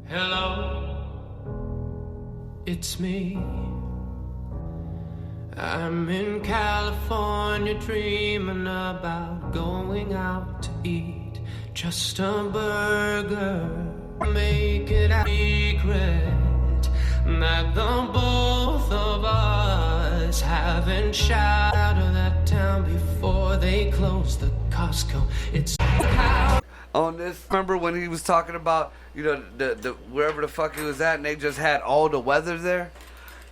Hello, it's me. I'm in California dreaming about going out to eat just a burger. Make it a regret that the both of us haven't shot out of that town before they close the Costco. It's on this. Remember when he was talking about, you know, the wherever the fuck he was at, and they just had all the weather there?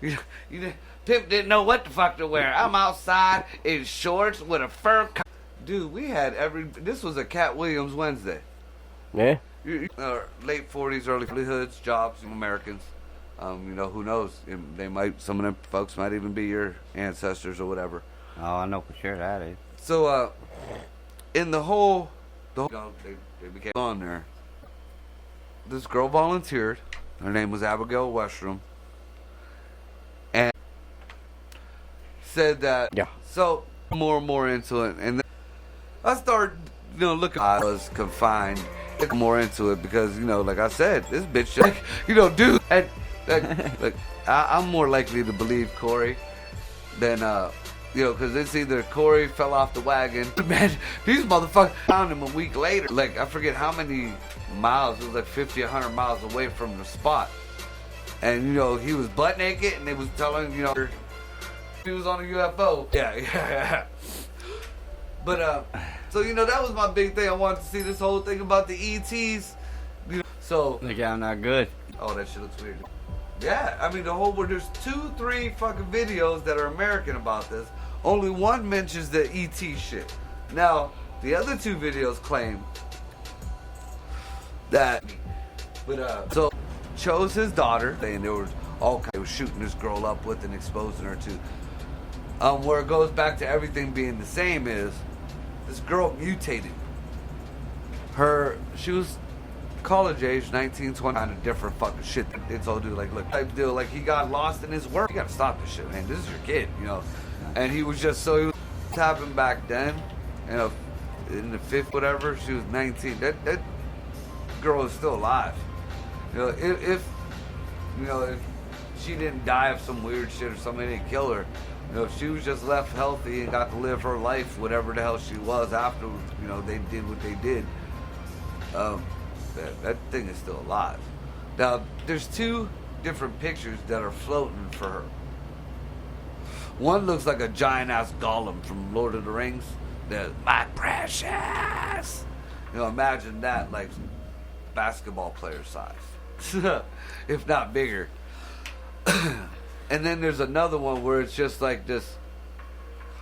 Pimp didn't know what the fuck to wear. I'm outside in shorts with a fur coat. Dude, we had this was a Cat Williams Wednesday. Yeah? Late 40s, early hoods, jobs, Americans. You know, who knows? Some of them folks might even be your ancestors or whatever. Oh, I know for sure that is. So, in the whole they became on there. This girl volunteered. Her name was Abigail Westrom, and said that. Yeah. So more and more into it, and then I started, looking. I was confined. More into it because, like I said, this bitch, dude, and like I'm more likely to believe Corey than because it's either Corey fell off the wagon. Man, these motherfuckers found him a week later. Like, I forget how many miles. It was like 50, 100 miles away from the spot. And, he was butt naked, and they was telling, he was on a UFO. Yeah. But, so, that was my big thing. I wanted to see this whole thing about the ETs. So. Look, I'm not good. Oh, that shit looks weird. Yeah, I mean, there's 2-3 fucking videos that are American about this. Only one mentions the ET shit. Now, the other 2 videos claim that, so chose his daughter, and they were all kind of shooting this girl up with and exposing her to. Where it goes back to everything being the same is this girl mutated. She was college age, 19, 20, kind of different fucking shit. It's all dude, like, look, type deal. Like, he got lost in his work. You gotta stop this shit, man. This is your kid, And he was just so, he was happened back then, in the 5th, whatever, she was 19. That girl is still alive. If she didn't die of some weird shit or somebody didn't kill her, if she was just left healthy and got to live her life, whatever the hell she was after, they did what they did, that thing is still alive. Now, there's 2 different pictures that are floating for her. One looks like a giant-ass golem from Lord of the Rings. That's my precious. Imagine that, like, basketball player size. If not bigger. And then there's another one where it's just like this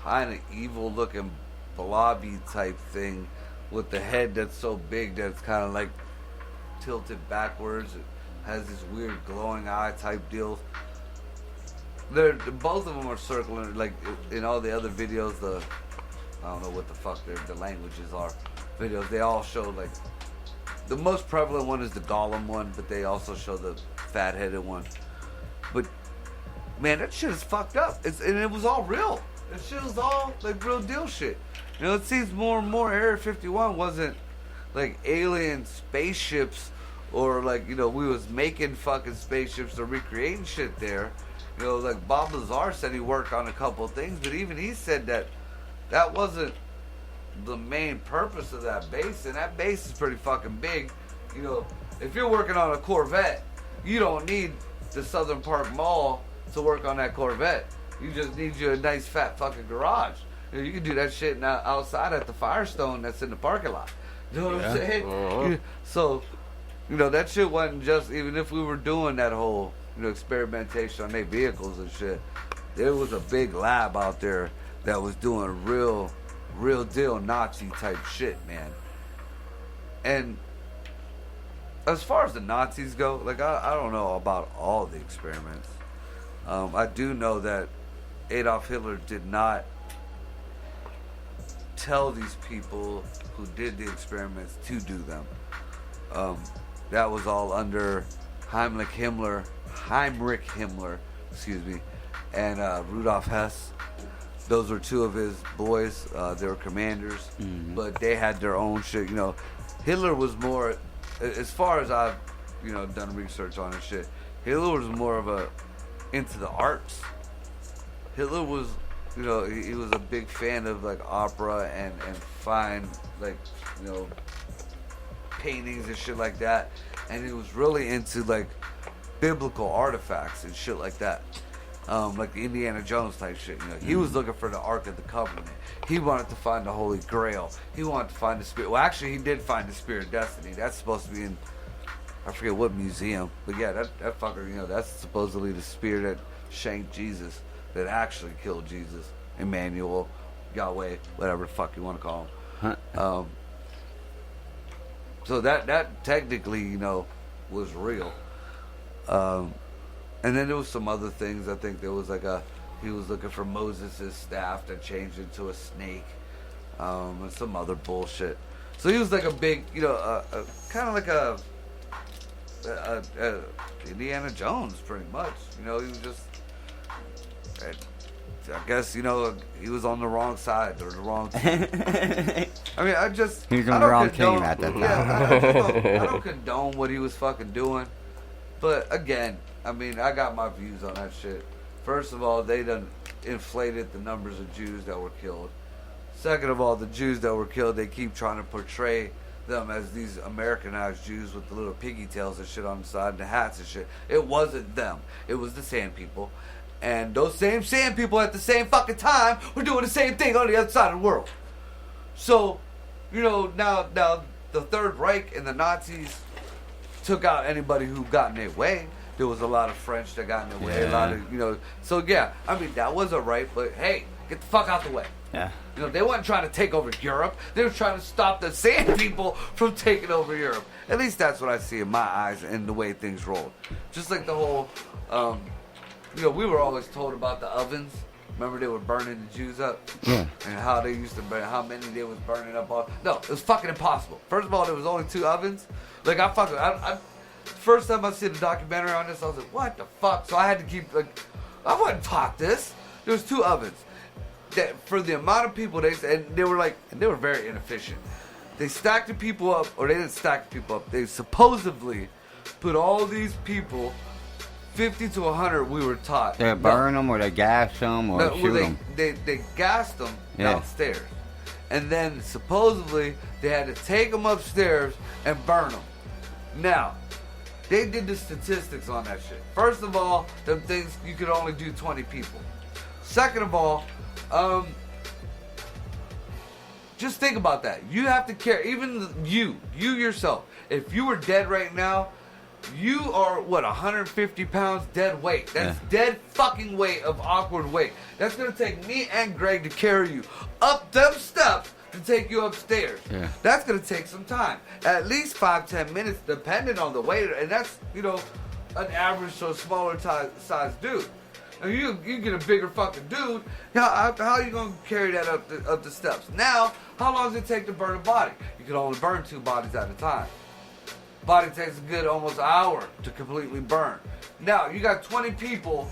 kind of evil-looking blobby type thing with the head that's so big that it's kind of like tilted backwards. It has this weird glowing eye type deal. Both of them are circling, like in all the other videos. I don't know what the fuck the languages are. Videos, they all show, like, the most prevalent one is the Gollum one, but they also show the fat-headed one. But man, that shit is fucked up. And it was all real. That shit was all like real deal shit. It seems more and more Area 51 wasn't like alien spaceships or like, we was making fucking spaceships or recreating shit there. Like Bob Lazar said he worked on a couple of things, but even he said that wasn't the main purpose of that base, and that base is pretty fucking big. If you're working on a Corvette, you don't need the Southern Park Mall to work on that Corvette. You just need you a nice fat fucking garage. You can do that shit now outside at the Firestone that's in the parking lot. You know what I'm saying? Uh-huh. So, that shit wasn't just, even if we were doing that whole, experimentation on their vehicles and shit, there was a big lab out there that was doing real deal Nazi type shit, man. And as far as the Nazis go, like, I don't know about all the experiments. I do know that Adolf Hitler did not tell these people who did the experiments to do them. That was all under Heinrich Himmler, and Rudolf Hess. Those were 2 of his boys. They were commanders, but they had their own shit. Hitler was more, as far as I've done research on and shit. Hitler was more of into the arts. Hitler was, he was a big fan of like opera and fine like, paintings and shit like that. And he was really into like biblical artifacts and shit like that. Like the Indiana Jones type shit. He was looking for the Ark of the Covenant. He wanted to find the Holy Grail. He wanted to find the Spirit. Well, actually, he did find the Spirit of Destiny. That's supposed to be in, I forget what museum. But yeah, that fucker, that's supposedly the spirit that shanked Jesus, that actually killed Jesus. Emmanuel, Yahweh, whatever the fuck you want to call him. So that technically, was real. And then there was some other things. I think there was like he was looking for Moses' staff that changed into a snake, and some other bullshit. So he was like a big, kind of like a Indiana Jones, pretty much. He was just, I guess, he was on the wrong side or the wrong team. I mean, he was on the wrong team at that time. Yeah, I don't condone what he was fucking doing, but again, I mean, I got my views on that shit. First of all, they done inflated the numbers of Jews that were killed. Second of all, the Jews that were killed, they keep trying to portray them as these Americanized Jews with the little piggy tails and shit on the side and the hats and shit. It wasn't them. It was the sand people. And those same sand people at the same fucking time were doing the same thing on the other side of the world. So, now the Third Reich and the Nazis took out anybody who got in their way. There was a lot of French that got in their way. A lot of, So, yeah, I mean, that wasn't right. But, hey, get the fuck out the way. Yeah. They weren't trying to take over Europe. They were trying to stop the sand people from taking over Europe. At least that's what I see in my eyes and the way things rolled. Just like the whole, we were always told about the ovens. Remember they were burning the Jews up? Yeah. And how they used to burn, how many they was burning up all. No, it was fucking impossible. First of all, there was only 2 ovens. Like, first time I seen a documentary on this, I was like, what the fuck? So I had to keep, I wasn't taught this. There was 2 ovens. That for the amount of people they were very inefficient. They stacked the people up, or they didn't stack the people up. They supposedly put all these people, 50 to 100, we were taught. They burn them, or they gas them, or shoot them. They gassed them downstairs. And then supposedly they had to take them upstairs and burn them. Now, they did the statistics on that shit. First of all, them things, you could only do 20 people. Second of all, just think about that. You have to care, even you yourself. If you were dead right now, you are, 150 pounds dead weight. That's dead fucking weight of awkward weight. That's going to take me and Greg to carry you up them steps to take you upstairs. Yeah. That's going to take some time. At least 5-10 minutes, depending on the weight. And that's, an average to a smaller size dude. And you get a bigger fucking dude, how are you going to carry that up the steps? Now, how long does it take to burn a body? You can only burn 2 bodies at a time. Body takes a good almost hour to completely burn. Now, you got 20 people,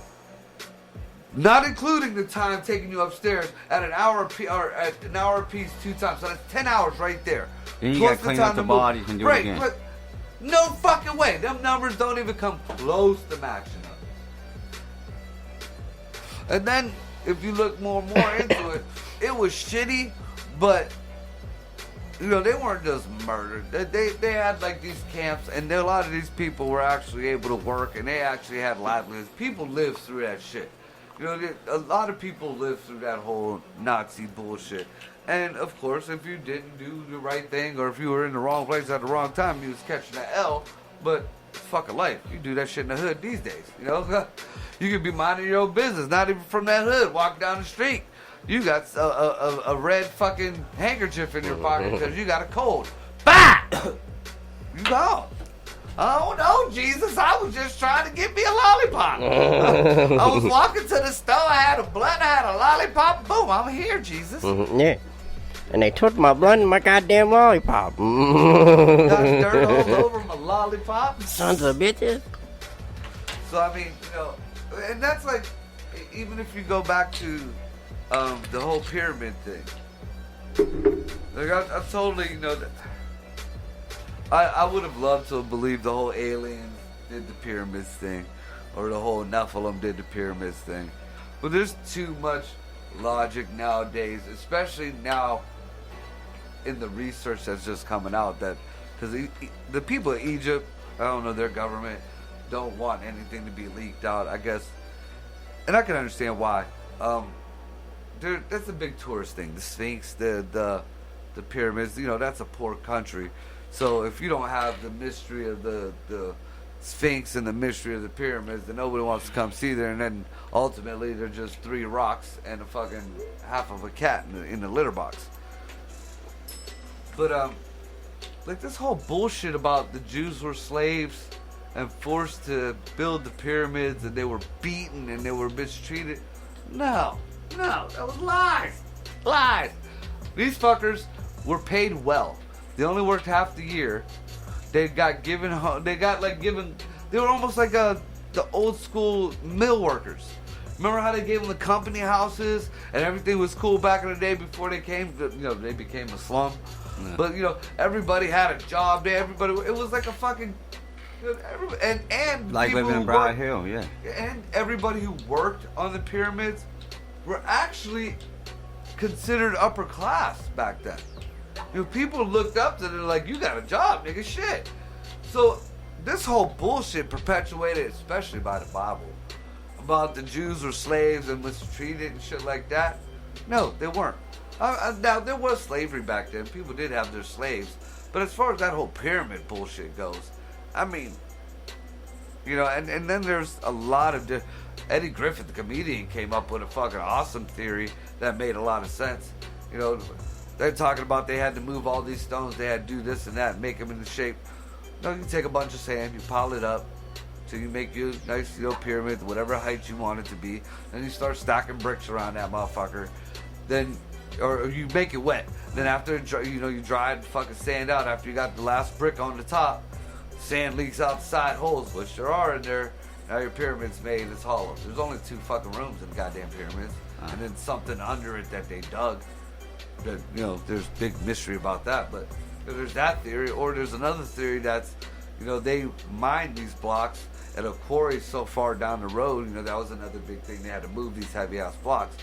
not including the time taking you upstairs at an hour apiece 2 times. So that's 10 hours right there. Then you got to clean up the bodies and do it again. But no fucking way. Them numbers don't even come close to matching up. And then, if you look more into it, it was shitty, but, they weren't just murdered. They had, like, these camps, and a lot of these people were actually able to work, and they actually had livelihoods. People lived through that shit. A lot of people lived through that whole Nazi bullshit. And, of course, if you didn't do the right thing, or if you were in the wrong place at the wrong time, you was catching an L, but fucking life. You do that shit in the hood these days, You could be minding your own business, not even from that hood, walk down the street. You got a red fucking handkerchief in your pocket because you got a cold. Bah! You gone. Oh no, Jesus, I was just trying to get me a lollipop. I was walking to the store, I had a blunt, I had a lollipop, boom, I'm here, Jesus. Yeah. And they took my blunt and my goddamn lollipop. Got dirt all over my lollipop. Sons of bitches. So, I mean, and that's like, even if you go back to the whole pyramid thing. Like, I totally, I would have loved to believe the whole aliens did the pyramids thing, or the whole Nephilim did the pyramids thing. But there's too much logic nowadays, especially now in the research that's just coming out, that because the people of Egypt, I don't know, their government don't want anything to be leaked out, I guess, and I can understand why. That's a big tourist thing. The Sphinx, the pyramids, that's a poor country. So if you don't have the mystery of the Sphinx and the mystery of the pyramids, then nobody wants to come see there. And then ultimately they're just 3 rocks and a fucking half of a cat in the litter box. But like this whole bullshit about the Jews were slaves and forced to build the pyramids, and they were beaten and they were mistreated. No, that was lies. These fuckers were paid well. They only worked half the year. They were almost like the old school mill workers. Remember how they gave them the company houses and everything was cool back in the day before they came to, they became a slum. Yeah. But everybody had a job there. It was like a fucking, and like living in Broad Hill, yeah. And everybody who worked on the pyramids were actually considered upper class back then. People looked up to them like, you got a job, nigga, shit. So this whole bullshit perpetuated, especially by the Bible, about the Jews were slaves and mistreated and shit like that. No, they weren't. Now, there was slavery back then. People did have their slaves. But as far as that whole pyramid bullshit goes, I mean, and then there's a lot of... Eddie Griffith, the comedian, came up with a fucking awesome theory that made a lot of sense. They're talking about they had to move all these stones, they had to do this and that, make them into shape. You take a bunch of sand, you pile it up, till you make you a nice pyramid, whatever height you want it to be. Then you start stacking bricks around that motherfucker. Then, or you make it wet. Then after, you dry the fucking sand out after you got the last brick on the top. Sand leaks out the side holes, which there are in there. Now your pyramid's made, it's hollow. There's only 2 fucking rooms in the goddamn pyramids. And then something under it that they dug. That, there's big mystery about that. But there's that theory. Or there's another theory that's, they mined these blocks at a quarry so far down the road. That was another big thing. They had to move these heavy-ass blocks.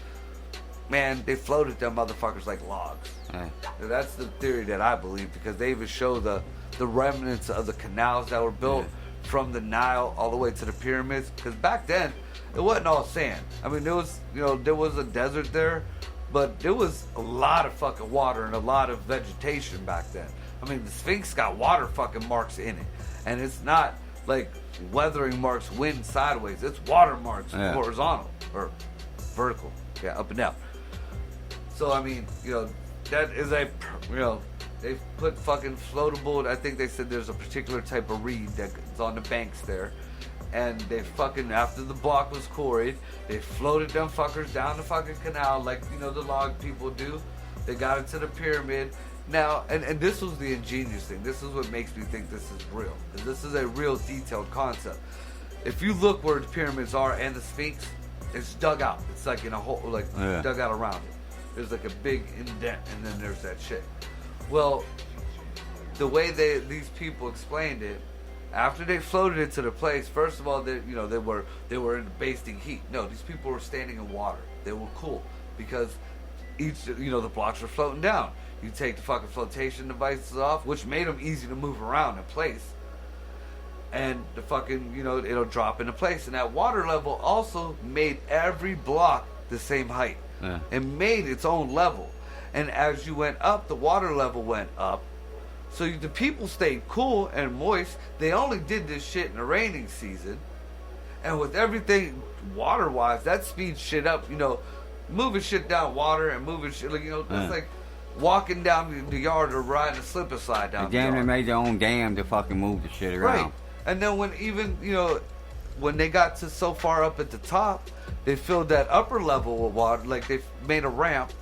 Man, they floated them motherfuckers like logs. That's the theory that I believe, because they even show the remnants of the canals that were built from the Nile all the way to the pyramids. Because back then, it wasn't all sand. I mean, there was a desert there, but there was a lot of fucking water and a lot of vegetation back then. I mean, the Sphinx got water fucking marks in it. And it's not like weathering marks wind sideways. It's water marks horizontal or vertical. Yeah, up and down. So, I mean, that is they've put fucking floatable, I think they said there's a particular type of reed that's on the banks there. And they fucking, after the block was quarried, they floated them fuckers down the fucking canal like, the log people do. They got into the pyramid. Now, and this was the ingenious thing. This is what makes me think this is real. Because this is a real detailed concept. If you look where the pyramids are and the Sphinx, it's dug out. It's like in a hole, dug out around it. There's like a big indent, and then there's that shit. Well, the way these people explained it, after they floated it to the place, first of all, they were in basting heat. No, these people were standing in water. They were cool because the blocks were floating down. You take the fucking flotation devices off, which made them easy to move around in place. And the fucking, it'll drop into place. And that water level also made every block the same height. Yeah. It made its own level. And as you went up, the water level went up. So the people stayed cool and moist. They only did this shit in the raining season. And with everything water-wise, that speeds shit up. Moving shit down water and moving shit, it's like walking down the yard or riding a slip and slide down the yard. They made their own dam to fucking move the shit around. Right. And then when they got to so far up at the top, they filled that upper level with water, like they made a ramp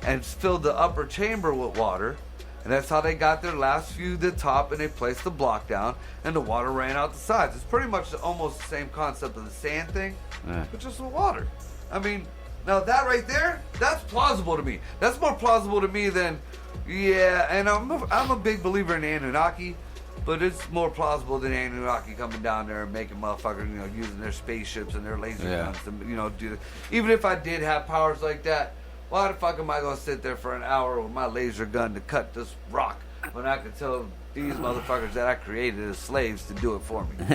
and filled the upper chamber with water. And that's how they got their last few to the top, and they placed the block down, and the water ran out the sides. It's pretty much almost the same concept of the sand thing, but just with water. I mean, now that right there, that's plausible to me. That's more plausible to me than, and I'm a big believer in the Anunnaki. But it's more plausible than Anunnaki coming down there and making motherfuckers, you know, using their spaceships and their laser guns to, you know, do. Even if I did have powers like that, why the fuck am I gonna sit there for an hour with my laser gun to cut this rock when I could tell these motherfuckers that I created as slaves to do it for me? You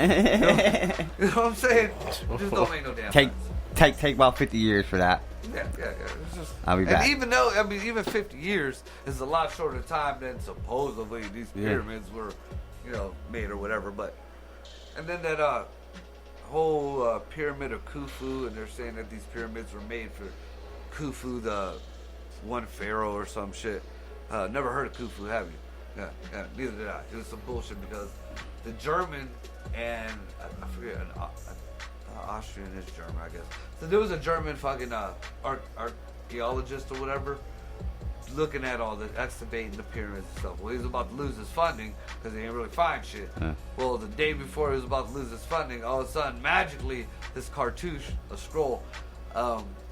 know what I'm saying? It just don't make no damn sense. Take about 50 years for that. Yeah. It's just, I'll be back. And even though, I mean, even 50 years is a lot shorter time than supposedly these pyramids were, you know, made or whatever. But, and then that whole pyramid of Khufu, and they're saying that these pyramids were made for Khufu, the one pharaoh or some shit. Never heard of Khufu, have you? Yeah, neither did I. It was some bullshit because the German and I forget, Austrian is German, I guess. So there was a German fucking archaeologist or whatever looking at all the excavating the pyramids and stuff. Well, he was about to lose his funding because he didn't really find shit. Well, the day before he was about to lose his funding, all of a sudden, magically, this cartouche, a scroll,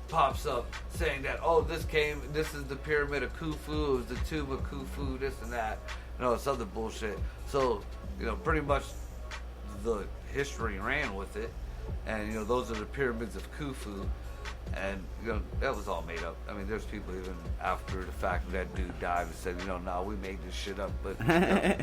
pops up saying that, oh, this is the pyramid of Khufu, it was the tomb of Khufu, this and that, and all this other bullshit. So, you know, pretty much the history ran with it, and, you know, those are the pyramids of Khufu, and, you know, that was all made up. I mean, there's people even after the fact that dude died and said, you know, nah, we made this shit up, but, you know,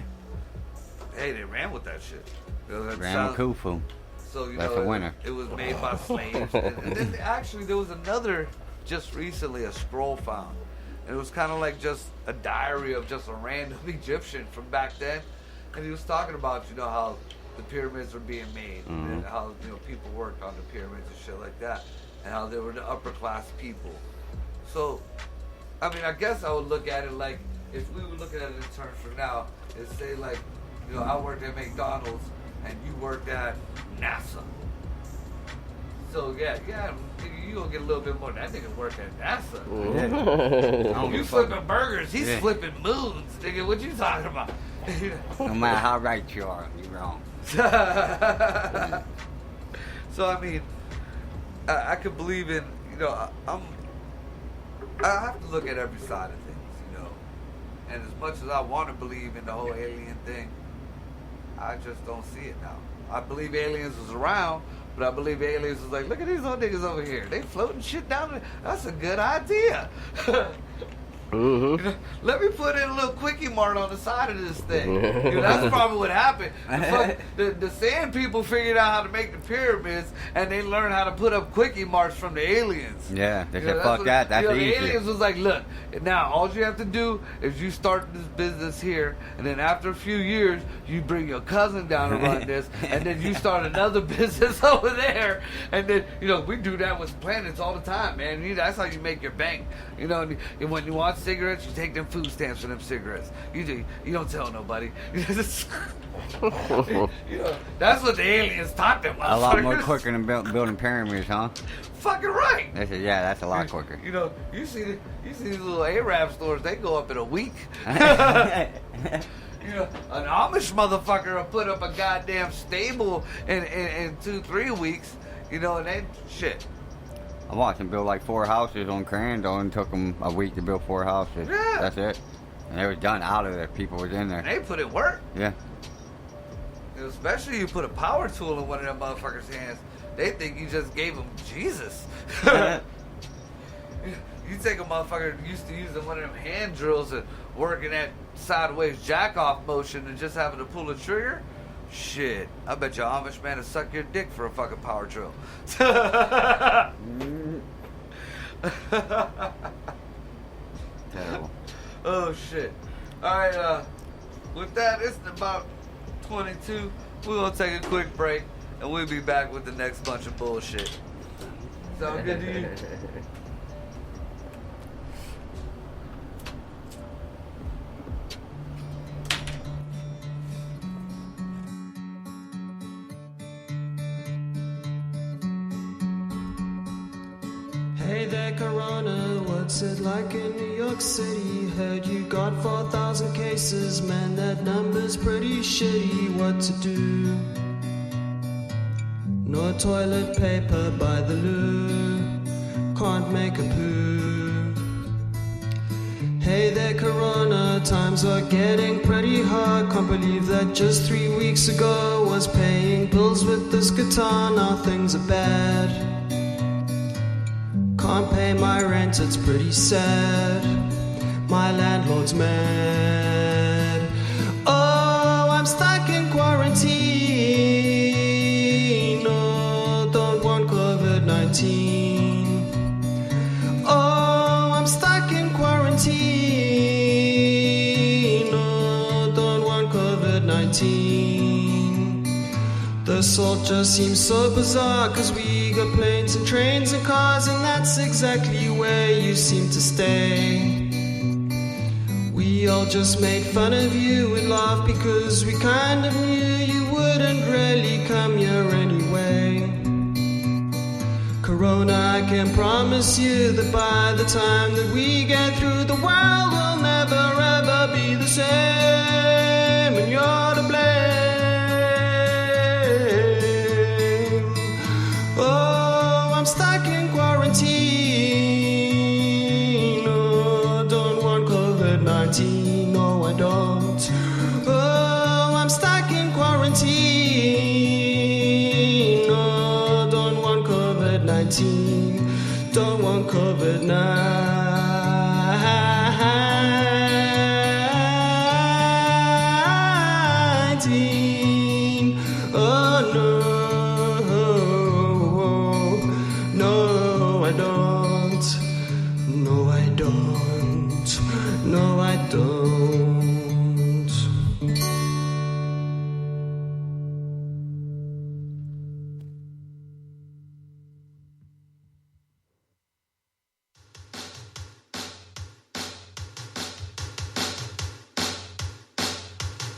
hey, they ran with that shit. You know, Ran with Khufu. So, you That's know, a winner. It was made by slaves. and then actually there was another, just recently, a scroll found. And it was kind of like just a diary of just a random Egyptian from back then. And he was talking about, you know, how the pyramids were being made. And how, you know, people worked on the pyramids and shit like that. And how they were the upper class people. So, I mean, I guess I would look at it like, if we were looking at it in terms from now, it'd say like, you know, I worked at McDonald's and you worked at NASA. So yeah, you gonna get a little bit more than that nigga worked at NASA. You flipping burgers, he's flipping moons, nigga. What you talking about? No matter how right you are, you're wrong. So I mean, I could believe in, you know, I have to look at every side of things, you know. And as much as I want to believe in the whole alien thing, I just don't see it now. I believe aliens was around, but I believe aliens was like, look at these little niggas over here. They floating shit down there. That's a good idea. You know, let me put in a little quickie mart on the side of this thing. You know, that's probably what happened. The sand people figured out how to make the pyramids, and they learned how to put up quickie marts from the aliens. Yeah, they said, fuck that. That's easy. The aliens was like, look, now all you have to do is you start this business here, and then after a few years, you bring your cousin down to run this, and then you start another business over there, and then, you know, we do that with planets all the time, man. That's how you make your bank. You know, and when you want cigarettes, you take them food stamps for them cigarettes. You don't tell nobody. You know, that's what the aliens taught them. A lot more quicker than building pyramids, huh? Fucking right. They said, yeah, that's a lot quicker. You know, you see these little Arab stores, they go up in a week. You know, an Amish motherfucker will put up a goddamn stable in 2-3 weeks. You know, and they shit. I watched them build like 4 houses on Crandall, and took them a week to build 4 houses. Yeah. That's it. And they was done out of there. People was in there. And they put in work. Yeah. You know, especially you put a power tool in one of them motherfuckers' hands, they think you just gave them Jesus. You take a motherfucker used to using one of them hand drills and working that sideways jack-off motion and just having to pull a trigger. Shit, I bet your Amish man would suck your dick for a fucking power drill. Terrible. Oh shit. Alright, with that, it's about 22. We're gonna take a quick break and we'll be back with the next bunch of bullshit. Sound good to you? Hey there, Corona, what's it like in New York City? Heard you got 4,000 cases, man, that number's pretty shitty. What to do? No toilet paper by the loo, can't make a poo. Hey there, Corona, times are getting pretty hard. Can't believe that just 3 weeks ago was paying bills with this guitar. Now things are bad. Can't pay my rent, it's pretty sad. My landlord's mad. Oh, I'm stuck in quarantine. No, don't want COVID-19. Oh, I'm stuck in quarantine. No, don't want COVID-19. This all just seems so bizarre, 'cause we got planes and trains and cars, and that's exactly where you seem to stay. We all just made fun of you and laughed because we kind of knew you wouldn't really come here anyway. Corona, I can promise you that by the time that we get through, the world will never ever be the same, and you're to blame. Oh, I'm stuck in quarantine. Oh, don't want COVID-19. No, I don't. Oh, I'm stuck in quarantine. No, don't want COVID-19. Don't want COVID-19. Oh, no. No, I don't. No, I don't. No, I don't.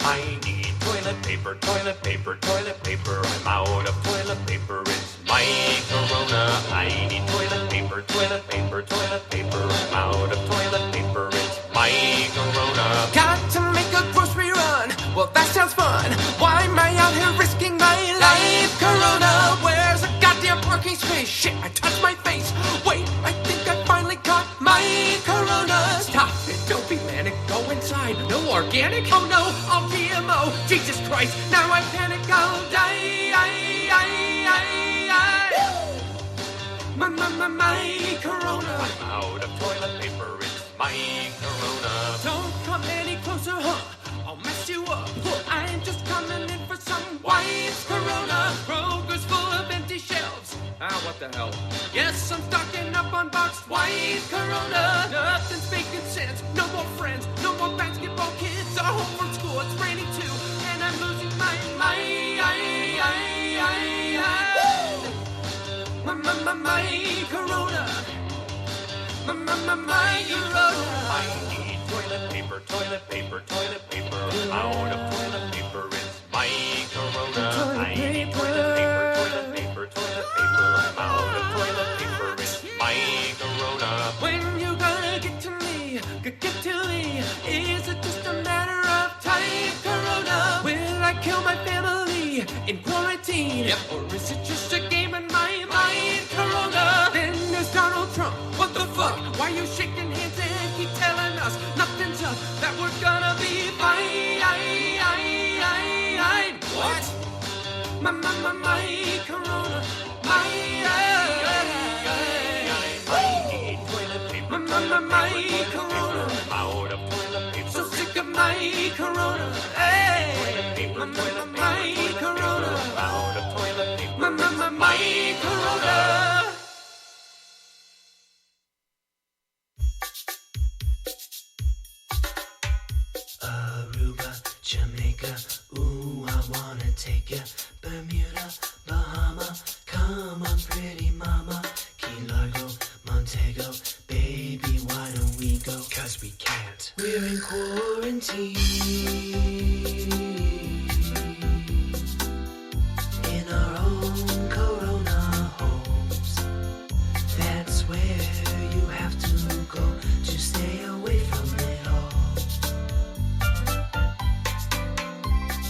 I need toilet paper, toilet paper, toilet paper. I'm out of toilet paper, it's my corona. I need toilet paper, toilet paper, toilet paper. I'm out of toilet paper, it's my corona. Got to make a grocery run. Well, that sounds fun. Why am I out here risking my life? Corona, where's a goddamn parking space? Shit, I touched my face. Wait, I think I finally caught my corona. Stop it, don't be manic. Go inside. No organic? Oh no, all GMO. Jesus Christ, now I panic. I'll die. My corona. I'm out of toilet paper, it's my corona. Don't come any closer, huh? I'll mess you up. I'm just coming in for some white corona. Kroger's full of empty shelves. Ah, what the hell? Yes, I'm stocking up on boxed white corona. Nothing's making sense. No more friends. No more basketball kids. Are home from school. It's raining too. And I'm losing my corona. My corona. I need toilet paper, toilet paper, toilet paper. I'm out of toilet paper, it's my corona. I need toilet paper, toilet paper, toilet paper. I'm out of toilet paper, it's my corona. When you gonna get to me? Get to me. Is it just a matter of time, corona? Will I kill my family in quarantine? Yep. Or is it just a game in my mind, corona? Then there's Donald Trump. What the fuck? Why you shaking hands and keep telling us nothing's up? That we're gonna be fine. What? My corona. I need toilet paper, My corona. I'm out of toilet paper, So sick of my corona. Hey. toilet paper, toilet My paper, corona. I'm out of toilet paper. My corona. Aruba, Jamaica, ooh, I wanna take ya. Bermuda, Bahama, come on, pretty mama. Key Largo, Montego, baby, why don't we go? 'Cause we can't. We're in quarantine. In our own corona homes. That's where you have to go to stay away from it all.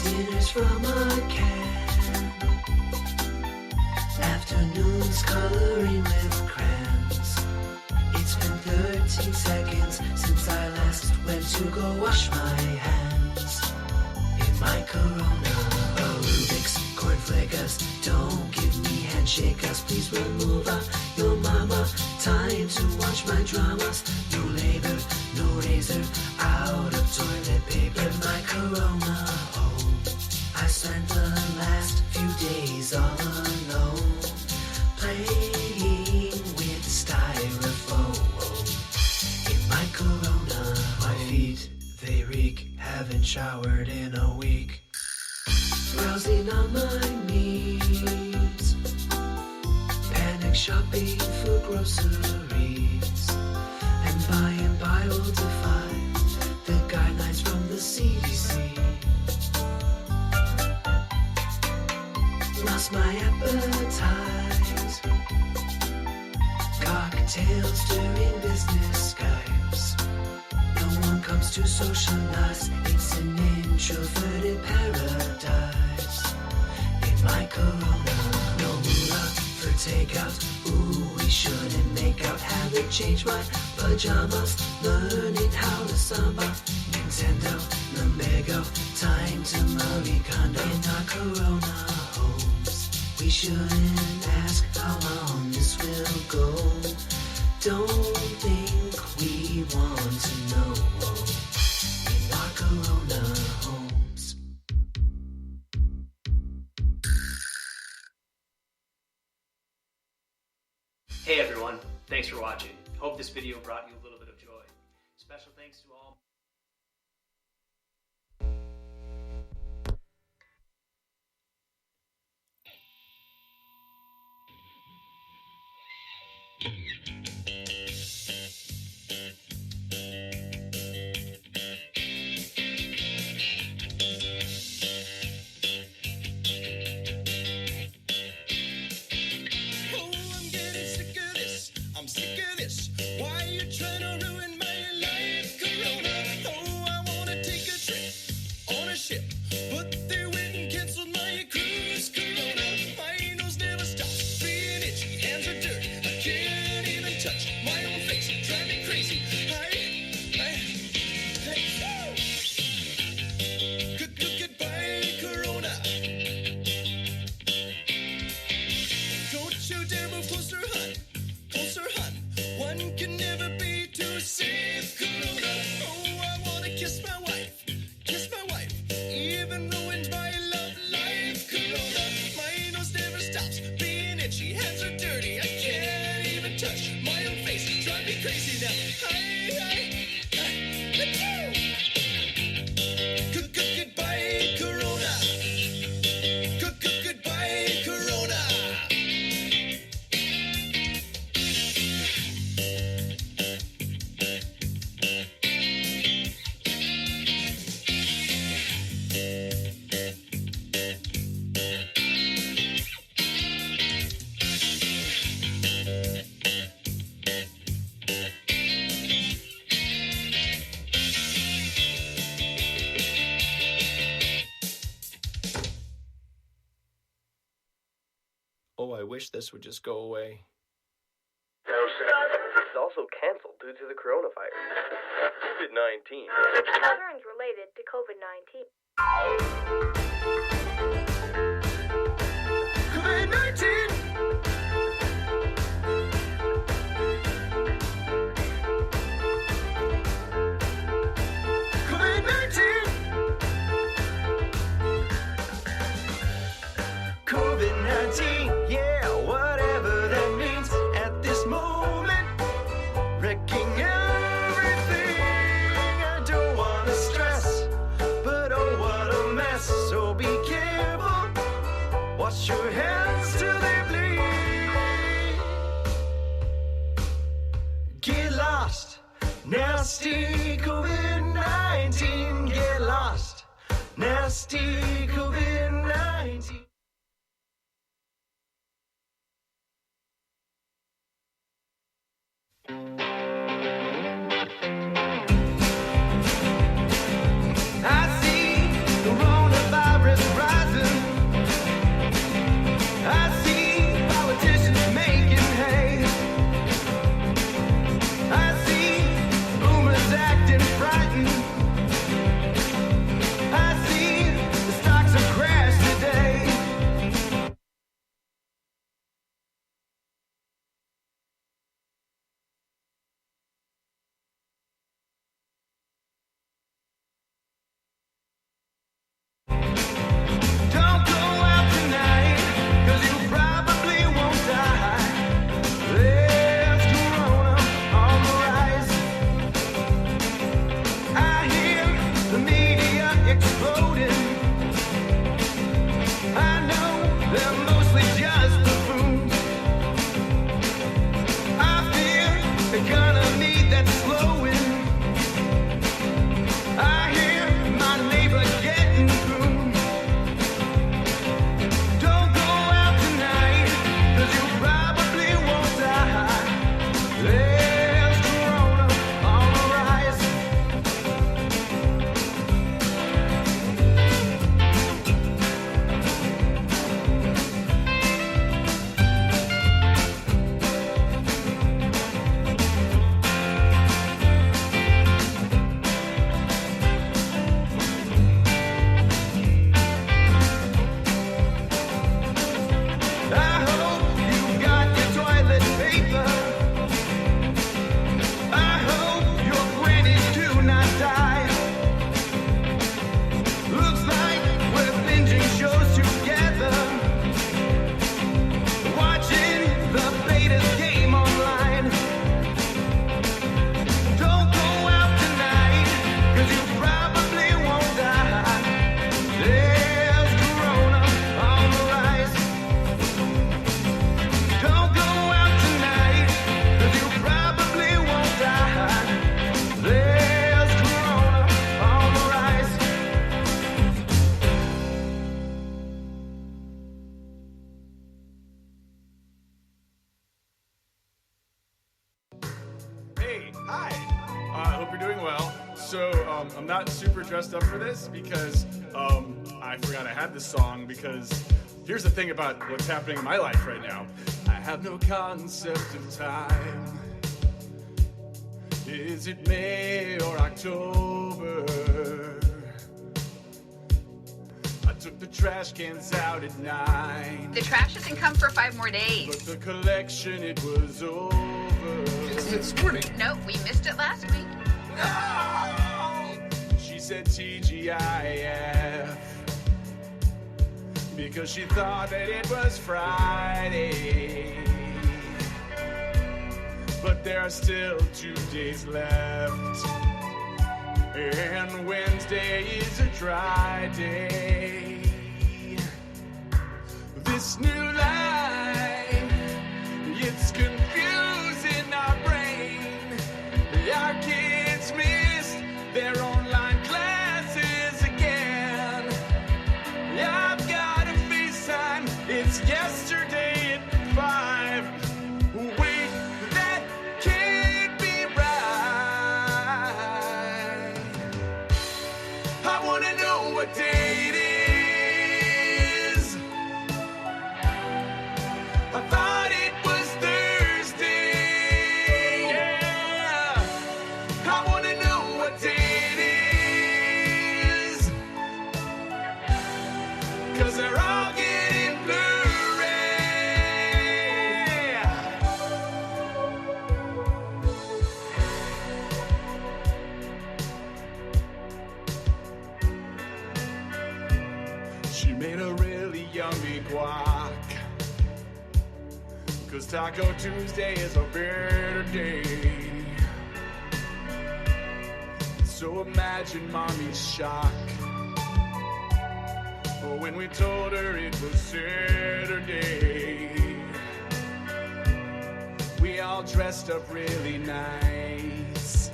Dinners from a can. Afternoons coloring with crayons. It's been 13 seconds since I last went to go wash my hands in my Corona. Rubik's cornflakers, don't give me handshakers. Please remove your mama. Time to watch my dramas. No labor, no razor, out of toilet paper. In my Corona home, I spent the last few days all alone, playing with styrofoam. In my Corona, my feet, they reek. Haven't showered in a week. Browsing on my knees, panic shopping for groceries, and by and by will defy the guidelines from the CDC. Lost my appetite, cocktails during business Skypes. No one comes to socialize, it's an introverted paradise. In my Corona, no moolah for takeout. Ooh, we shouldn't make out. Haven't changed my pajamas, learning how to samba. Nintendo, Lumbago, time to Marie Kondo. In our Corona homes, we shouldn't ask how long this will go. Don't think we want to know. In our Corona homes. Hey everyone, thanks for watching. Hope this video brought you a little bit of joy. Special thanks to all. Oh, I wish this would just go away. It's also canceled due to the coronavirus. COVID-19. Concerns related to COVID-19. COVID-19! COVID-19, yeah, whatever that means at this moment, wrecking everything. I don't want to stress, but oh, what a mess. So be careful, wash your hands till they bleed. Get lost, nasty COVID-19. Get lost, nasty COVID-19. I see coronavirus rising. I see politicians making hay. I I'm not super dressed up for this because I forgot I had this song because here's the thing about what's happening in my life right now. I have no concept of time. Is it May or October? I took the trash cans out at 9. The trash doesn't come for 5 more days. But the collection, it was over. This morning. No, we missed it last week. No! She said TGIF because she thought that it was Friday. But there are still 2 days left, and Wednesday is a dry day. This new life, it's confusing our brain. Our kids missed their online classes again. I've got a FaceTime, it's yesterday at 5. Wait, that can't be right. I wanna know what day it is. I thought it was Thursday. Yeah. I wanna know what day it is. 'Cause they're all getting Blu-ray. She made a really yummy guac. 'Cause Taco Tuesday is a better day. So imagine Mommy's shock when we told her it was Saturday. We all dressed up really nice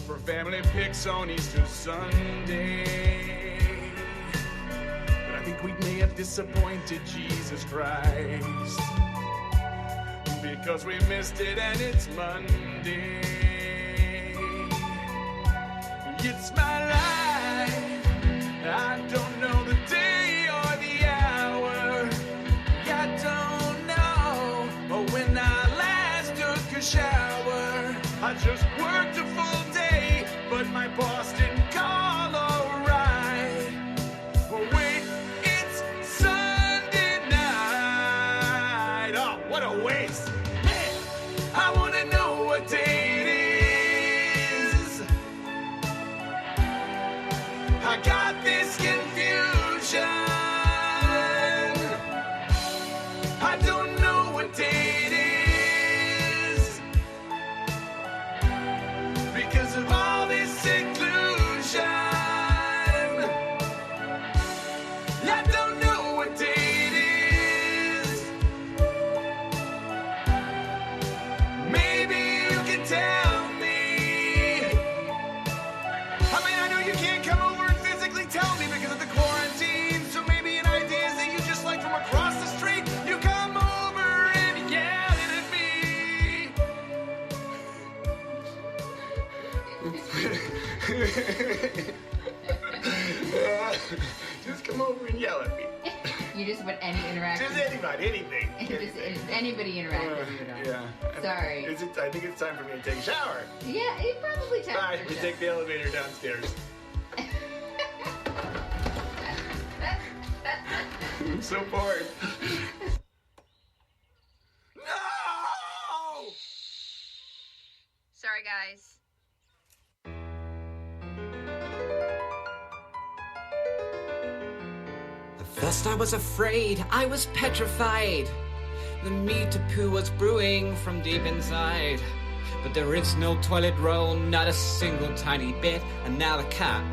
for family pics on Easter Sunday. But I think we may have disappointed Jesus Christ because we missed it and it's Monday. It's my life. I don't know the day or the hour. I don't know when I last took a shower. I just worked a full day, but my boss didn't call alright. Oh wait, it's Sunday night. Oh, what a waste. Man, I wanna know what day it is. I got this confusion. I don't know what day it is because of all this seclusion. I don't know what day it is. Maybe you can tell me. I mean, I know you can't come over and physically tell me because of the quarantine, so maybe an idea is that you just like from across the street, you come over and yell it at me. Just come over and yell at me. You just want any interaction. Just anybody, anything. Just anybody interact with you. Don't. Yeah. Sorry. I think it's time for me to take a shower. Yeah, it probably time. Bye. We take the elevator downstairs. I'm so bored. No! Sorry, guys. At first I was afraid, I was petrified. The me to poo was brewing from deep inside. But there is no toilet roll, not a single tiny bit. And now the cat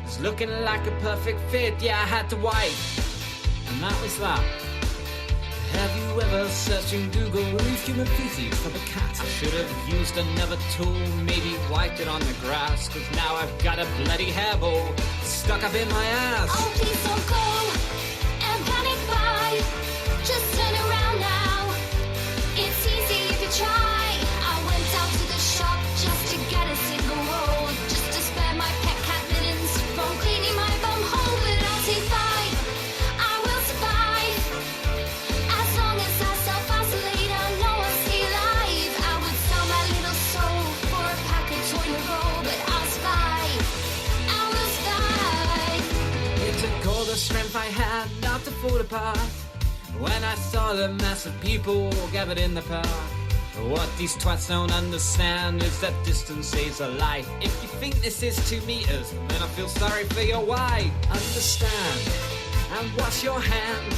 is looking like a perfect fit. Yeah, I had to wipe, and that was that. Have you ever searched in Google human feces for the cat? I should have used another tool, maybe wiped it on the grass. Cause now I've got a bloody hairball stuck up in my ass. Oh, please don't go and panic buy. Just turn around now. It's easy if you try. I went out to the shop just to get a single roll, just to spend my hand not to fall apart when I saw the mass of people gathered in the park. What these twats don't understand is that distance saves a life. If you think this is 2 meters, then I feel sorry for your wife. Understand and wash your hands.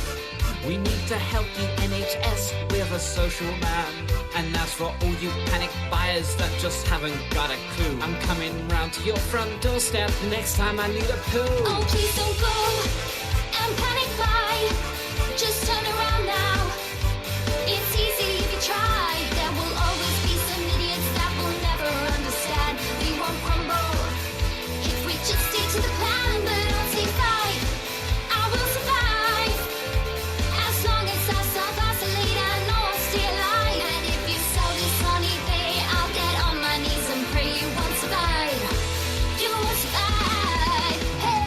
We need to help the NHS with a social man. And as for all you panic buyers that just haven't got a clue, I'm coming round to your front doorstep next time I need a poo. Oh, please don't go and panic buy. Just turn around now. It's easy if you try. There will always be some idiots that will never understand. We won't crumble if we just stick to the plan. But I'll take fight. I will survive. As long as I self-isolate, I know I'll stay alive. And if you sell this on eBay, I'll get on my knees and pray you won't survive. You won't survive. Hey.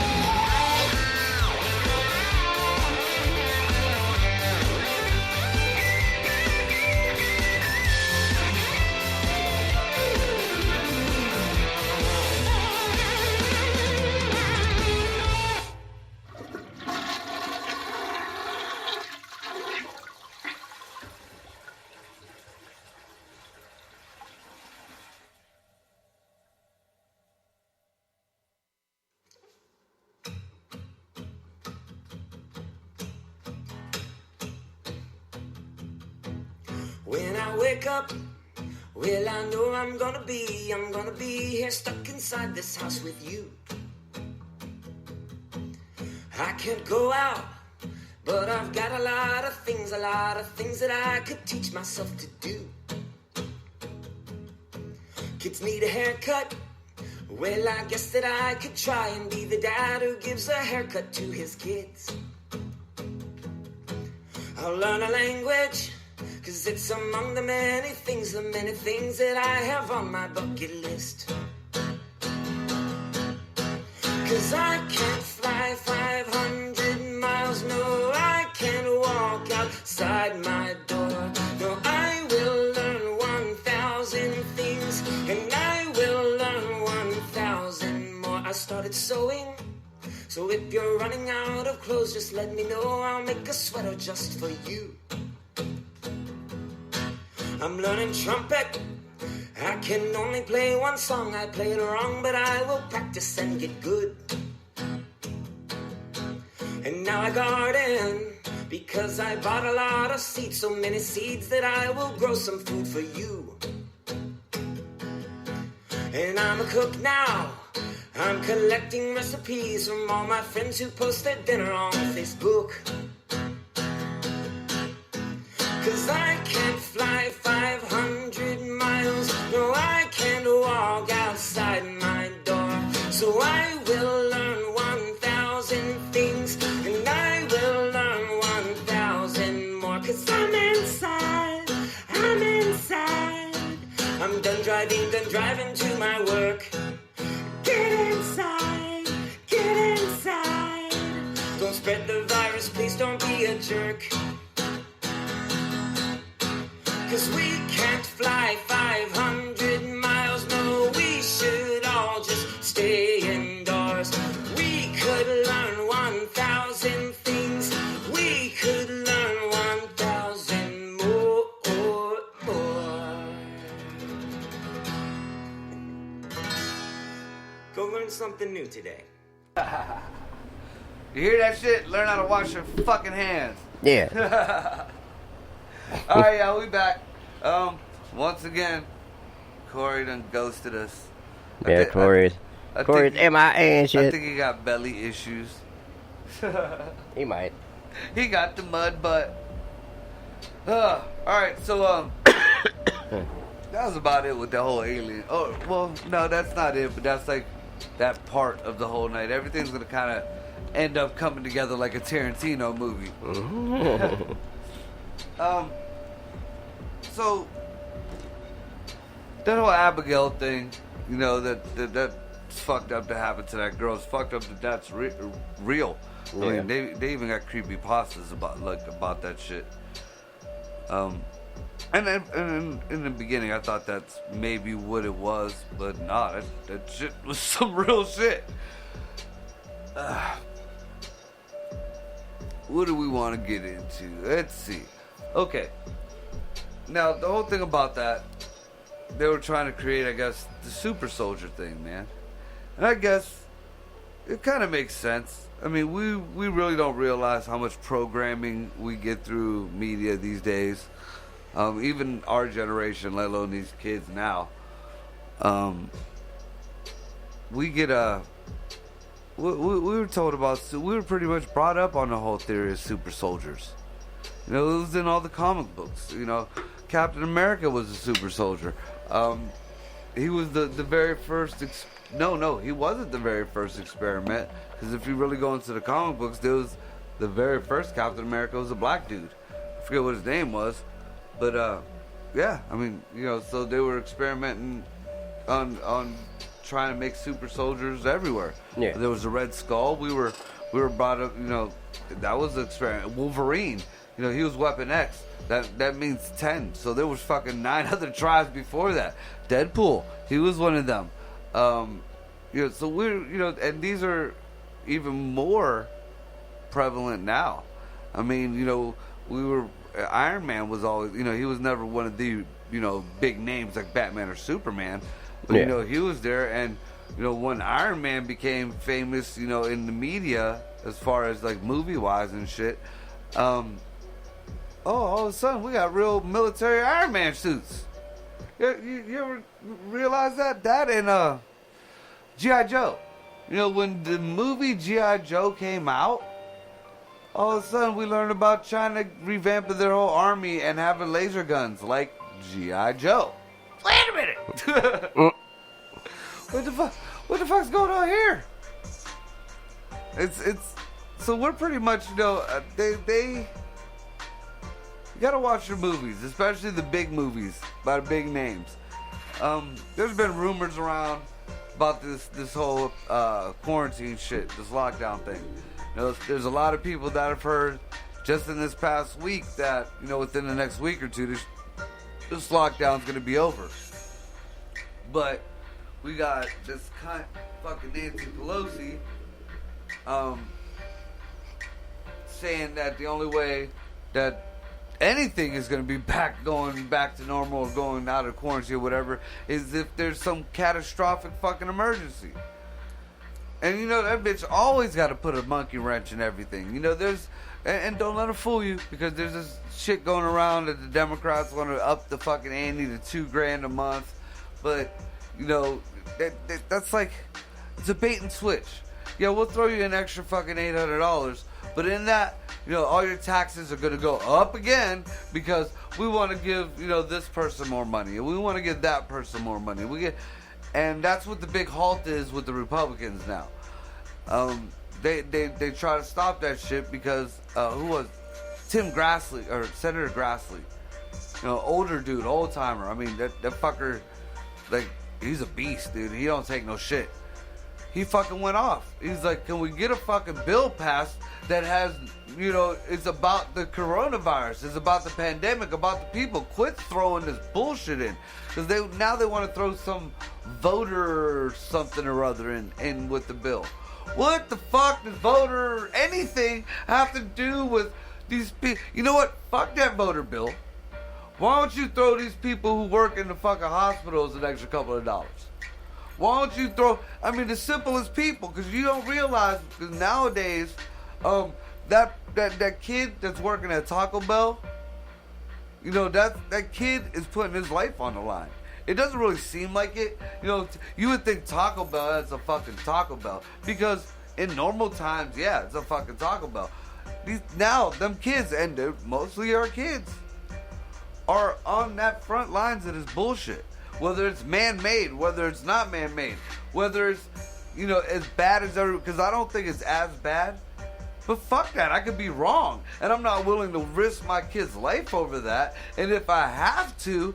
When I wake up, well, I know I'm gonna be here stuck inside this house with you. I can't go out, but I've got a lot of things that I could teach myself to do. Kids need a haircut, well, I guess that I could try and be the dad who gives a haircut to his kids. I'll learn a language, 'cause it's among the many things that I have on my bucket list. 'Cause I can't fly 500 miles, no, I can't walk outside my door. No, I will learn 1,000 things, and I will learn 1,000 more. I started sewing, so if you're running out of clothes, just let me know. I'll make a sweater just for you. I'm learning trumpet. I can only play one song. I play it wrong, but I will practice and get good. And now I garden, because I bought a lot of seeds, so many seeds that I will grow some food for you. And I'm a cook now. I'm collecting recipes from all my friends who post their dinner on Facebook. 'Cause I can't fly 500 miles, no, I can't walk outside my door. So I will learn 1,000 things, and I will learn 1,000 more. 'Cause I'm inside, I'm done driving to my work. Get inside, don't spread the virus, please don't be a jerk. 'Cause we can't fly 500 miles, no, we should all just stay indoors. We could learn 1,000 things, we could learn 1,000 more. Go learn something new today. You hear that shit? Learn how to wash your fucking hands. Yeah. Alright, y'all, we back. Once again, Corey done ghosted us. Yeah, Corey's MIA and shit. I think he got belly issues. He might. He got the mud butt. Alright, so, that was about it with the whole alien. Oh, well, no, that's not it, but that's like that part of the whole night. Everything's gonna kind of end up coming together like a Tarantino movie. So that whole Abigail thing, you know, that's fucked up to happen to that girl. It's fucked up that that's real. Yeah. I mean, they even got creepypastas about that shit. And then in the beginning, I thought that's maybe what it was, but nah, that shit was some real shit. what do we want to get into? Let's see. Okay. Now, the whole thing about that, they were trying to create, I guess, the super soldier thing, man. And I guess it kind of makes sense. I mean, we really don't realize how much programming we get through media these days. Even our generation, let alone these kids now. We get we were told about, we were pretty much brought up on the whole theory of super soldiers. You know, it was in all the comic books. You know, Captain America was a super soldier. He was the very first. No, he wasn't the very first experiment. Because if you really go into the comic books, there was the very first Captain America was a black dude. I forget what his name was, but yeah, I mean, you know, so they were experimenting on trying to make super soldiers everywhere. Yeah. There was a Red Skull. We were brought up. You know, that was an experiment. Wolverine. You know, he was Weapon X. That means 10. So there was fucking 9 other tribes before that. Deadpool, he was one of them. You know, so we're, you know, and these are even more prevalent now. I mean, you know, Iron Man was always, you know, he was never one of the, you know, big names like Batman or Superman. But, you know, he was there, and, you know, when Iron Man became famous, you know, in the media, as far as, like, movie-wise and shit, all of a sudden, we got real military Iron Man suits. You ever realize that? That and G.I. Joe. You know, when the movie G.I. Joe came out, all of a sudden we learned about China revamping their whole army and having laser guns like G.I. Joe. Wait a minute! What the fuck's going on here? It's so we're pretty much, you know, they you gotta watch your movies, especially the big movies by the big names. There's been rumors around about this whole quarantine shit, this lockdown thing. You know, there's a lot of people that have heard just in this past week that, you know, within the next week or two, this lockdown's gonna be over. But we got this cunt, fucking Nancy Pelosi, saying that the only way that anything is going to be going back to normal or going out of quarantine or whatever is if there's some catastrophic fucking emergency. And you know, that bitch always got to put a monkey wrench in everything. You know, and don't let her fool you, because there's this shit going around that the Democrats want to up the fucking ante to $2,000 a month. But, you know, that's like, it's a bait and switch. Yeah, we'll throw you an extra fucking $800, but in that, you know, all your taxes are going to go up again because we want to give, you know, this person more money, and we want to give that person more money. And that's what the big halt is with the Republicans now. They try to stop that shit because who was Tim Grassley or Senator Grassley? You know, older dude, old timer. I mean, that fucker, like, he's a beast, dude. He don't take no shit. He fucking went off. He's like, can we get a fucking bill passed that has, you know, it's about the coronavirus, it's about the pandemic, about the people. Quit throwing this bullshit in. Because now they want to throw some voter or something or other in with the bill. What the fuck does voter or anything have to do with these people? You know what? Fuck that voter bill. Why don't you throw these people who work in the fucking hospitals an extra couple of dollars? Why don't you throw, I mean, the simplest people, because you don't realize, because nowadays, that kid that's working at Taco Bell, you know, that kid is putting his life on the line. It doesn't really seem like it. You know, you would think Taco Bell, that's a fucking Taco Bell. Because in normal times, yeah, it's a fucking Taco Bell. Now, them kids, and they're mostly our kids, are on that front lines of this bullshit. Whether it's man-made, whether it's not man-made, whether it's, you know, as bad as ever, because I don't think it's as bad. But fuck that, I could be wrong. And I'm not willing to risk my kid's life over that. And if I have to,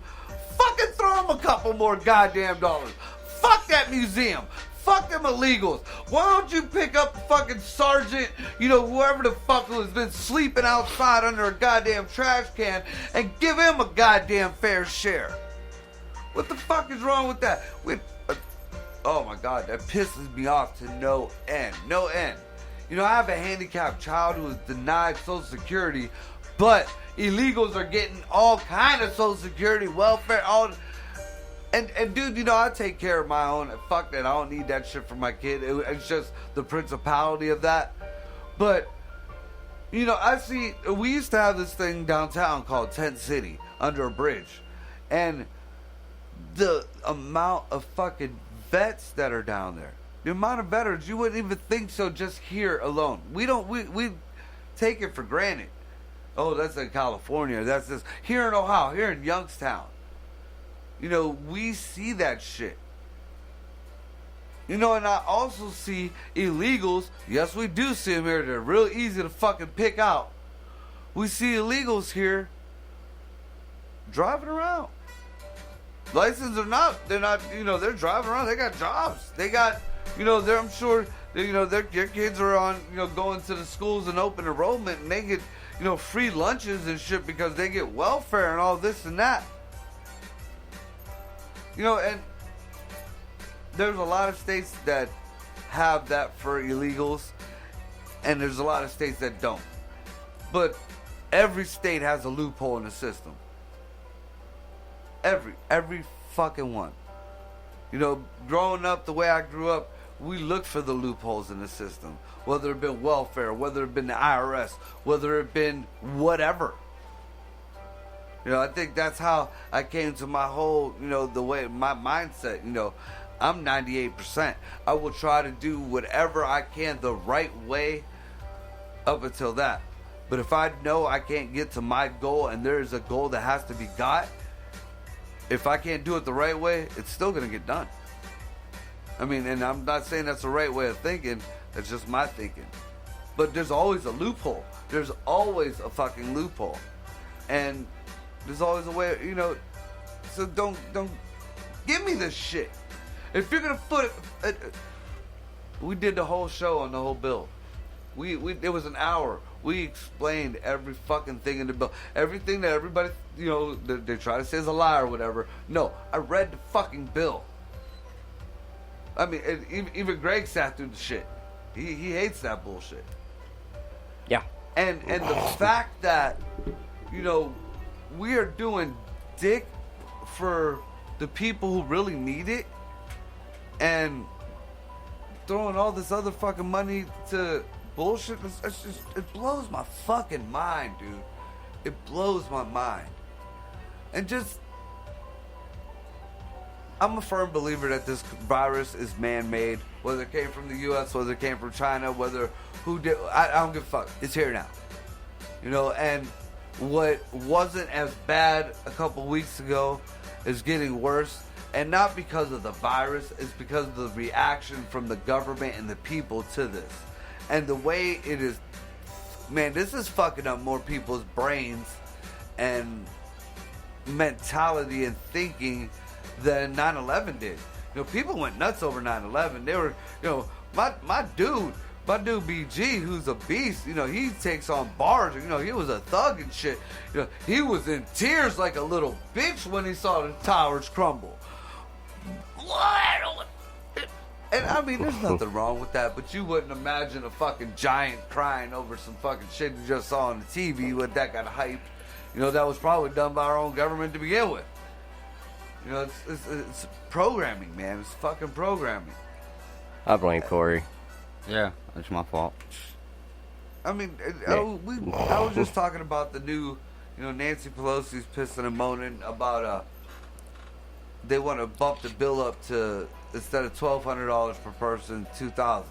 fucking throw them a couple more goddamn dollars. Fuck that museum. Fuck them illegals. Why don't you pick up fucking sergeant, you know, whoever the fuck who has been sleeping outside under a goddamn trash can, and give him a goddamn fair share? What the fuck is wrong with that? Oh my god, that pisses me off to no end. No end. You know, I have a handicapped child who is denied Social Security, but illegals are getting all kind of Social Security, welfare, all. And dude, you know, I take care of my own. Fuck that. I don't need that shit for my kid. It's just the principality of that. But, you know, we used to have this thing downtown called Tent City under a bridge. And the amount of fucking vets that are down there, the amount of veterans, you wouldn't even think so just here alone. We take it for granted. Oh, that's in California. That's this. Here in Ohio, here in Youngstown. You know, we see that shit. You know, and I also see illegals. Yes, we do see them here. They're real easy to fucking pick out. We see illegals here driving around. Licensed or not, they're not, you know, they're driving around. They got jobs. They got, you know, I'm sure, you know, their kids are on, you know, going to the schools and open enrollment, and they get, you know, free lunches and shit because they get welfare and all this and that. You know, and there's a lot of states that have that for illegals, and there's a lot of states that don't. But every state has a loophole in the system. Every fucking one. You know, growing up the way I grew up, we looked for the loopholes in the system. Whether it been welfare, whether it been the IRS, whether it been whatever. You know, I think that's how I came to my whole, you know, the way, my mindset. You know, I'm 98%. I will try to do whatever I can the right way up until that. But if I know I can't get to my goal and there is a goal that has to be got, if I can't do it the right way, it's still going to get done. I mean, and I'm not saying that's the right way of thinking. That's just my thinking. But there's always a loophole. There's always a fucking loophole. And there's always a way, you know, so don't give me this shit. If you're going to put it, we did the whole show on the whole bill. It was an hour. We explained every fucking thing in the bill. Everything that everybody, you know, they try to say is a lie or whatever. No, I read the fucking bill. I mean, even Greg sat through the shit. He hates that bullshit. Yeah. And the fact that, you know, we are doing dick for the people who really need it and throwing all this other fucking money to bullshit, it blows my fucking mind, dude. It blows my mind. And just, I'm a firm believer that this virus is man-made. Whether it came from the U.S., whether it came from China, whether who did, I don't give a fuck. It's here now. You know, and what wasn't as bad a couple weeks ago is getting worse. And not because of the virus, it's because of the reaction from the government and the people to this. And the way it is, man, this is fucking up more people's brains and mentality and thinking than 9/11 did. You know, people went nuts over 9/11. They were, you know, my dude BG, who's a beast, you know, he takes on bars. You know, he was a thug and shit. You know, he was in tears like a little bitch when he saw the towers crumble. And I mean, there's nothing wrong with that, but you wouldn't imagine a fucking giant crying over some fucking shit you just saw on the TV when that got hyped. You know, that was probably done by our own government to begin with. You know, it's programming, man. It's fucking programming. I blame Corey. Yeah, it's my fault. I mean, I was just talking about the new, you know, Nancy Pelosi's pissing and moaning about they want to bump the bill up to, instead of $1,200 per person, $2,000.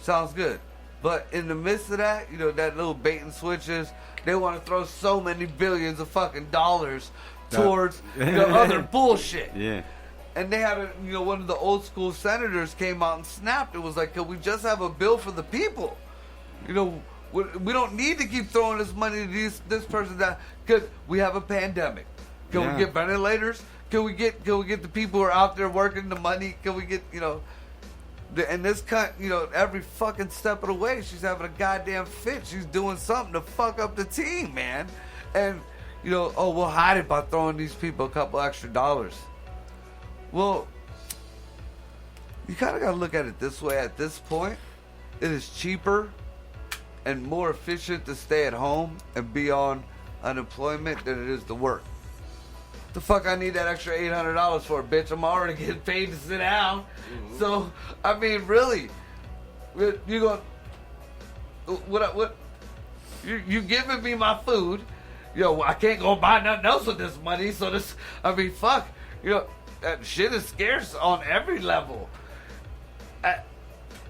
Sounds good. But in the midst of that, you know, that little bait and switches, they want to throw so many billions of fucking dollars towards the other bullshit. Yeah. And they had, you know, one of the old school senators came out and snapped. It was like, can we just have a bill for the people? You know, we don't need to keep throwing this money to this person that, because we have a pandemic. Can we get ventilators? Can we get the people who are out there working the money? Can we get, you know, and this cunt, you know, every fucking step of the way, she's having a goddamn fit. She's doing something to fuck up the team, man. And, you know, oh, we'll hide it by throwing these people a couple extra dollars. Well, you kind of got to look at it this way at this point. it is cheaper and more efficient to stay at home and be on unemployment than it is to work. The fuck I need that extra $800 for, bitch? I'm already getting paid to sit down. Mm-hmm. So, I mean, really, you going, what, you giving me my food. Yo, I can't go buy nothing else with this money. So this, I mean, fuck, that shit is scarce on every level.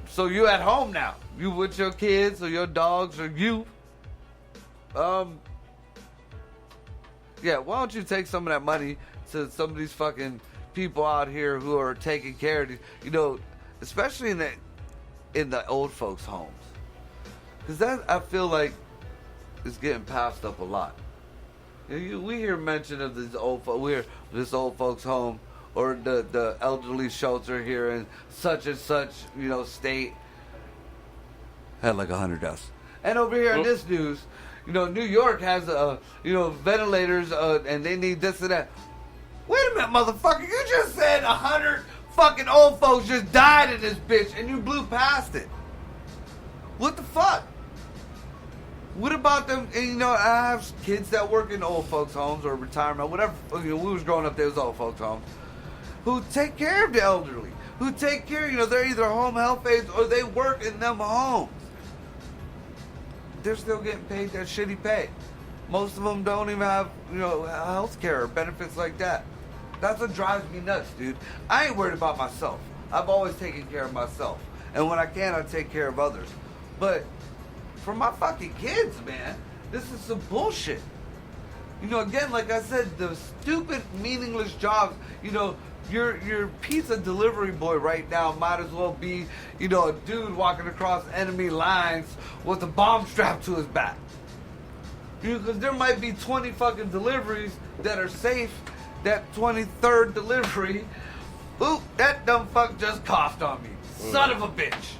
So you at home now. You with your kids or your dogs or you. Yeah, why don't you take some of that money to some of these fucking people out here who are taking care of these, especially in the old folks' homes. Because that, I feel like, is getting passed up a lot. We hear mention of this old folks' home or the elderly shelter here in such and such, state. Had like 100 deaths. And over here in this news, New York has, ventilators, and they need this and that. Wait a minute, motherfucker. You just said 100 fucking old folks just died in this bitch, and you blew past it. What the fuck? What about them? And, I have kids that work in old folks' homes or retirement, whatever. We was growing up, there was old folks' homes, who take care of the elderly, who take care, they're either home health aides or they work in them homes. They're still getting paid that shitty pay. Most of them don't even have, health care or benefits like that. That's what drives me nuts, dude. I ain't worried about myself. I've always taken care of myself. And when I can, I take care of others. But for my fucking kids, man, this is some bullshit. Again, like I said, the stupid, meaningless jobs, your pizza delivery boy right now might as well be, a dude walking across enemy lines with a bomb strapped to his back. Because there might be 20 fucking deliveries that are safe. That 23rd delivery, oop, that dumb fuck just coughed on me. Son of a bitch.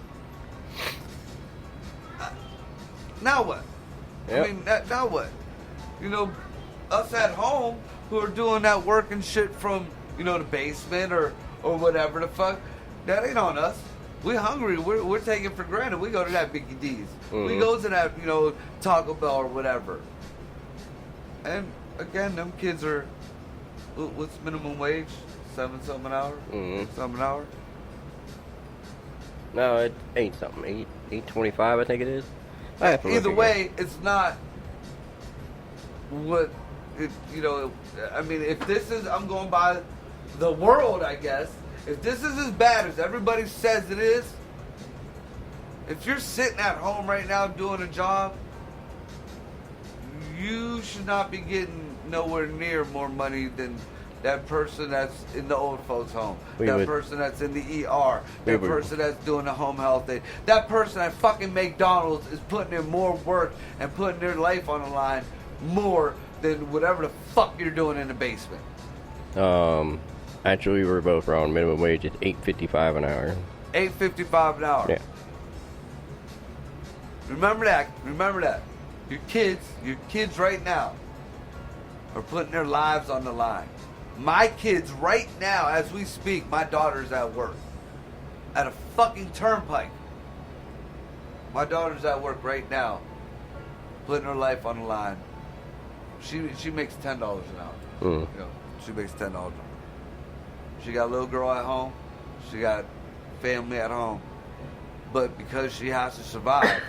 Now what? Yep. I mean, now what? Us at home who are doing that work and shit from, the basement or whatever the fuck, that ain't on us. We're hungry. We're taking for granted. We go to that Mickey D's. Mm-hmm. We go to that, Taco Bell or whatever. And again, them kids are, what's minimum wage? 7 something an hour? Mm-hmm. Something an hour? No, it ain't something. 8.25, I think it is. Either way, it's not what it, I mean, if this is, I'm going by the world, I guess. If this is as bad as everybody says it is, if you're sitting at home right now doing a job, you should not be getting nowhere near more money than that person that's in the old folks' home. Person that's in the ER. That person that's doing the home health aid. That person at fucking McDonald's is putting in more work and putting their life on the line more than whatever the fuck you're doing in the basement. Actually, we're both wrong. Minimum wage is $8.55 an hour. $8.55 an hour. Yeah. Remember that. Your kids right now are putting their lives on the line. My kids right now, as we speak, my daughter's at work. At a fucking turnpike. My daughter's at work right now, putting her life on the line. She makes $10 an hour. Mm. She makes $10 an hour. She got a little girl at home. She got family at home. But because she has to survive,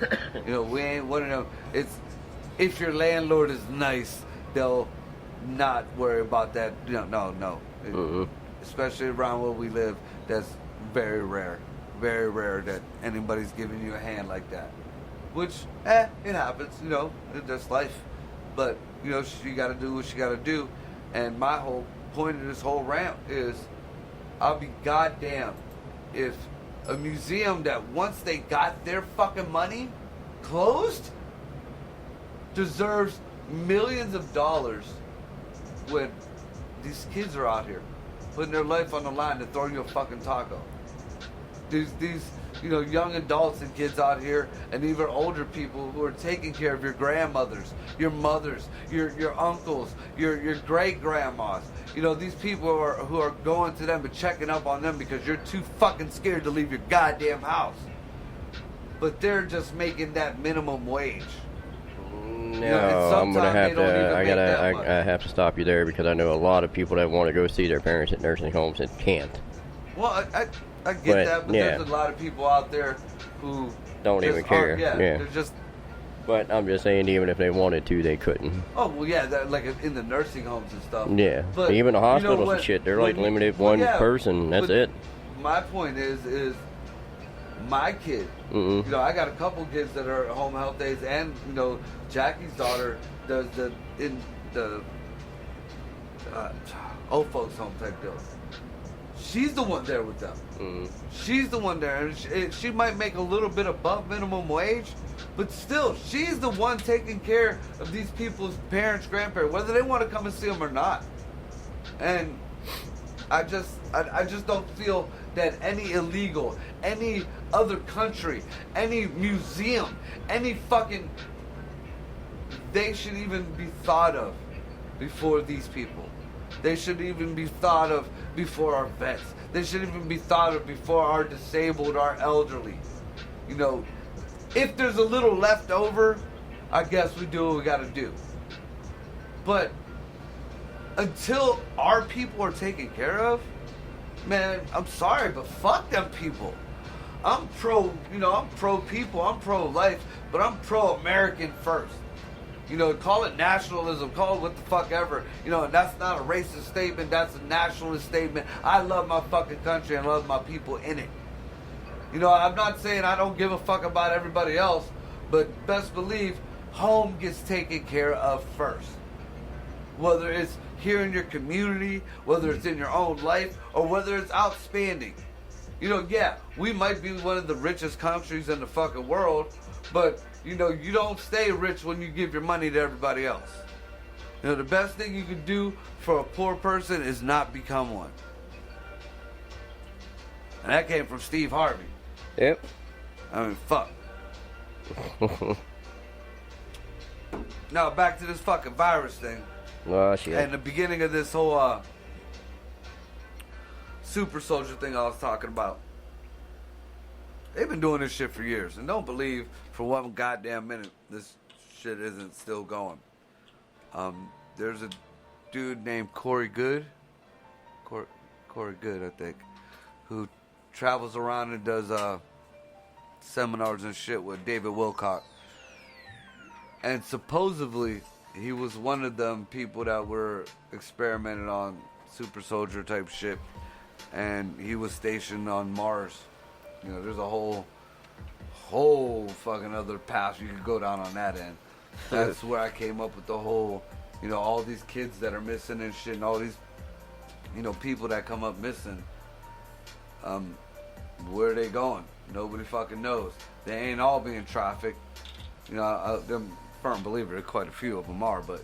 we ain't one of them. It's, if your landlord is nice, they'll not worry about that. No. Especially around where we live, that's very rare. Very rare that anybody's giving you a hand like that. Which, it happens, that's life. But, she got to do what she got to do. And my whole point of this whole rant is, I'll be goddamn if a museum that once they got their fucking money closed deserves millions of dollars when these kids are out here putting their life on the line to throw you a fucking taco. These young adults and kids out here, and even older people who are taking care of your grandmothers, your mothers, your uncles, your great grandmas. These people who are going to them and checking up on them because you're too fucking scared to leave your goddamn house. but they're just making that minimum wage. No, I'm gonna have to. I have to stop you there because I know a lot of people that want to go see their parents at nursing homes and can't. Well, I get that, but there's a lot of people out there who don't even care. They're just. But I'm just saying, even if they wanted to, they couldn't. Oh well, yeah, like in the nursing homes and stuff. Yeah, but even the hospitals and shit, they're like limited one person. That's it. My point is my kid. You know, I got a couple kids that are home health aides, and you know, Jackie's daughter does the old folks home type deal. She's the one there with them. She's the one there, and she might make a little bit above minimum wage, but still, she's the one taking care of these people's parents, grandparents, whether they want to come and see them or not. And I just don't feel that any illegal, any other country, any museum, any fucking, they should even be thought of before these people. They should even be thought of before our vets. They should even be thought of before our disabled, our elderly. You know, if there's a little left over, I guess we do what we gotta do. But until our people are taken care of, man, I'm sorry, but fuck them people. I'm pro people, I'm pro-life, but I'm pro-American first. You know, call it nationalism, call it what the fuck ever. You know, and that's not a racist statement, that's a nationalist statement. I love my fucking country and love my people in it. You know, I'm not saying I don't give a fuck about everybody else, but best believe home gets taken care of first. Whether it's here in your community, whether it's in your own life, or whether it's outstanding. You know, yeah, we might be one of the richest countries in the fucking world, but, you know, you don't stay rich when you give your money to everybody else. You know, the best thing you can do for a poor person is not become one. And that came from Steve Harvey. Yep. I mean, fuck. Now, back to this fucking virus thing. Oh, shit. And the beginning of this whole super soldier thing I was talking about. They've been doing this shit for years. And don't believe for one goddamn minute this shit isn't still going. There's a dude named Corey Good. Corey Good, I think. Who travels around and does seminars and shit with David Wilcock. And supposedly he was one of them people that were experimenting on super soldier type shit. And he was stationed on Mars. You know, there's a whole fucking other path you could go down on that end. That's where I came up with the whole, you know, all these kids that are missing and shit, and all these, you know, people that come up missing. Where are they going? Nobody fucking knows. They ain't all being trafficked. You know, I'm a firm believer, quite a few of them are, but,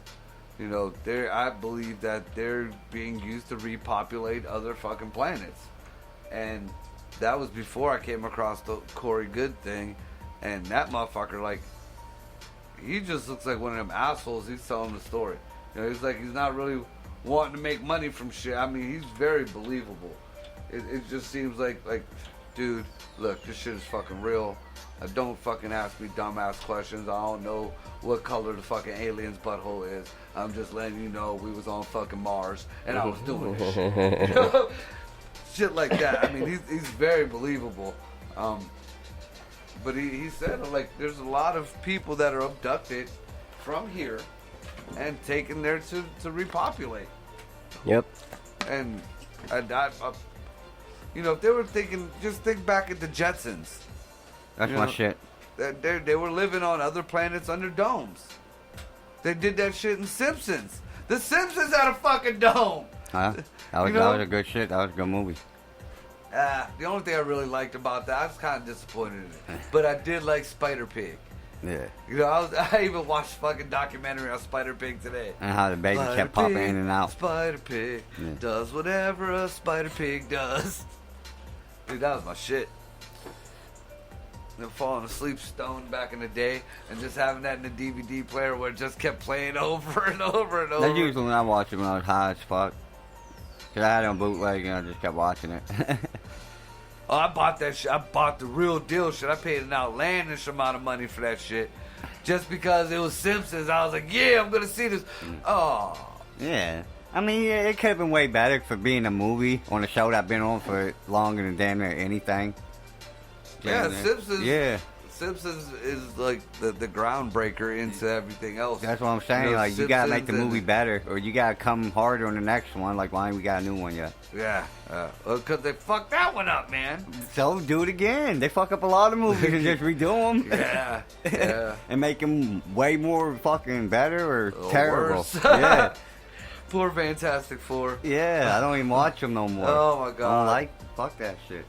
you know, I believe that they're being used to repopulate other fucking planets. And that was before I came across the Corey Good thing, and that motherfucker, like, he just looks like one of them assholes. He's telling the story. You know, he's like, he's not really wanting to make money from shit. I mean, he's very believable. It just seems like, dude, look, this shit is fucking real. Don't fucking ask me dumbass questions. I don't know what color the fucking alien's butthole is. I'm just letting you know we was on fucking Mars, and I was doing this shit. You know? Shit like that. I mean, he's very believable. But he said, like, there's a lot of people that are abducted from here and taken there to repopulate. Yep. And you know, if they were thinking, just think back at the Jetsons. That's my shit. They were living on other planets under domes. They did that shit in Simpsons. The Simpsons had a fucking dome. Huh? That was a good shit. That was a good movie. The only thing I really liked about that, I was kind of disappointed in it. But I did like Spider Pig. Yeah. You know, I even watched fucking documentary on Spider Pig today. And how the baby kept popping in and out. Spider Pig does whatever a Spider Pig does. Dude, that was my shit. And falling asleep stoned back in the day and just having that in the DVD player where it just kept playing over and over and over. That's usually when I watched it when I was high as fuck. Because I had it on bootleg and I just kept watching it. Oh, I bought that shit. I bought the real deal shit. I paid an outlandish amount of money for that shit. Just because it was Simpsons, I was like, yeah, I'm going to see this. Oh. Yeah. I mean, yeah, it could have been way better for being a movie on a show that I've been on for longer than damn near anything. Yeah, Simpsons. Yeah. Simpsons is like the groundbreaker into everything else. That's what I'm saying. You know, like, you gotta make the movie better, or you gotta come harder on the next one. Like, why ain't we got a new one yet? Yeah. Well, because they fucked that one up, man. So do it again. They fuck up a lot of movies and just redo them. Yeah. Yeah. And make them way more fucking better or terrible. Worse. Yeah. Poor Fantastic Four. Yeah, I don't even watch them no more. Oh my god. Fuck that shit.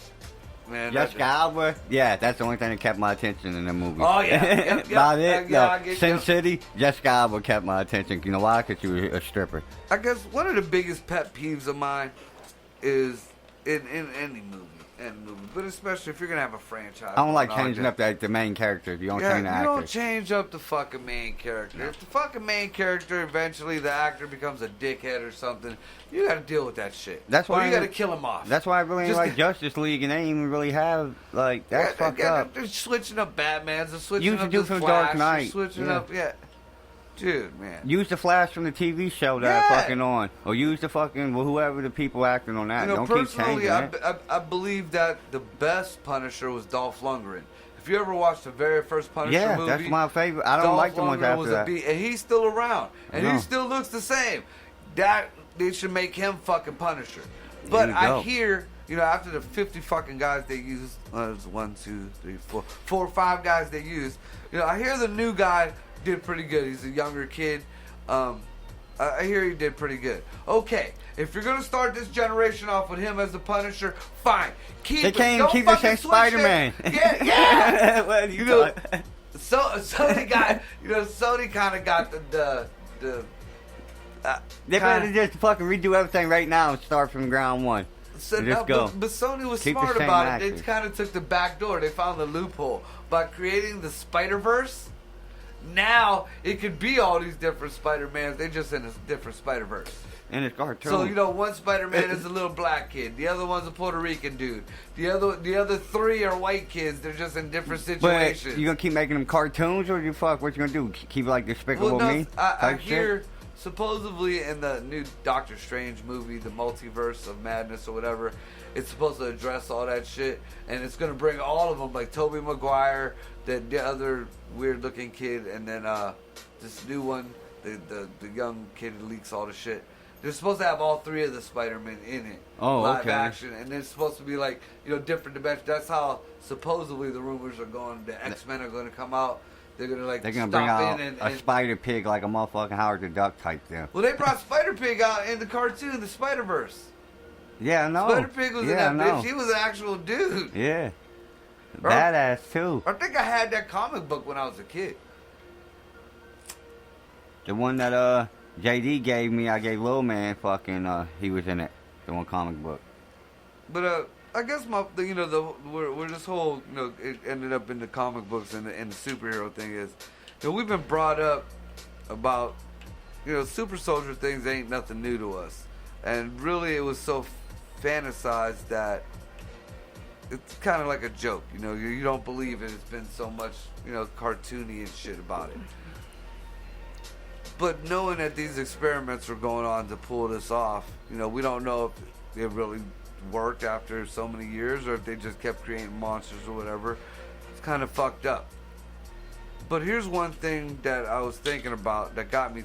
Man, Jessica Alba, yeah, that's the only thing that kept my attention in the movie. Oh yeah, Not it. Sin City, Jessica Alba kept my attention. You know why? Because she was a stripper. I guess one of the biggest pet peeves of mine is in any movie, but especially if you're gonna have a franchise. I don't like changing up the main character. You don't change the actor. You don't change up the fucking main character. No. If the fucking main character eventually the actor becomes a dickhead or something, you got to deal with that shit. That's why you got to kill him off. That's why I really like Justice League, and they didn't even really have like that's fucked up. They're switching up Batman's, they're switching up do the from Flash, Dark Knight. Switching up, dude, man. Use the Flash from the TV show that fucking on, or use the fucking whoever the people acting on that. You know, don't keep changing I believe that the best Punisher was Dolph Lundgren. If you ever watched the very first Punisher movie, that's my favorite. I don't like the ones after that. And he's still around, and he still looks the same. That they should make him fucking Punisher. But I hear, you know, after the 50 fucking guys they used, there's 1, 2, 3, 4 or 5 guys they used. You know, I hear the new guy did pretty good. He's a younger kid. I hear he did pretty good. Okay, if you're gonna start this generation off with him as the Punisher, fine. They can't even keep the same Spider-Man. Yeah. What you know, Sony got, you know, Sony kind of got the. They better just fucking redo everything right now and start from ground one. So just go. But Sony was smart about it. They kind of took the back door. They found the loophole by creating the Spider-Verse. Now it could be all these different Spider-Mans. They're just in a different Spider-Verse. And it's cartoon. So you know, one Spider-Man is a little black kid. The other one's a Puerto Rican dude. The other 3 are white kids. They're just in different situations. But you gonna keep making them cartoons, or what you gonna do? Keep like Despicable Me? I hear supposedly in the new Doctor Strange movie, the Multiverse of Madness or whatever, it's supposed to address all that shit, and it's gonna bring all of them, like Tobey Maguire, the other weird-looking kid, and then this new one, the young kid who leaks all the shit. They're supposed to have all 3 of the Spider-Men in it, live action, and it's supposed to be like, you know, different dimensions. That's how supposedly the rumors are going. The X-Men are going to come out. They're gonna bring out a Spider Pig like a motherfucking Howard the Duck type thing. Well, they brought Spider Pig out in the cartoon, the Spider-Verse. Yeah, I know. Spider Pig was in that bitch. He was an actual dude. Yeah. Badass too. I think I had that comic book when I was a kid. The one that JD gave me, I gave Lil Man. Fucking he was in it. The one comic book. But I guess where this whole, you know, it ended up in the comic books and the superhero thing is, you know, we've been brought up about, you know, super soldier things ain't nothing new to us, and really it was so fantasized that it's kind of like a joke. You know, you don't believe it. It's been so much, you know, cartoony and shit about it. But knowing that these experiments were going on to pull this off, you know, we don't know if it really worked after so many years, or if they just kept creating monsters or whatever. It's kind of fucked up. But here's one thing that I was thinking about that got me,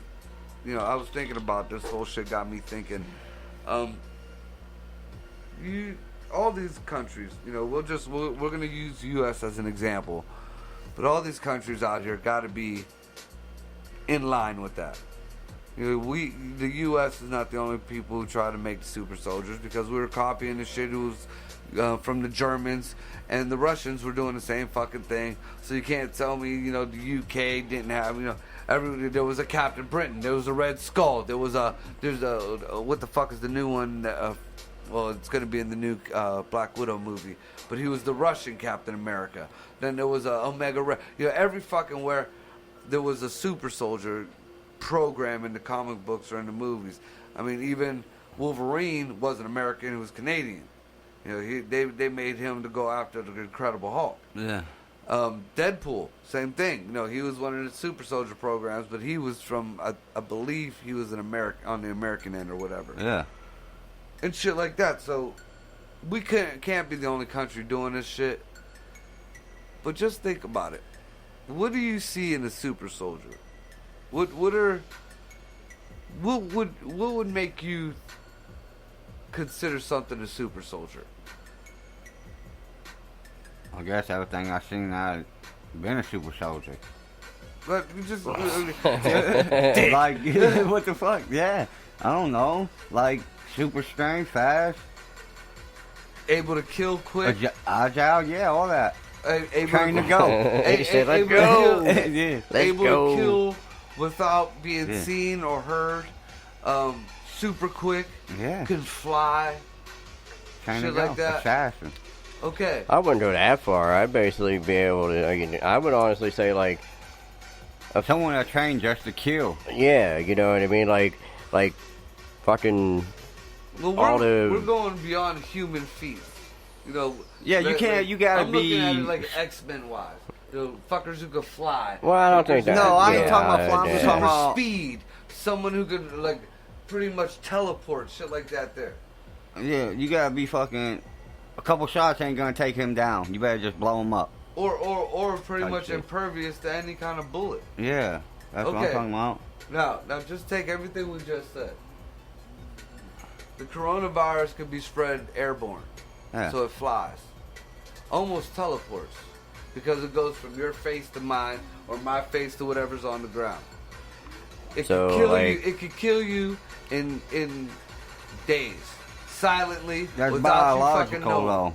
you know, I was thinking about this whole shit, got me thinking. All these countries, you know, we're gonna use U.S. as an example, but all these countries out here got to be in line with that. You know, the U.S. is not the only people who try to make super soldiers, because we were copying the shit who was from the Germans, and the Russians were doing the same fucking thing. So you can't tell me, you know, the U.K. didn't have, you know, there was a Captain Britain, there was a Red Skull, there's a what the fuck is the new one? Well, it's going to be in the new Black Widow movie, but he was the Russian Captain America. Then there was a Omega Red. You know, every fucking where there was a super soldier program in the comic books or in the movies. I mean, even Wolverine wasn't American, he was Canadian. You know, they made him to go after the Incredible Hulk. Yeah. Deadpool, same thing. You know, he was one of the super soldier programs, but he was from, I believe he was on the American end or whatever. Yeah. And shit like that. So we can't be the only country doing this shit. But just think about it. What do you see in a super soldier? What would make you consider something a super soldier? I guess everything I've seen, I've been a super soldier. But you just like, what the fuck? Yeah, I don't know. Like, super strength, fast, able to kill quick, agile, yeah, all that. Trying to go. He said, let's go. Yeah. Let's able go. to kill without being seen or heard. Super quick. Yeah. Can fly. Trying shit to go. like that. Assassin. Okay. I wouldn't go that far. I'd basically be able to. I would honestly say like someone that trained just to kill. Yeah, you know what I mean. Like fucking. Well, we're going beyond human feats. You know. Yeah, you can't. You gotta I'm be. looking at it like X-Men wise. You know, fuckers who could fly. Well, I don't think that. No, I ain't talking about flying. I'm talking about speed. Someone who could like pretty much teleport, shit like that. There. Yeah, you gotta be fucking. A couple shots ain't gonna take him down. You better just blow him up. Or pretty much impervious to any kind of bullet. Yeah, that's what I'm talking about. Now just take everything we just said. The coronavirus could be spread airborne, so it flies, almost teleports, because it goes from your face to mine or my face to whatever's on the ground. It could kill you. It could kill you in days. Silently, that's without you fucking knowing. Though.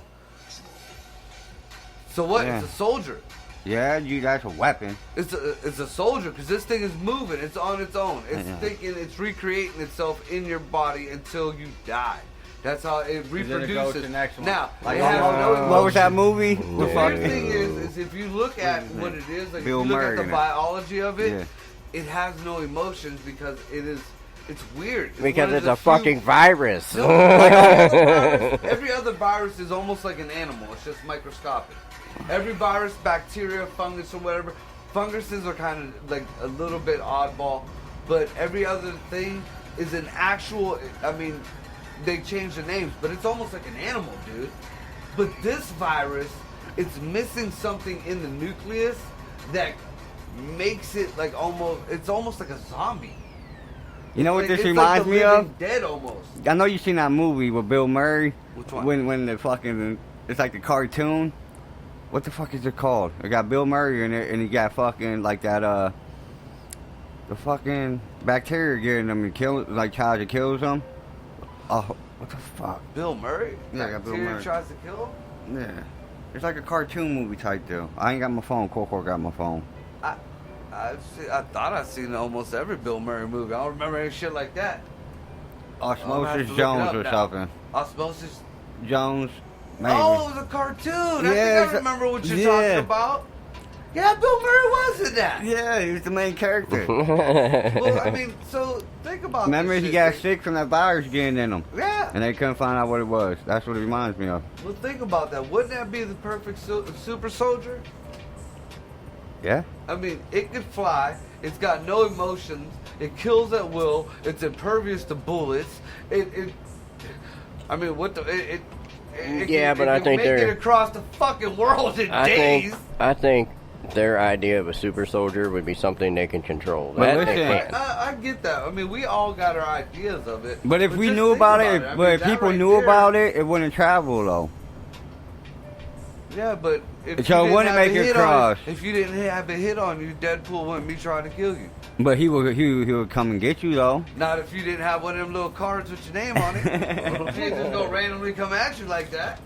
So what? Yeah. It's a soldier. Yeah, that's a weapon. It's a soldier because this thing is moving. It's on its own. It's thinking. It's recreating itself in your body until you die. That's how it reproduces. It goes to the next one. Now, like, what was that movie? The weird thing is if you look at what it is, like Bill if you look Murray at the biology of it, it has no emotions because it is. It's weird. Because it's a fucking virus. No, every other virus is almost like an animal. It's just microscopic. Every virus, bacteria, fungus, or whatever. Funguses are kind of like a little bit oddball. But every other thing is an actual... I mean, they change the names, but it's almost like an animal, dude. But this virus, it's missing something in the nucleus that makes it like almost... It's almost like a zombie. You know what this reminds me of? Dead almost. I know you've seen that movie with Bill Murray. Which one? When the fucking it's like the cartoon. What the fuck is it called? It got Bill Murray in it, and he got fucking like that the fucking bacteria getting him and tries to kill him. Oh, what the fuck? Bill Murray? Yeah, I got Bill Murray. Tries to kill him? Yeah, it's like a cartoon movie type deal. I ain't got my phone. Coco got my phone. I thought I'd seen almost every Bill Murray movie. I don't remember any shit like that. Osmosis Jones or something. Osmosis Jones, maybe. Oh, it was a cartoon. Yeah, I think I remember what you're talking about. Yeah, Bill Murray was in that. Yeah, he was the main character. Well, I mean, so think about Remember, he got sick from that virus getting in him. Yeah. And they couldn't find out what it was. That's what it reminds me of. Well, think about that. Wouldn't that be the perfect super soldier? Yeah. I mean, it can fly. It's got no emotions. It kills at will. It's impervious to bullets. I mean, what the? It but I think make it across the fucking world in days. I think their idea of a super soldier would be something they can control. That they can. I get that. I mean, we all got our ideas of it. But if we knew about it, if people knew about it, it wouldn't travel though. Yeah, but if so it wouldn't make it cross. If you didn't have a hit on you, Deadpool wouldn't be trying to kill you. But he would come and get you though. Not if you didn't have one of them little cards with your name on it. He just go randomly come at you like that.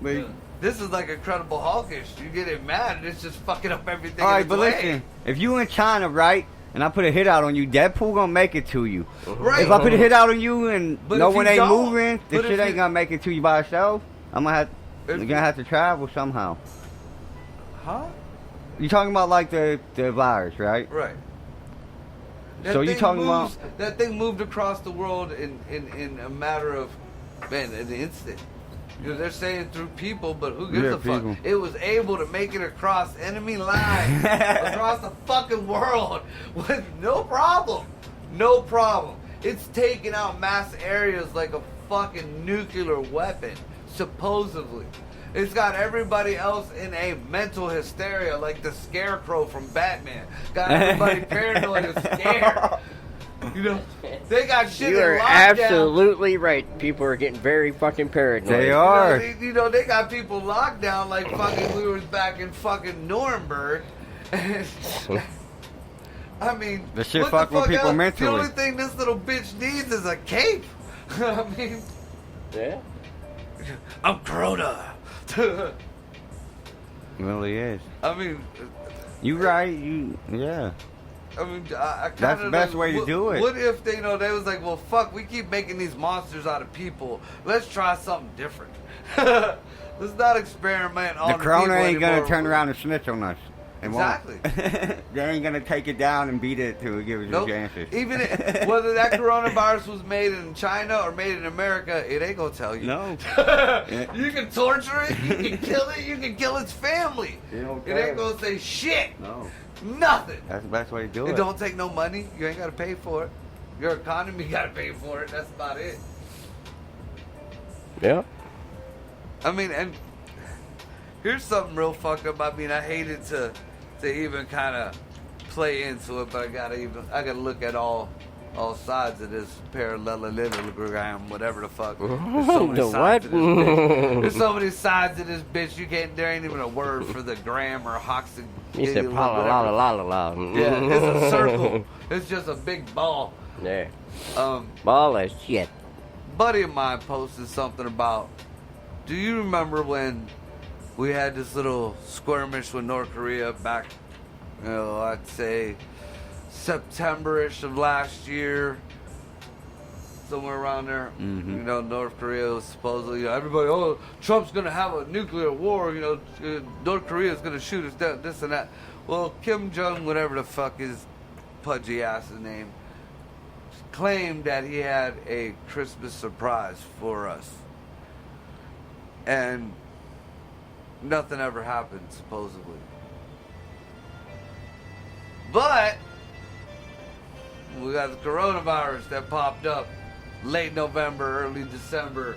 But this is like Incredible Hulkish. You get it mad and it's just fucking up everything. All right, but listen, if you in China, right, and I put a hit out on you, Deadpool gonna make it to you. Right. If I put a hit out on you and no one ain't moving, the shit ain't you gonna make it to you by itself. You're gonna have to travel somehow. Huh? You talking about like the virus, right? Right. So you talking about that thing moved across the world in a matter of an instant. You know, they're saying through people, but who gives a fuck? People. It was able to make it across enemy lines, across the fucking world, with no problem. No problem. It's taking out mass areas like a fucking nuclear weapon, supposedly. It's got everybody else in a mental hysteria, like the Scarecrow from Batman. Got everybody paranoid and scared. You know, they got shit You are in lockdown. absolutely right. People are getting very fucking paranoid. They are. You know, they got people locked down like fucking we were back in fucking Nuremberg. And, I mean, the shit what fuck the with fuck people else? mentally. The only thing this little bitch needs is a cape. I mean, yeah. I'm Corona. Really is. I mean, you right. Yeah. I mean, I that's the best way to do it. What if they, they was like, well, fuck, we keep making these monsters out of people. Let's try something different. Let's not experiment on the Corona ain't anymore. gonna turn around and snitch on us. It Exactly. They ain't gonna take it down and beat it till it gives you chances. Even whether that coronavirus was made in China or made in America, it ain't gonna tell you. No. You can torture it, you can kill it, you can kill its family. It ain't gonna say shit. No. Nothing. That's the best way to do it. It don't take no money. You ain't gotta pay for it. Your economy gotta pay for it. That's about it. Yeah. I mean, and here's something real fucked up. I mean, I hated to even kind of play into it, but I gotta look at all sides of this parallelogram, whatever the fuck. There's so many sides to this bitch. There's so many sides to this bitch. There ain't even a word for the gram or hoxie. You said la la la la la. Yeah, it's a circle. It's just a big ball. Yeah. Ball of shit. Buddy of mine posted something about, do you remember when we had this little skirmish with North Korea back, I'd say September-ish of last year, somewhere around there. Mm-hmm. North Korea was supposedly, everybody, Trump's going to have a nuclear war, North Korea's going to shoot us down, this and that. Well, Kim Jong, whatever the fuck his pudgy ass's name, claimed that he had a Christmas surprise for us. And nothing ever happened, supposedly. But we got the coronavirus that popped up late November, early December.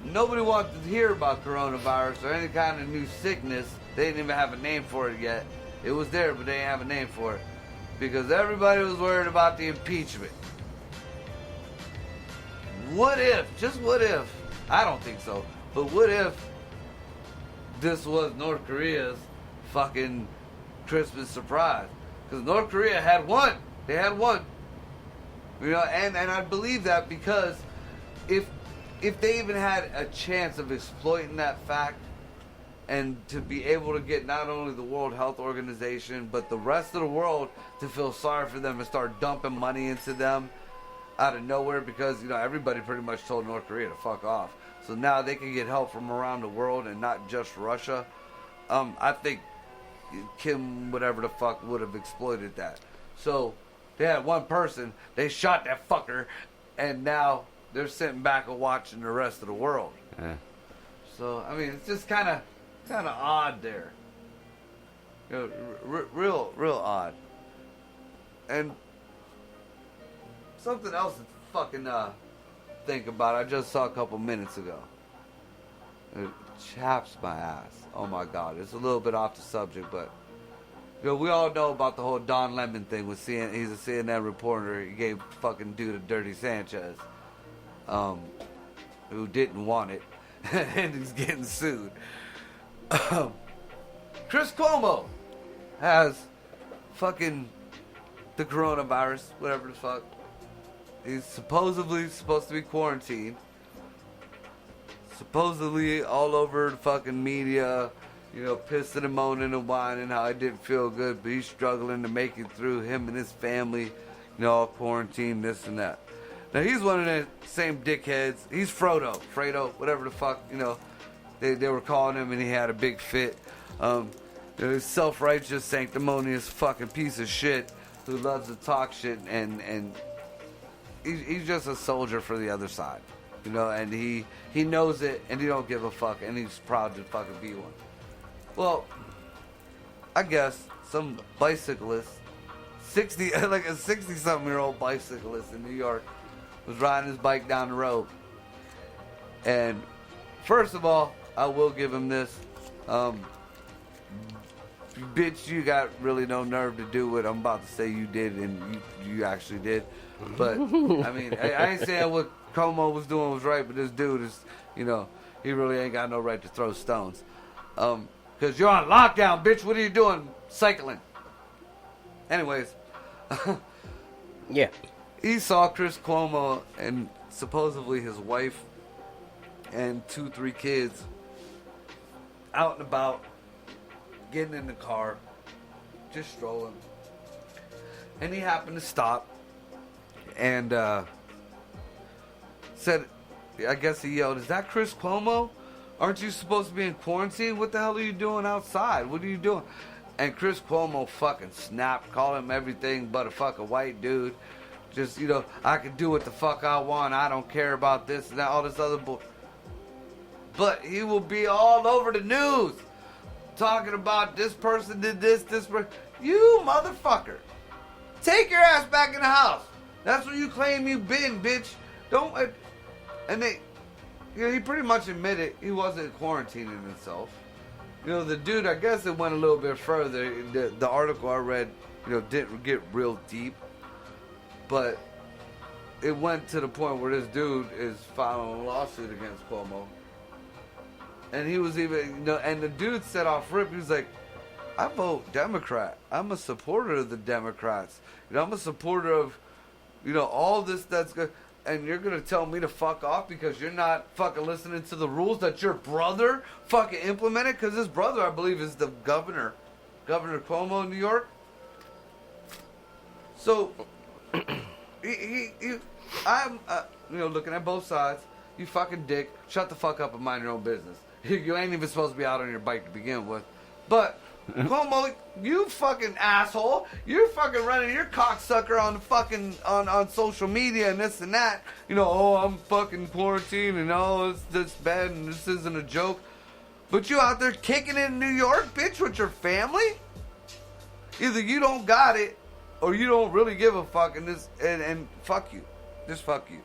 Nobody wanted to hear about coronavirus or any kind of new sickness. They didn't even have a name for it yet. It was there, but they didn't have a name for it. Because everybody was worried about the impeachment. What if, just what if, I don't think so, but what if this was North Korea's fucking Christmas surprise? Because North Korea had one. They had one. And I believe that because if they even had a chance of exploiting that fact and to be able to get not only the World Health Organization but the rest of the world to feel sorry for them and start dumping money into them out of nowhere, because everybody pretty much told North Korea to fuck off. So now they can get help from around the world and not just Russia. I think Kim, whatever the fuck, would have exploited that. So they had one person, they shot that fucker, and now they're sitting back and watching the rest of the world. Yeah. So I mean, it's just kind of odd there. Real odd. And something else to fucking think about, I just saw a couple minutes ago. It chaps my ass. Oh my god, it's a little bit off the subject, but we all know about the whole Don Lemon thing with he's a CNN reporter. He gave fucking dude a Dirty Sanchez, who didn't want it, and he's getting sued. Chris Cuomo has fucking the coronavirus, whatever the fuck. He's supposedly supposed to be quarantined. Supposedly all over the fucking media, pissing and moaning and whining how he didn't feel good, but he's struggling to make it through, him and his family, all quarantined, this and that. Now he's one of the same dickheads. He's Fredo, whatever the fuck, they were calling him, and he had a big fit. He's self-righteous, sanctimonious fucking piece of shit who loves to talk shit, and he's just a soldier for the other side. You know, and he knows it, and he don't give a fuck, and he's proud to fucking be one. Well, I guess some bicyclist, like a 60-something-year-old bicyclist in New York, was riding his bike down the road. And first of all, I will give him this. Bitch, you got really no nerve to do what I'm about to say you did, and you actually did. But, I mean, I ain't saying what Cuomo was doing was right, but this dude is, you know, he really ain't got no right to throw stones. Because you're on lockdown, bitch. What are you doing? Cycling. Anyways. Yeah. He saw Chris Cuomo and supposedly his wife and 2-3 kids out and about, getting in the car, just strolling. And he happened to stop and said, I guess he yelled, "Is that Chris Cuomo? Aren't you supposed to be in quarantine? What the hell are you doing outside? What are you doing?" And Chris Cuomo fucking snapped, called him everything but a fucking white dude. Just, you know, I can do what the fuck I want. I don't care about this and that, all this other bull. But he will be all over the news talking about this person did this person. You motherfucker. Take your ass back in the house. That's what you claim you been, bitch. Don't. And they, you know, he pretty much admitted he wasn't quarantining himself. You know, the dude, I guess it went a little bit further. The article I read, you know, didn't get real deep. But it went to the point where this dude is filing a lawsuit against Cuomo. And he was even, you know, and the dude said off rip, he was like, I vote Democrat. I'm a supporter of the Democrats. You know, I'm a supporter of, you know, all this that's good. And you're going to tell me to fuck off because you're not fucking listening to the rules that your brother fucking implemented? Because his brother, I believe, is the Governor Cuomo in New York. So, I'm, you know, looking at both sides. You fucking dick. Shut the fuck up and mind your own business. You ain't even supposed to be out on your bike to begin with. But, Cuomo, you fucking asshole. You're fucking running your cocksucker on the fucking, on social media and this and that. You know, oh, I'm fucking quarantined and oh, it's this bad and this isn't a joke. But you out there kicking it in New York, bitch, with your family? Either you don't got it or you don't really give a fuck and fuck you. Just fuck you.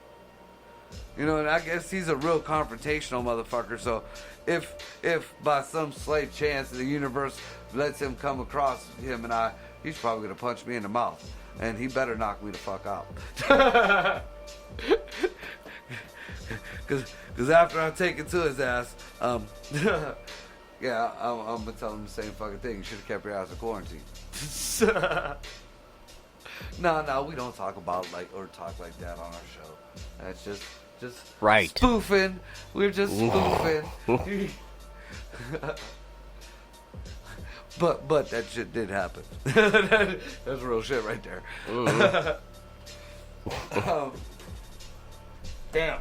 You know, and I guess he's a real confrontational motherfucker. So if by some slight chance the universe lets him come across him and I, he's probably going to punch me in the mouth. And he better knock me the fuck out. Because after I take it to his ass, yeah, I'm going to tell him the same fucking thing. You should have kept your ass in quarantine. No, we don't talk about or talk like that on our show. That's just right. Spoofing. We're just spoofing. but that shit did happen. That's real shit right there. Damn.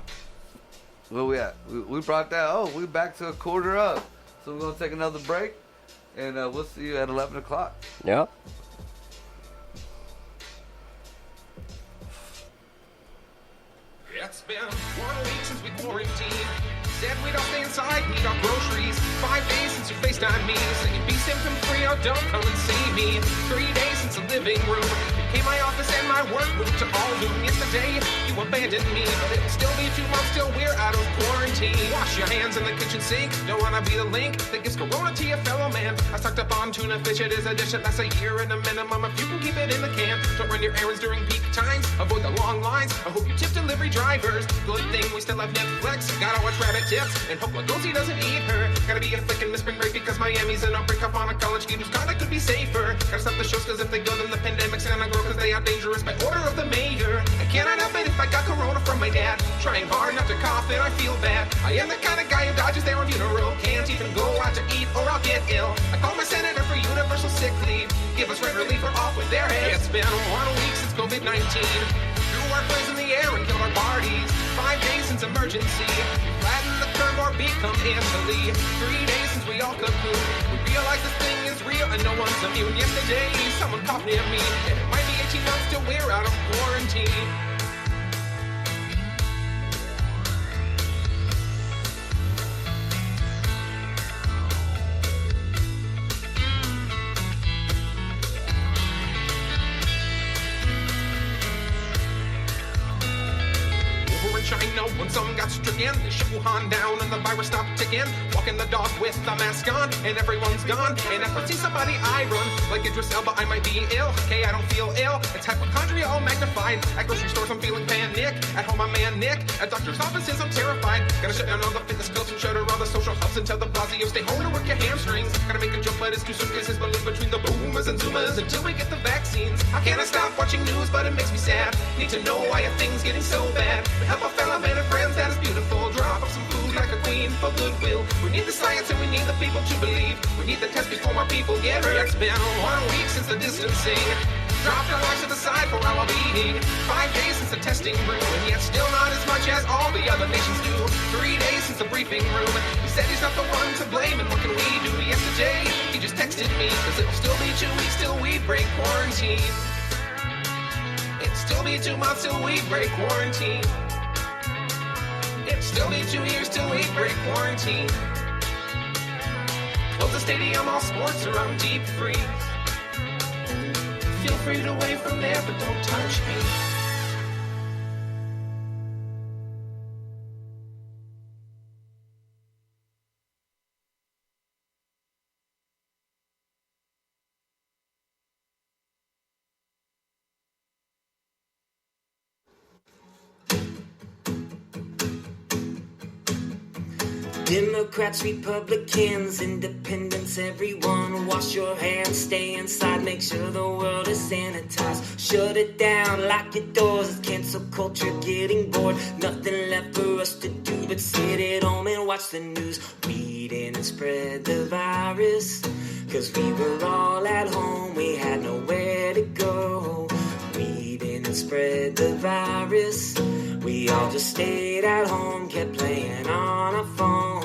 Where we at? We brought that. Oh, we back to a quarter up. So we're gonna take another break, and we'll see you at 11 o'clock. Yep. It's been 1 week since we quarantined. Said we don't stay inside, need our groceries. 5 days since you FaceTime me, saying be symptom free or don't come and see me. 3 days since the living room became my office and my work moved to all Zoom. Yesterday you abandoned me, but it'll still be 2 months till we're out of quarantine. Wash your hands in the kitchen sink, don't wanna be the link that gives corona to your fellow man. I stocked up on tuna fish, it is a dish that lasts a year at a minimum if you can keep it in the can. Don't run your errands during peak times, avoid the long lines. I hope you tip delivery drivers. Good thing we still have Netflix. Gotta watch Rabbit Tips and hope Lugosi doesn't eat her. Gotta be a flickin' Miss Spring Break because Miami's in a break up on a college kid whose conduct could be safer. Gotta stop the shows cause if they go then the pandemic's gonna grow cause they are dangerous by order of the mayor. I cannot help it if I got corona from my dad. Trying hard not to cough and I feel bad. I am the kind of guy who dodges their own funeral. Can't even go out to eat or I'll get ill. I call my senator for universal sick leave. Give us rent relief or off with their heads. It's been 1 week since COVID-19. Threw our flags in the air and killed our parties. 5 days since emergency. Flatten the curve or become Italy. 3 days since we all cocoon. We realize this thing is real and no one's immune. Yesterday, someone coughed near me. And it might be 18 months till we're out of quarantine. When some got stricken, they shut Wuhan down and the virus stopped ticking. Walking the dog with the mask on, and everyone's gone. And if I see somebody, I run. Like Idris Elba, I might be ill. Okay, I don't feel ill. It's hypochondria all magnified. At grocery stores, I'm feeling panic. At home, I'm manic. At doctor's offices, I'm terrified. Gotta shut down all the fitness clubs and shutter all the social hubs and tell the Blasio stay home to work your hamstrings. Gotta make a joke, but it's too soon 'cause his balloons between the boomers and zoomers until we get the vaccines. I can't stop watching news, but it makes me sad. Need to know why are things getting so bad. Help a fellow man and friends, that is beautiful. Drop off some food like a queen for goodwill. We need the science and we need the people to believe. We need the test before more people get hurt. It's been 1 week since the distancing. Dropped our lives to the side for our well-being. 5 days since the testing room, and yet still not as much as all the other nations do. 3 days since the briefing room. He said he's not the one to blame, and what can we do? Yesterday, he just texted me, 'cause it'll still be 2 weeks till we break quarantine. It'll still be 2 months till we break quarantine. It'll still be 2 years till we break quarantine. Close the stadium, all sports are on deep freeze. Feel free to wave from there, but don't touch me. Democrats, Republicans, independents, everyone, wash your hands, stay inside, make sure the world is sanitized. Shut it down, lock your doors, it's cancel culture getting bored. Nothing left for us to do but sit at home and watch the news. Read in and spread the virus, 'cause we were all at home, we had nowhere to go. Read in and spread the virus, we all just stayed at home, kept playing on our phone.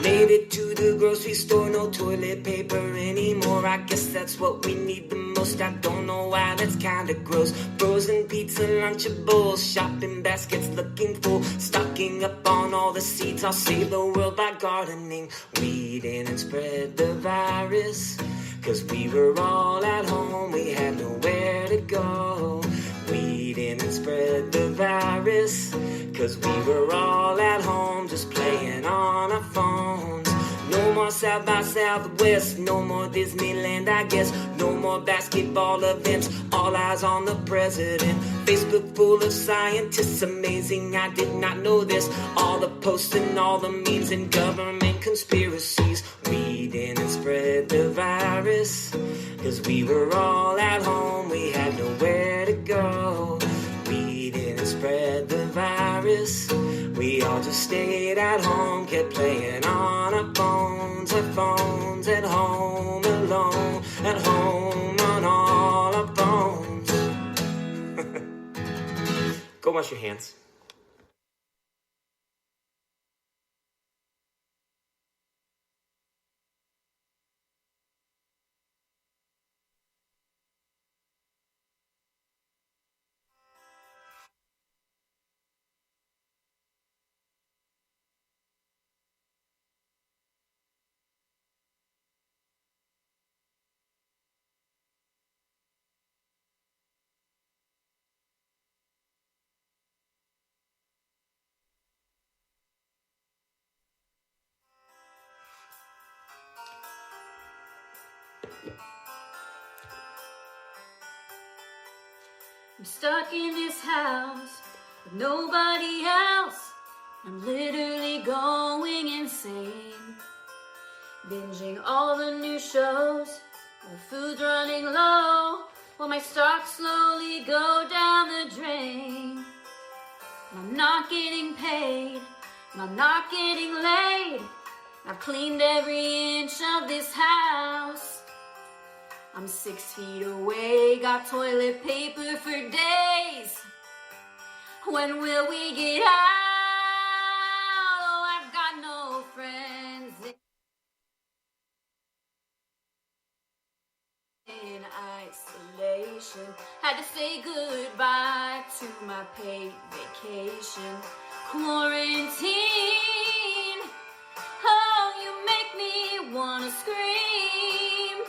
Made it to the grocery store, no toilet paper anymore. I guess that's what we need the most. I don't know why, that's kinda gross. Frozen pizza, Lunchables, shopping baskets looking full. Stocking up on all the seeds, I'll save the world by gardening. Weed in and spread the virus, 'cause we were all at home, we had nowhere to go. Weed in and spread the virus, 'cause we were all at home, just playing on our phones. No more South by Southwest, no more Disneyland, I guess. No more basketball events, all eyes on the president. Facebook full of scientists, amazing, I did not know this. All the posts and all the memes and government conspiracies. Read in and spread the virus, 'cause we were all at home, we had nowhere to go. Read in and spread the virus, we all just stayed at home, kept playing on our phones at home alone, at home on all our phones. Go wash your hands. I'm stuck in this house with nobody else. I'm literally going insane. Binging all the new shows while food's running low, while my stocks slowly go down the drain. And I'm not getting paid, and I'm not getting laid. I've cleaned every inch of this house. I'm 6 feet away, got toilet paper for days. When will we get out? Oh, I've got no friends in isolation. Had to say goodbye to my paid vacation. Quarantine, oh, you make me wanna scream.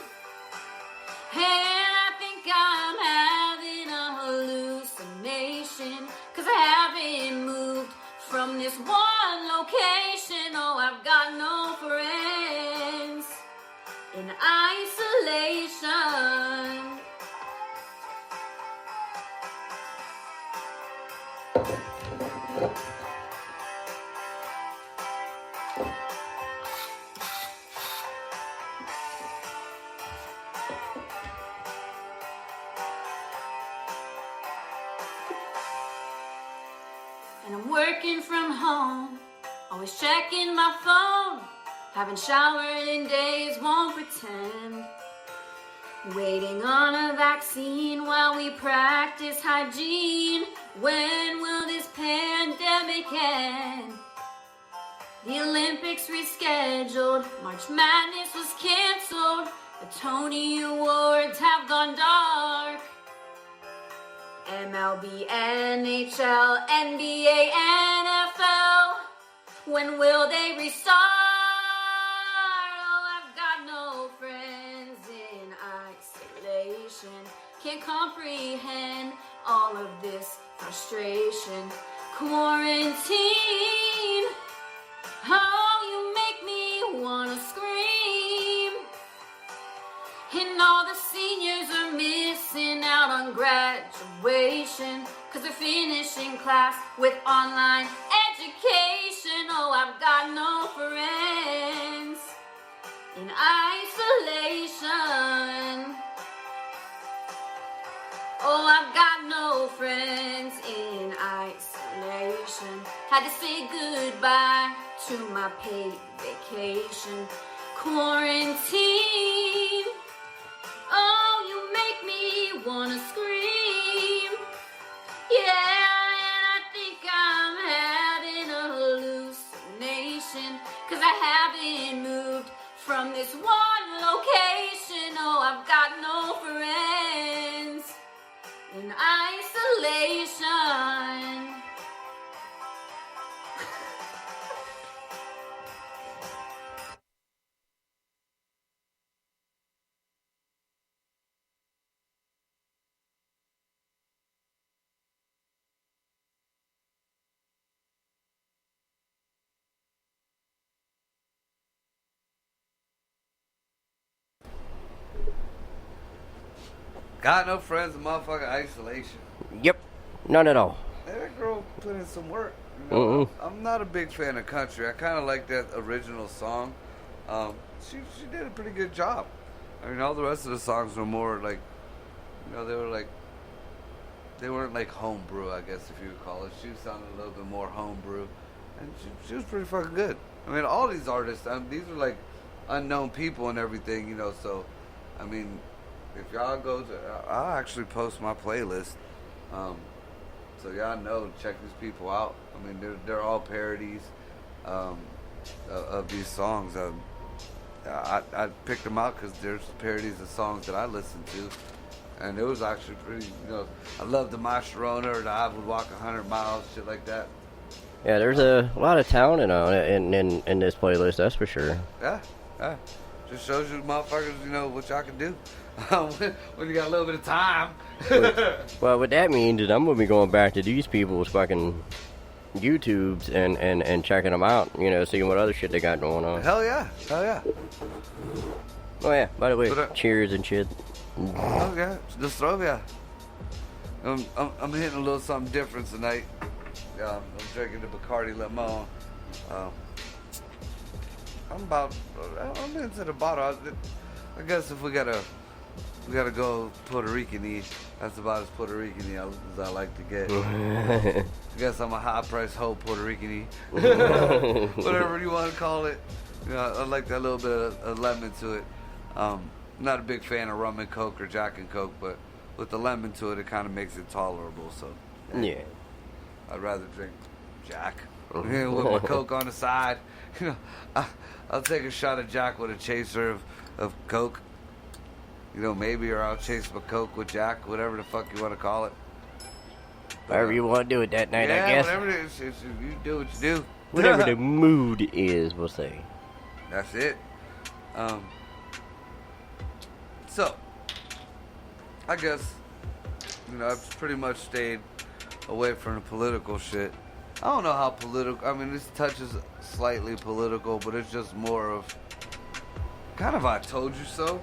And I think I'm having a hallucination, 'cause I haven't moved from this one location. Oh, I've got no friends in isolation. And I'm working from home, always checking my phone. Haven't showered in days, won't pretend. Waiting on a vaccine while we practice hygiene. When will this pandemic end? The Olympics rescheduled, March Madness was canceled. The Tony Awards have gone dark. MLB, NHL, NBA, NFL. When will they restart? Oh, I've got no friends in isolation. Can't comprehend all of this frustration. Quarantine. Oh, you make me wanna scream. And all the seniors are missing out on graduation, 'cause they're finishing class with online education. Oh, I've got no friends in isolation. Oh, I've got no friends in isolation. Had to say goodbye to my paid vacation. Quarantine. Oh, you make me wanna scream. Yeah, and I think I'm having a hallucination, 'cause I haven't moved from this one location. Oh, I've got no friends in isolation. Got no friends in motherfucking isolation. Yep, none at all. That girl put in some work. You know, I'm not a big fan of country. I kind of like that original song. She did a pretty good job. I mean, all the rest of the songs were more like, you know, they weren't like homebrew, I guess if you would call it. She sounded a little bit more homebrew, and she was pretty fucking good. I mean, all these artists, these are like unknown people and everything, you know. So, I mean, if y'all go to, I'll actually post my playlist, so y'all know, check these people out. I mean, they're all parodies of these songs. I picked them out because there's parodies of songs that I listen to, and it was actually pretty. You know, I love the My Sharona or the I Would Walk 100 Miles, shit like that. Yeah, there's a lot of talent in this playlist, that's for sure. Yeah. Just shows you motherfuckers, you know, what y'all can do when you got a little bit of time. Well, what that means is I'm going to be going back to these people's fucking YouTubes and checking them out, you know, seeing what other shit they got going on. Hell yeah. Oh, yeah, by the way, cheers and shit. Oh, yeah, Zdrowia. I'm hitting a little something different tonight. I'm drinking the Bacardi Limon. I'm into the bottle. I guess if we gotta go Puerto Rican-y, that's about as Puerto Rican-y as I like to get. I guess I'm a high-priced hoe Puerto Rican-y. Whatever you want to call it. You know, I like that little bit of lemon to it. I'm not a big fan of rum and Coke or Jack and Coke, but with the lemon to it, it kind of makes it tolerable. So yeah, I'd rather drink Jack with my Coke on the side. You know, I'll take a shot of Jack with a chaser of Coke. You know, maybe, or I'll chase my Coke with Jack, whatever the fuck you want to call it. Whatever you want to do it that night, yeah, I guess. Whatever it is, you do what you do. Whatever the mood is, we'll say. That's it. So, I guess, you know, I've pretty much stayed away from the political shit. I don't know how political. I mean, this touches slightly political, but it's just more of kind of I told you so.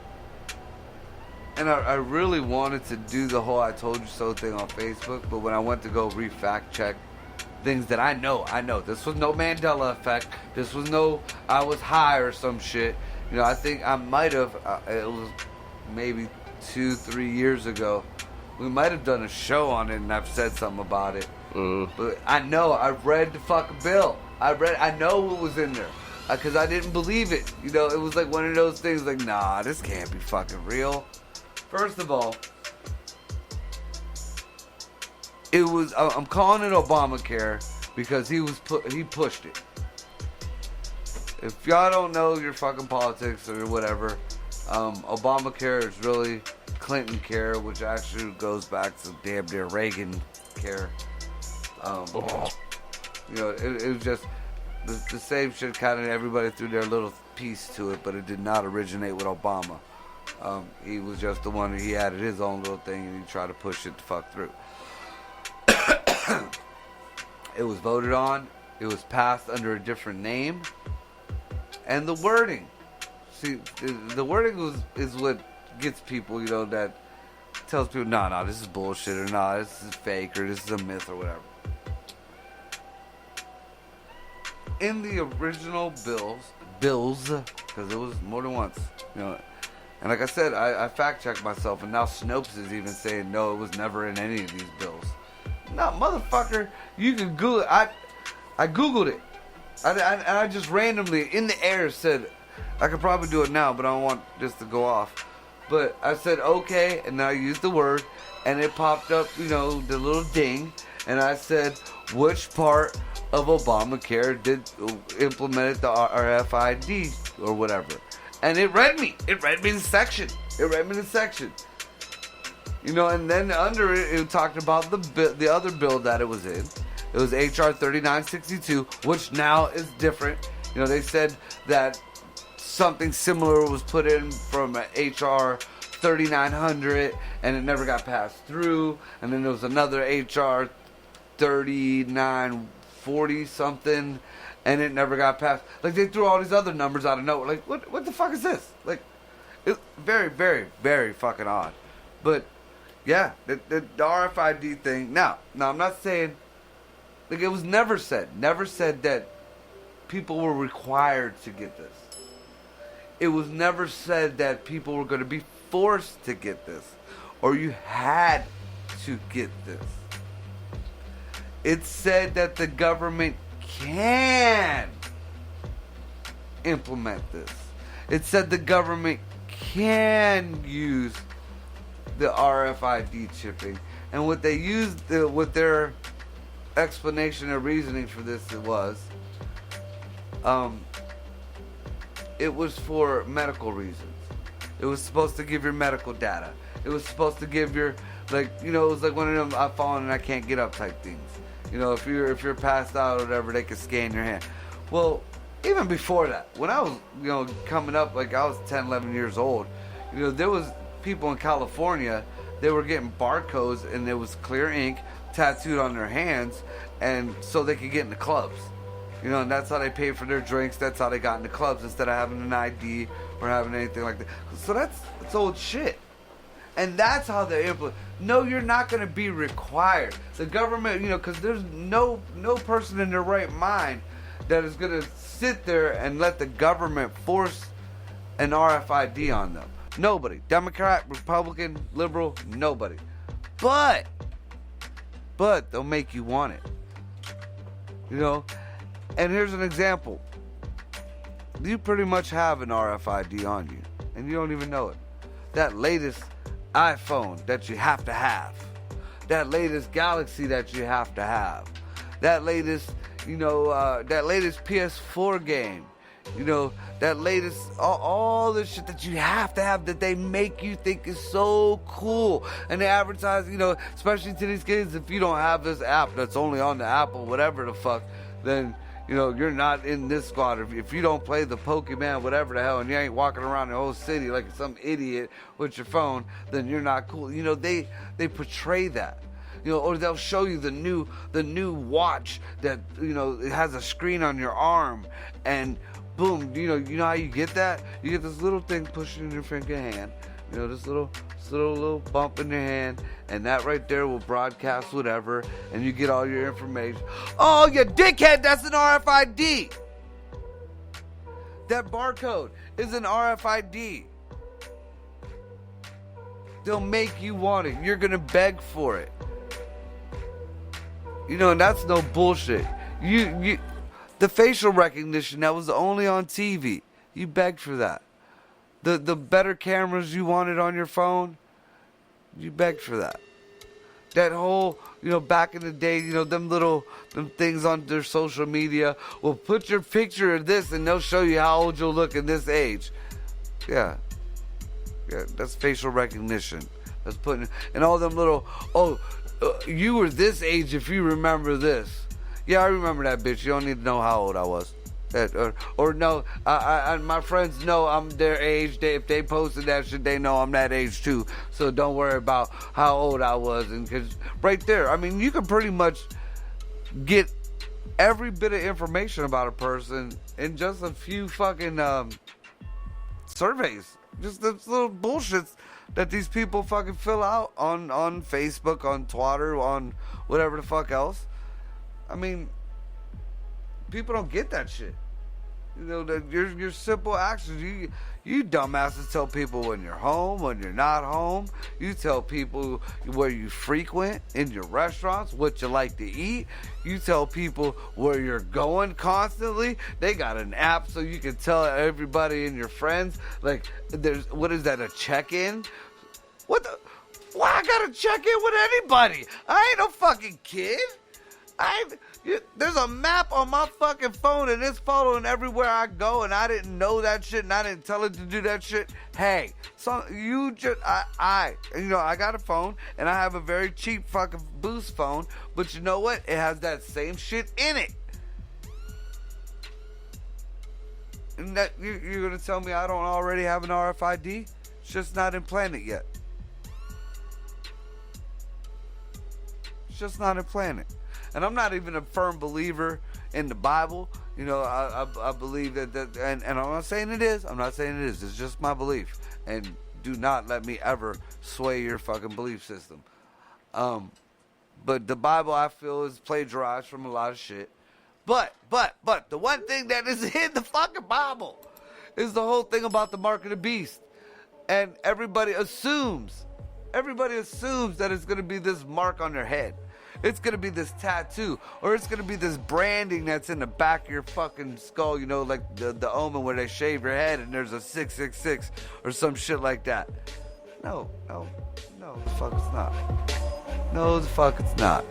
And I really wanted to do the whole I told you so thing on Facebook, but when I went to go re-fact check things that I know, this was no Mandela effect. This was no I was high or some shit. You know, I think I might have. It was maybe 2-3 years ago. We might have done a show on it, and I've said something about it. But I know, I read the fucking bill. I know what was in there. Because I didn't believe it. You know, it was like one of those things like, nah, this can't be fucking real. First of all, it was, I'm calling it Obamacare because he pushed it. If y'all don't know your fucking politics or whatever, Obamacare is really Clinton care, which actually goes back to damn near Reagan care. You know, it was just the same shit. Kind of everybody threw their little piece to it, but it did not originate with Obama. He was just the one. He added his own little thing, and he tried to push it the fuck through. It was voted on. It was passed under a different name, and the wording. See, the wording is what gets people. You know, that tells people, no, this is bullshit, or no, this is fake, or this is a myth, or whatever. In the original bills, because it was more than once, you know, and like I said, I fact-checked myself, and now Snopes is even saying, no, it was never in any of these bills. No, motherfucker, you can Google it. I Googled it. I just randomly, in the air, said, I could probably do it now, but I don't want this to go off. But I said, okay, and I used the word, and it popped up, you know, the little ding, and I said, which part of Obamacare implemented the RFID or whatever, and it read me the section. You know, and then under it talked about the other bill that it was in. It was HR 3962, which now is different. You know, they said that something similar was put in from HR 3900, and it never got passed through. And then there was another HR 3940 something, and it never got passed. Like, they threw all these other numbers out of nowhere. Like, what the fuck is this? Like, it's very, very, very fucking odd. But yeah, the RFID thing. Now I'm not saying, like, it was never said that people were required to get this. It was never said that people were going to be forced to get this, or you had to get this. It said that the government can implement this. It said the government can use the RFID chipping. And what they used, with their explanation or reasoning for this, it was for medical reasons. It was supposed to give your medical data. It was supposed to give your, like, you know, it was like one of them I've fallen and I can't get up type things. You know, if you're passed out or whatever, they could scan your hand. Well, even before that, when I was, you know, coming up, like I was 10, 11 years old, you know, there was people in California, they were getting barcodes and there was clear ink tattooed on their hands, and so they could get into clubs. You know, and that's how they paid for their drinks. That's how they got into clubs instead of having an ID or having anything like that. So that's old shit. And that's how they implement. No, you're not going to be required. The government, you know, because there's no person in their right mind that is going to sit there and let the government force an RFID on them. Nobody. Democrat, Republican, liberal, nobody. But they'll make you want it. You know? And here's an example. You pretty much have an RFID on you, and you don't even know it. That latest iPhone that you have to have. That latest Galaxy that you have to have. That latest, you know, that latest PS4 game. You know, that latest, all this shit that you have to have that they make you think is so cool. And they advertise, you know, especially to these kids, if you don't have this app that's only on the Apple, whatever the fuck, then, you know, you're not in this squad. If you don't play the Pokemon, whatever the hell, and you ain't walking around the whole city like some idiot with your phone, then you're not cool. You know, they portray that. or they'll show you the new watch that, it has a screen on your arm, and boom, you know how you get that? You get this little thing pushing in your finger hand, this little bump in your hand, and that right there will broadcast whatever, and you get all your information. Oh, you dickhead, that's an RFID. That barcode is an RFID. They'll make you want it. You're gonna beg for it. And that's no bullshit. The facial recognition that was only on TV. You begged for that. The better cameras you wanted on your phone, you begged for that. That whole, back in the day, them things on their social media, will put your picture of this and they'll show you how old you'll look in this age. Yeah, that's facial recognition. That's putting, and all them little, you were this age if you remember this. Yeah, I remember that, bitch. You don't need to know how old I was. Or no, my friends know I'm their age. If they posted that shit, they know I'm that age too. So don't worry about how old I was. And cause right there, I mean, you can pretty much get every bit of information about a person in just a few fucking surveys. Just this little bullshits that these people fucking fill out on Facebook, on Twitter, on whatever the fuck else. I mean, people don't get that shit. That your simple actions. You dumbasses tell people when you're home, when you're not home. You tell people where you frequent in your restaurants, what you like to eat. You tell people where you're going constantly. They got an app so you can tell everybody and your friends. Like, what is that, a check-in? Why I gotta check in with anybody? I ain't no fucking kid. There's a map on my fucking phone and it's following everywhere I go, and I didn't know that shit and I didn't tell it to do that shit. Hey, so I got a phone and I have a very cheap fucking Boost phone, but you know what? It has that same shit in it. And that you're gonna tell me I don't already have an RFID? It's just not implanted yet. It's just not implanted. And I'm not even a firm believer in the Bible. I believe that and I'm not saying it is. I'm not saying it is. It's just my belief. And do not let me ever sway your fucking belief system. But the Bible, I feel, is plagiarized from a lot of shit. But the one thing that is in the fucking Bible is the whole thing about the mark of the beast. And everybody assumes that it's going to be this mark on their head. It's going to be this tattoo, or it's going to be this branding that's in the back of your fucking skull, like the Omen where they shave your head and there's a 666 or some shit like that. No, the fuck it's not. No, the fuck it's not.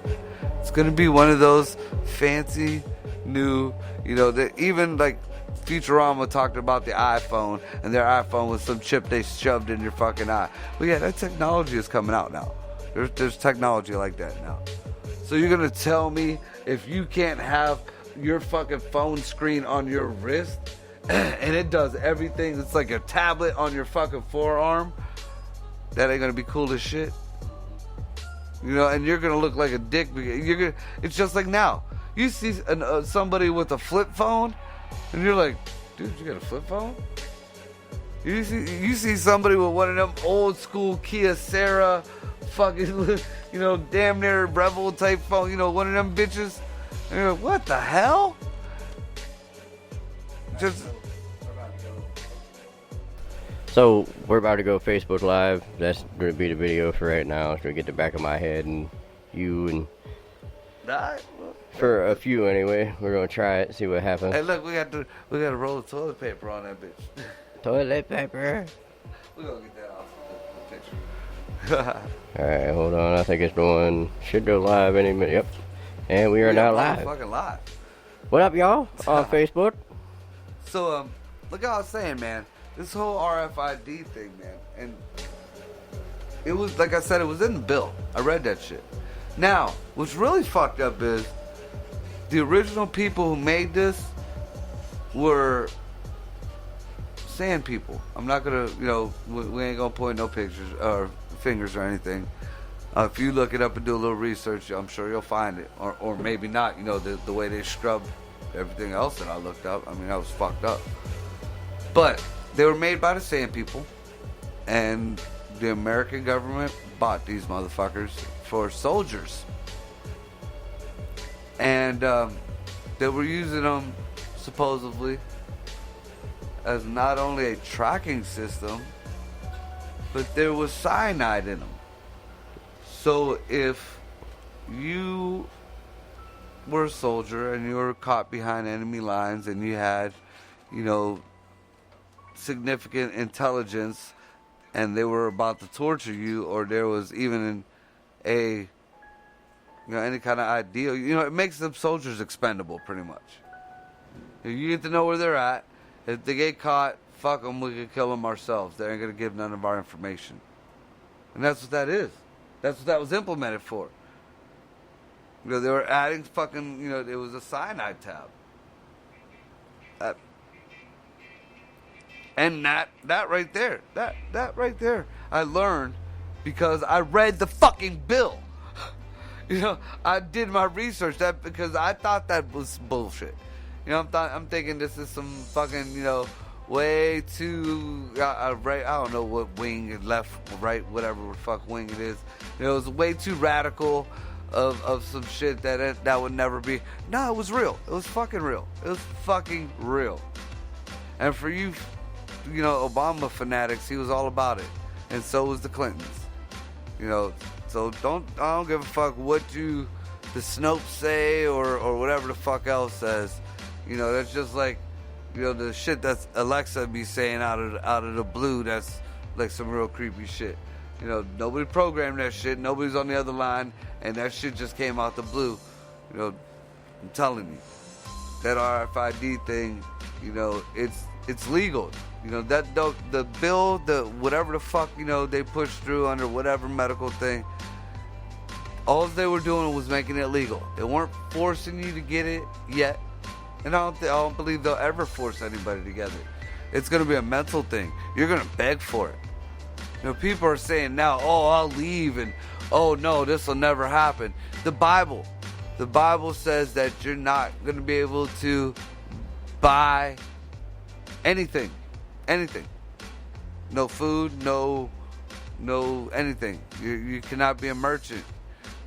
It's going to be one of those fancy, new, that even like Futurama talked about the iPhone, and their iPhone was some chip they shoved in your fucking eye. But yeah, that technology is coming out now. There's technology like that now. So you're going to tell me if you can't have your fucking phone screen on your wrist and it does everything, it's like a tablet on your fucking forearm, that ain't going to be cool as shit? And you're going to look like a dick. It's just like now. You see somebody with a flip phone and you're like, dude, you got a flip phone? You see somebody with one of them old school Kia Sarah fucking, damn near Rebel type phone, one of them bitches. And you're like, what the hell? So we're about to go Facebook Live. That's going to be the video for right now. It's going to get the back of my head and you and for a few anyway. We're going to try it, see what happens. Hey, look, we got to roll the toilet paper on that bitch. Toilet paper. We're going to get that off the picture. Alright, hold on. I think it's going. Should go live any minute. Yep. And we are now live. Fucking live. What up, y'all? On Facebook. So, like I was saying, man, this whole RFID thing, man, and it was, like I said, it was in the bill. I read that shit. Now, what's really fucked up is the original people who made this were sand people. I'm not gonna, we ain't gonna point no pictures or fingers or anything. If you look it up and do a little research, I'm sure you'll find it. Or maybe not. You know, the way they scrubbed everything else that I looked up. I mean, that was fucked up. But they were made by the same people. And the American government bought these motherfuckers for soldiers. And they were using them, supposedly, as not only a tracking system, but there was cyanide in them. So if you were a soldier and you were caught behind enemy lines and you had, you know, significant intelligence and they were about to torture you, or there was even any kind of ideal, you know, it makes them soldiers expendable pretty much. If you get to know where they're at, if they get caught, fuck them, we can kill them ourselves. They ain't going to give none of our information. And that's what that is. That's what that was implemented for. You know, they were adding fucking, you know, it was a cyanide tab. And that right there, that right there, I learned because I read the fucking bill. You know, I did my research because I thought that was bullshit. You know, I'm thinking this is some fucking, you know, way too right. I don't know what wing, left, right, whatever the fuck wing it is. You know, it was way too radical of some shit that would never be. No, it was real. It was fucking real. It was fucking real. And for you, you know, Obama fanatics, he was all about it, and so was the Clintons. You know, so I don't give a fuck what the Snopes say or whatever the fuck else says. You know, that's just like, you know, the shit that's Alexa be saying out of the blue. That's like some real creepy shit. You know, nobody programmed that shit. Nobody's on the other line, and that shit just came out the blue. You know, I'm telling you, that RFID thing, you know, it's legal. You know, that the bill, the whatever the fuck, you know, they pushed through under whatever medical thing. All they were doing was making it legal. They weren't forcing you to get it yet. And I don't believe they'll ever force anybody to get it. It's going to be a mental thing. You're going to beg for it. You know, people are saying now, oh, I'll leave, and oh, no, this will never happen. The Bible says that you're not going to be able to buy anything. No food, no anything. You cannot be a merchant.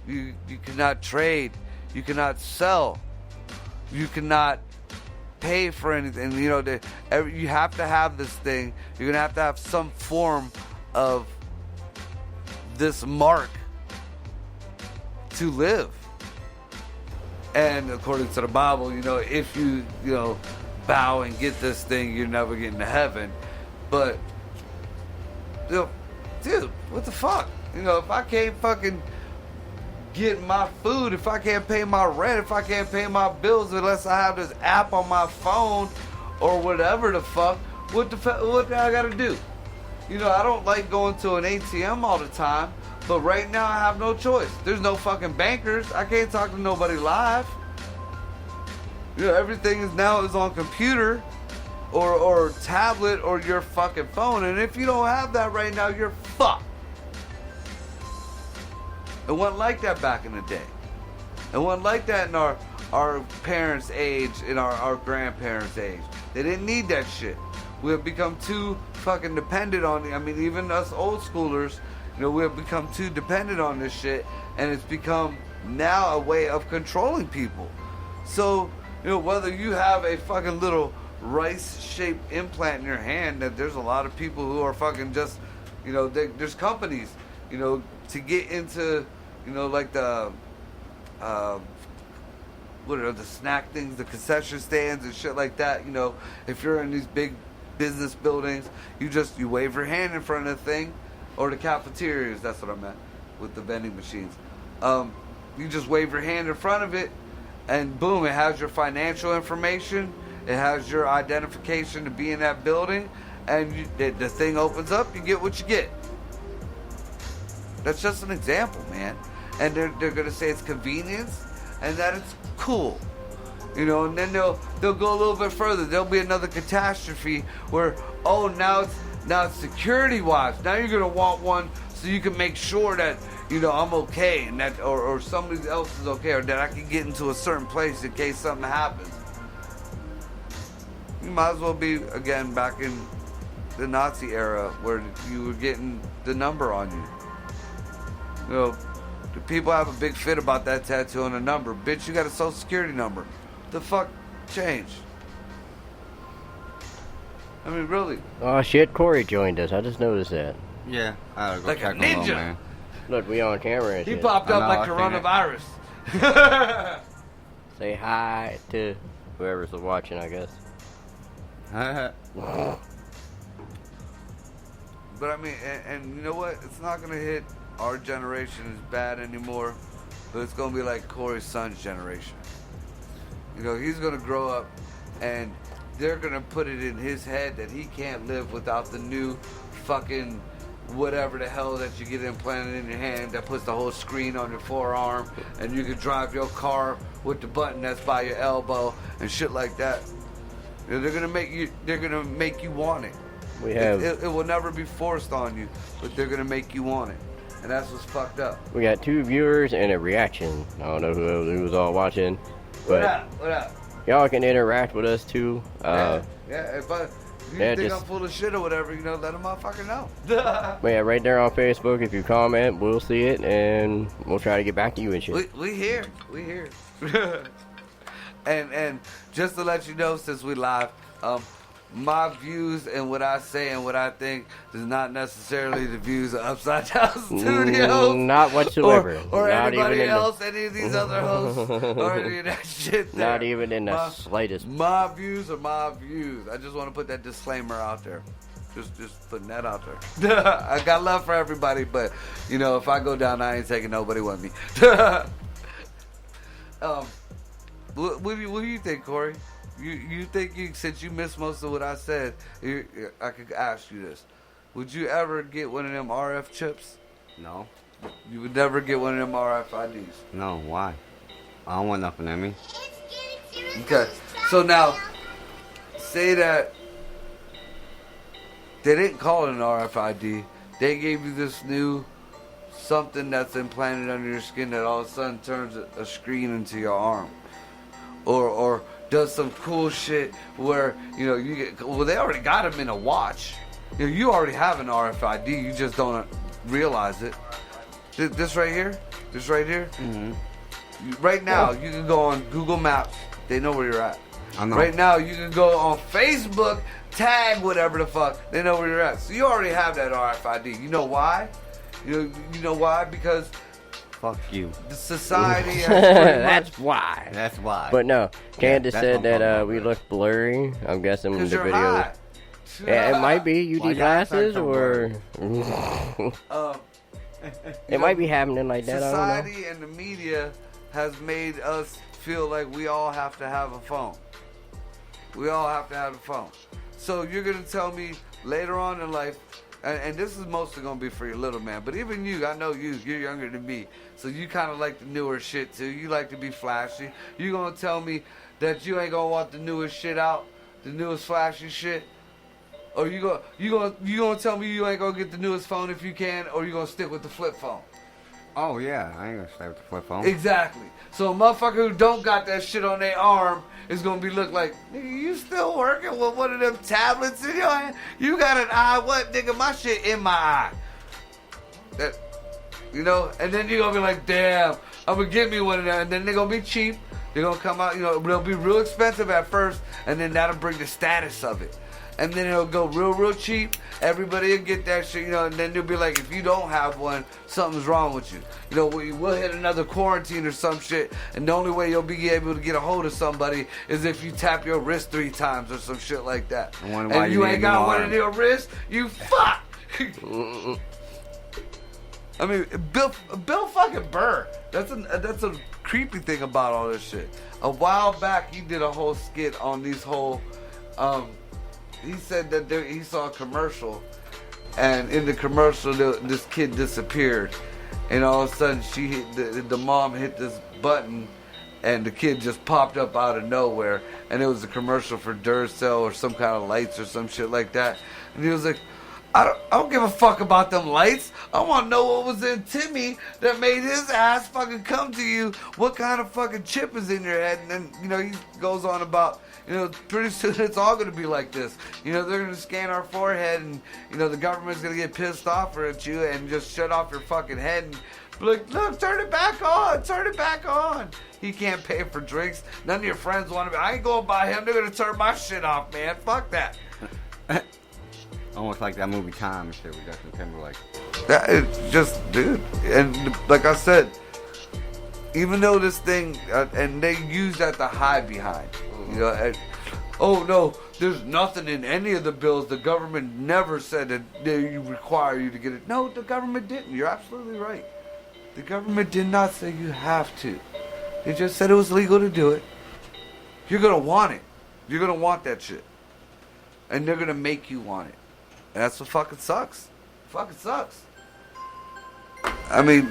You cannot trade. You cannot sell. You cannot pay for anything. You know, you have to have this thing. You're gonna have to have some form of this mark to live. And according to the Bible, you know, if you bow and get this thing, you're never getting to heaven. But, you know, dude, what the fuck? You know, if I can't fucking get my food, if I can't pay my rent, if I can't pay my bills unless I have this app on my phone or whatever the fuck, what do I gotta do? You know, I don't like going to an ATM all the time, but right now I have no choice. There's no fucking bankers. I can't talk to nobody live. You know, everything is on computer or tablet or your fucking phone, and if you don't have that right now, you're fucked. It wasn't like that back in the day. It wasn't like that in our parents' age, in our grandparents' age. They didn't need that shit. We have become too fucking dependent on it. I mean, even us old schoolers, you know, we have become too dependent on this shit, and it's become now a way of controlling people. So, you know, whether you have a fucking little rice-shaped implant in your hand, that there's a lot of people who are fucking just, you know, there's companies, you know, to get into, you know, like the what are the snack things, the concession stands and shit like that. You know, if you're in these big business buildings, you wave your hand in front of the thing, or the cafeterias, that's what I meant with the vending machines. You just wave your hand in front of it, and boom, it has your financial information, it has your identification to be in that building, and the thing opens up, you get what you get. That's just an example, man. And they're gonna say it's convenience and that it's cool, you know. And then they'll go a little bit further. There'll be another catastrophe where, oh, now it's security wise. Now you're gonna want one so you can make sure that you know, I'm okay, and that, or somebody else is okay, or that I can get into a certain place in case something happens. You might as well be, again, back in the Nazi era where you were getting the number on you. You know, the people have a big fit about that tattoo on a number. Bitch, you got a social security number. The fuck changed? I mean, really. Oh shit, Corey joined us. I just noticed that. Yeah, I gotta go like check a him out, ninja. man. Look, we on camera and He shit. popped up like coronavirus. Say hi to whoever's watching, I guess. But I mean, and you know what? It's not gonna hit our generation as bad anymore, but it's gonna be like Corey's son's generation. You know, he's gonna grow up, and they're gonna put it in his head that he can't live without the new fucking whatever the hell that you get implanted in your hand that puts the whole screen on your forearm, and you can drive your car with the button that's by your elbow and shit like that. You know, they're gonna make you want it. We have. It will never be forced on you, but they're gonna make you want it, and that's what's fucked up. We got 2 viewers and a reaction. I don't know who was all watching, but What up? y'all can interact with us too. Yeah. If you think just- I'm full of shit or whatever, you know, let a motherfucker know. But yeah, right there on Facebook, if you comment, we'll see it and we'll try to get back to you and shit. We here. and just to let you know, since we live, my views and what I say and what I think is not necessarily the views of Upside Down Studios. Not whatsoever. Or not anybody even else, any of these other hosts, or any of that shit there. Not even in the slightest. My views are my views. I just want to put that disclaimer out there. Just putting that out there. I got love for everybody, but, you know, if I go down, I ain't taking nobody with me. What do you think, Corey? You think since you missed most of what I said, I could ask you this. Would you ever get one of them RF chips? No. You would never get one of them RFIDs? No, why? I don't want nothing in me. Okay, so now, say that they didn't call it an RFID. They gave you this new something that's implanted under your skin that all of a sudden turns a screen into your arm. Or does some cool shit where, you know, you get, well, they already got them in a watch. You know, you already have an RFID, you just don't realize it. This right here, Mm-hmm. Right now, you can go on Google Maps. They know where you're at. I know. Right now, you can go on Facebook, tag whatever the fuck. They know where you're at. So you already have that RFID. You know why? You know why? Because fuck you. The society has pretty That's why. That's why. But no, Candace that's said what I'm that talking we look blurry. I'm guessing the you're video. high. Yeah, it might be. You Why need your eyes glasses, aren't or so it might be happening like that. I don't know. Society and the media has made us feel like we all have to have a phone. We all have to have a phone. So you're gonna tell me later on in life, and this is mostly gonna be for your little man, but even you, I know you're younger than me, so you kind of like the newer shit too. You like to be flashy. You gonna tell me that you ain't gonna want the newest shit out, the newest flashy shit? Or you gonna tell me you ain't gonna get the newest phone if you can, or you gonna stick with the flip phone? Oh yeah, I ain't gonna stay with the flip phone. Exactly. So a motherfucker who don't got that shit on their arm is gonna be look like, nigga, you still working with one of them tablets in your hand? You got an eye? What, nigga? My shit in my eye. That, you know. And then you gonna be like, damn, I'm gonna get me one of them. And then they're gonna be cheap. They're gonna come out, you know, they'll be real expensive at first, and then that'll bring the status of it. And then it'll go real cheap. Everybody will get that shit, you know, and then they'll be like, if you don't have one, something's wrong with you. You know, we'll hit another quarantine or some shit, and the only way you'll be able to get a hold of somebody is if you tap your wrist 3 times or some shit like that. And you ain't got one in your wrist, you fuck! I mean, Bill fucking Burr. That's a creepy thing about all this shit. A while back, he did a whole skit on these whole, he said that he saw a commercial, and in the commercial, this kid disappeared, and all of a sudden, the mom hit this button, and the kid just popped up out of nowhere, and it was a commercial for Duracell or some kind of lights or some shit like that, and he was like, I don't give a fuck about them lights. I want to know what was in Timmy that made his ass fucking come to you. What kind of fucking chip is in your head? And then, you know, he goes on about, you know, pretty soon it's all going to be like this. You know, they're going to scan our forehead and, you know, the government's going to get pissed off at you and just shut off your fucking head and be like, look, turn it back on. Turn it back on. He can't pay for drinks. None of your friends want to be. I ain't going by him. They're going to turn my shit off, man. Fuck that. Almost like that movie Time and shit with Justin Timberlake. That is just, dude. And like I said, even though this thing, and they use that to hide behind, you know, and, oh no, there's nothing in any of the bills. The government never said that they require you to get it. No, the government didn't. You're absolutely right. The government did not say you have to. They just said it was legal to do it. You're going to want it. You're going to want that shit. And they're going to make you want it. And that's what fucking sucks. Fucking sucks. I mean,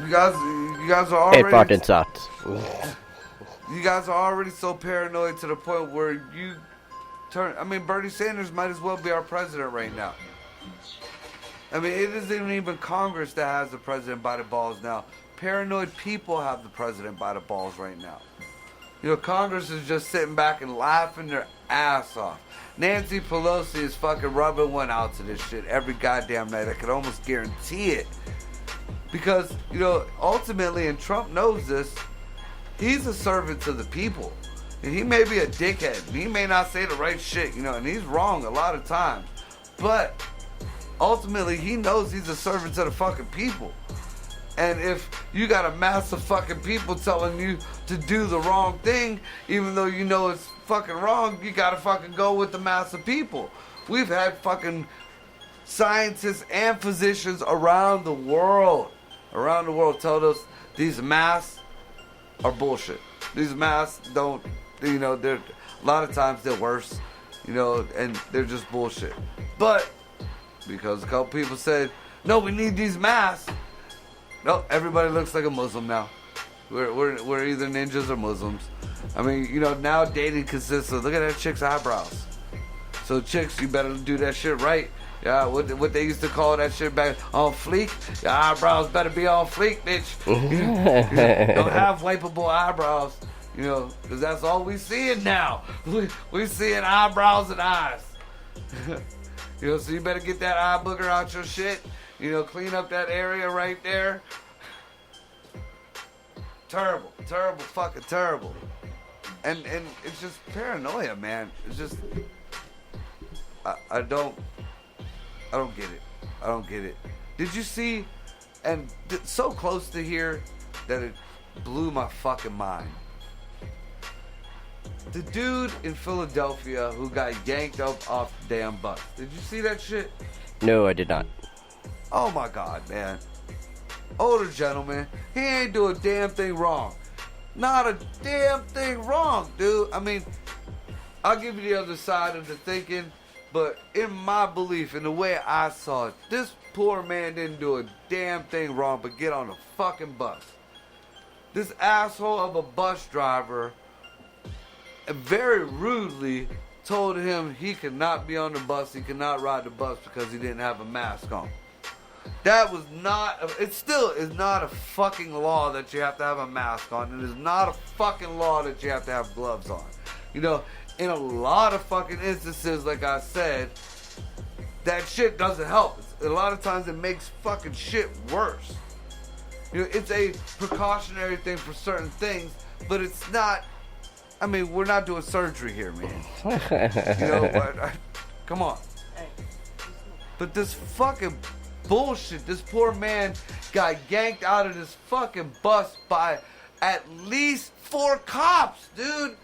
you guys are already... It fucking sucks. You guys are already so paranoid to the point where you turn... I mean, Bernie Sanders might as well be our president right now. I mean, it isn't even Congress that has the president by the balls now. Paranoid people have the president by the balls right now. You know, Congress is just sitting back and laughing their ass off. Nancy Pelosi is fucking rubbing one out to this shit every goddamn night. I could almost guarantee it. Because, you know, ultimately, and Trump knows this, he's a servant to the people. And he may be a dickhead. And he may not say the right shit, you know, and he's wrong a lot of times. But ultimately, he knows he's a servant to the fucking people. And if you got a mass of fucking people telling you to do the wrong thing, even though you know it's fucking wrong, you gotta fucking go with the mass of people. We've had fucking scientists and physicians around the world tell us these masks are bullshit. These masks don't, you know, they're a lot of times they're worse, you know, and they're just bullshit. But because a couple people said, no, we need these masks. No, everybody looks like a Muslim now. We're either ninjas or Muslims. I mean, you know, now dating consists of, look at that chick's eyebrows. So chicks, you better do that shit right. Yeah, what they used to call that shit back, on fleek. Your eyebrows better be on fleek, bitch. Don't have wipeable eyebrows, you know, because that's all we seeing now. We seeing eyebrows and eyes. You know, so you better get that eye booger out your shit. You know, clean up that area right there. Terrible, fucking terrible. And it's just paranoia, man. It's just, I don't get it. I don't get it. Did you see, and so close to here that it blew my fucking mind. The dude in Philadelphia who got yanked up off the damn bus. Did you see that shit? No, I did not. Oh my God, man. Older gentleman. He ain't do a damn thing wrong. Not a damn thing wrong, dude. I mean, I'll give you the other side of the thinking, but in my belief, in the way I saw it, this poor man didn't do a damn thing wrong but get on a fucking bus. This asshole of a bus driver very rudely told him he could not be on the bus, he could not ride the bus because he didn't have a mask on. That was not, it still is not a fucking law that you have to have a mask on. It is not a fucking law that you have to have gloves on. You know, in a lot of fucking instances, like I said, that shit doesn't help. A lot of times it makes fucking shit worse. You know, it's a precautionary thing for certain things, but it's not, I mean, we're not doing surgery here, man. You know, come on. But this fucking bullshit, this poor man got yanked out of this fucking bus by at least 4 cops, dude.